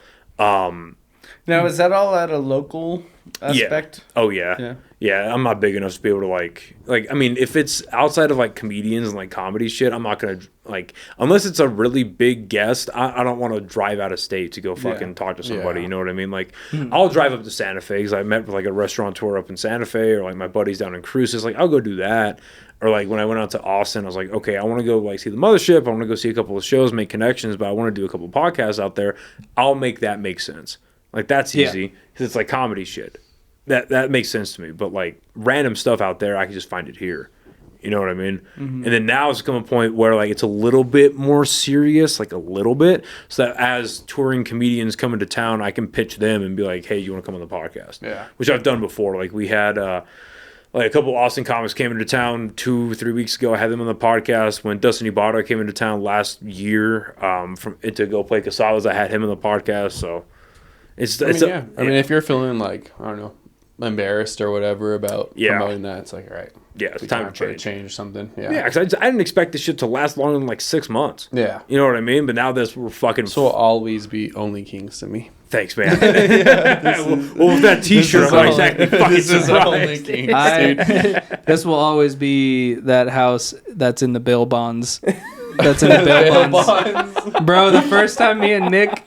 Now, is that all at a local aspect? Yeah. Oh yeah. Yeah, I'm not big enough to be able to like I mean, if it's outside of like comedians and like comedy shit, I'm not gonna like unless it's a really big guest. I don't want to drive out of state to go fucking talk to somebody. Yeah. You know what I mean? Like I'll drive up to Santa Fe because I met with like a restaurateur up in Santa Fe, or like my buddies down in Cruces. Like I'll go do that. Or like when I went out to Austin, I was like, okay, I want to go like see the mothership. I want to go see a couple of shows, make connections, but I want to do a couple of podcasts out there. I'll make that make sense. Like that's easy because it's like comedy shit. that makes sense to me. But like random stuff out there, I can just find it here. You know what I mean? And then now it's come a point where like it's a little bit more serious, like a little bit, so that as touring comedians come into town, I can pitch them and be like, "Hey, you want to come on the podcast?" Yeah. Which I've done before. Like we had like a couple of Austin comics came into town 2-3 weeks ago. I had them on the podcast. When Dustin Ibarra came into town last year to go play Casadas, I had him on the podcast. So I mean, if you're feeling like, I don't know, embarrassed or whatever about promoting that, it's like, all right. Yeah, it's time to change something. Yeah. Yeah, because I didn't expect this shit to last longer than like 6 months. Yeah. You know what I mean? But now we're fucking... So will always be only Kings to me. Thanks, man. Well, with that t-shirt, I'm exactly fucking surprised. This will always be that house that's in the bail bonds. That's in the bail bonds. Bro, the first time me and Nick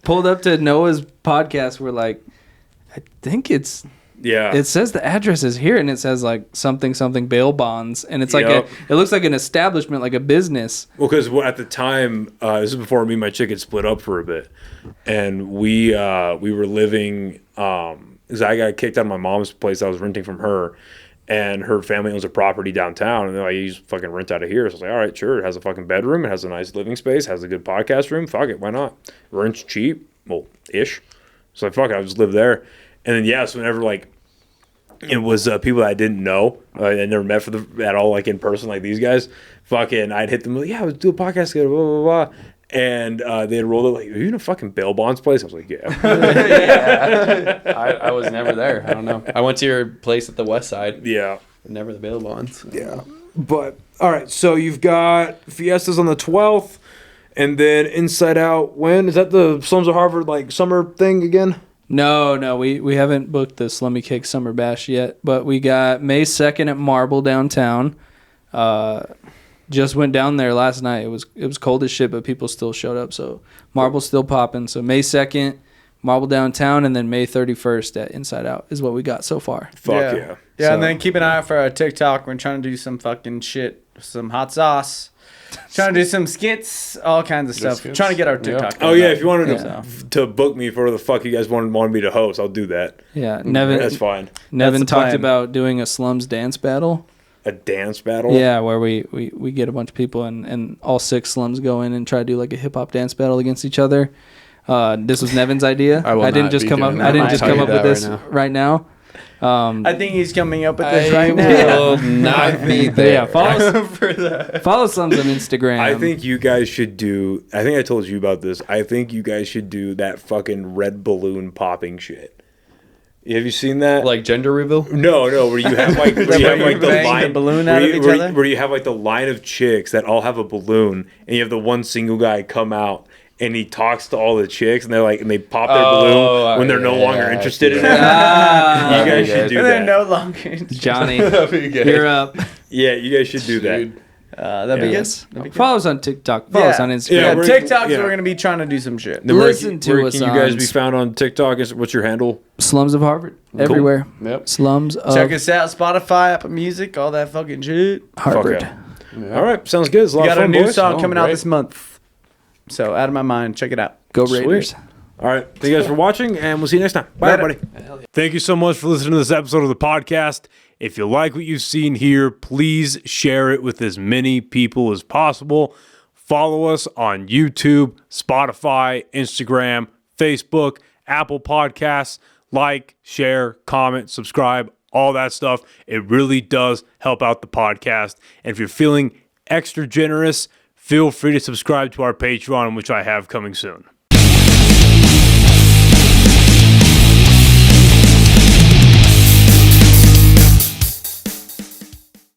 pulled up to Noah's podcast, we're like, I think it's... Yeah. It says the address is here, and it says like something bail bonds, and it's like it looks like an establishment, like a business. Well, because at the time, this is before me and my chick had split up for a bit, and we were living. Because I got kicked out of my mom's place I was renting from her, and her family owns a property downtown, and they're like, "You just fucking rent out of here." So I was like, "All right, sure." It has a fucking bedroom, it has a nice living space, has a good podcast room. Fuck it, why not? Rent's cheap, well, ish. So like, fuck it, I'll just live there. And then so whenever like it was people that I didn't know, I never met at all, like in person, like these guys. Fucking, I'd hit them like, "Yeah, let's do a podcast together." Blah blah blah. And they had rolled it like, "Are you in a fucking bail bonds place?" I was like, "Yeah." I was never there. I don't know. I went to your place at the west side. Yeah. Never the bail bonds. Yeah. But all right, so you've got Fiestas on the 12th, and then Inside Out. When is that? The Slums of Harvard like summer thing again? No, we haven't booked the Slummy Cake Summer Bash yet, but we got May 2nd at Marble downtown. Just went down there last night. It was cold as shit, but people still showed up, so Marble's still popping. So May 2nd, Marble downtown, and then May 31st at Inside Out is what we got so far. Fuck yeah. Yeah, So- and then keep an eye out for our TikTok. We're trying to do some fucking shit, some hot sauce. Trying to do some skits, all kinds of stuff. skits. Trying to get our TikTok. Oh yeah, if you wanted Yeah. to book me for the fuck you guys wanted me to host, I'll do that. Yeah, Nevin. That's fine. Nevin That's the talked plan. about doing a Slums dance battle. A dance battle. Yeah, where we get a bunch of people and all 6 slums go in and try to do like a hip hop dance battle against each other. This was Nevin's idea. I will I didn't not just be come up. doing I that. didn't I'll just tell come you up with that this right now. I think he's coming up with this I right will now. not be there. Yeah, follow Slums on Instagram. I think you guys should do. I think I told you about this. I think you guys should do that fucking red balloon popping shit. Have you seen that? Like gender reveal? No, where you have like where you have like the bang the line balloon out of each other? where you have like the line of chicks that all have a balloon, and you have the one single guy come out. And he talks to all the chicks, and they pop their balloon when they're no longer interested in it. You guys should do They're that. no longer. Johnny, That'd be good. you're up. Yeah, you guys should do that. Dude. That'd be Yes. good. That'd be good. Follow us on TikTok. Follow us on Instagram. Yeah, Yeah, we're- TikToks. yeah. We're gonna be trying to do some shit. Then Listen to where us can you guys on be found on TikTok? What's your handle? Slums of Harvard. Everywhere. Yep. Slums of Check us out, Spotify, Apple Music, all that fucking shit. Harvard. Fuck yeah. All right, sounds good. It's a lot We of got a fun, new boys. song Oh, coming out great. this month. So out of my mind, check it out. Go Sweet. Raiders. All right. Thank you guys for watching, and we'll see you next time. Bye, Later. everybody. Thank you so much for listening to this episode of the podcast. If you like what you've seen here, please share it with as many people as possible. Follow us on YouTube, Spotify, Instagram, Facebook, Apple Podcasts. Like, share, comment, subscribe, all that stuff. It really does help out the podcast. And if you're feeling extra generous, feel free to subscribe to our Patreon, which I have coming soon.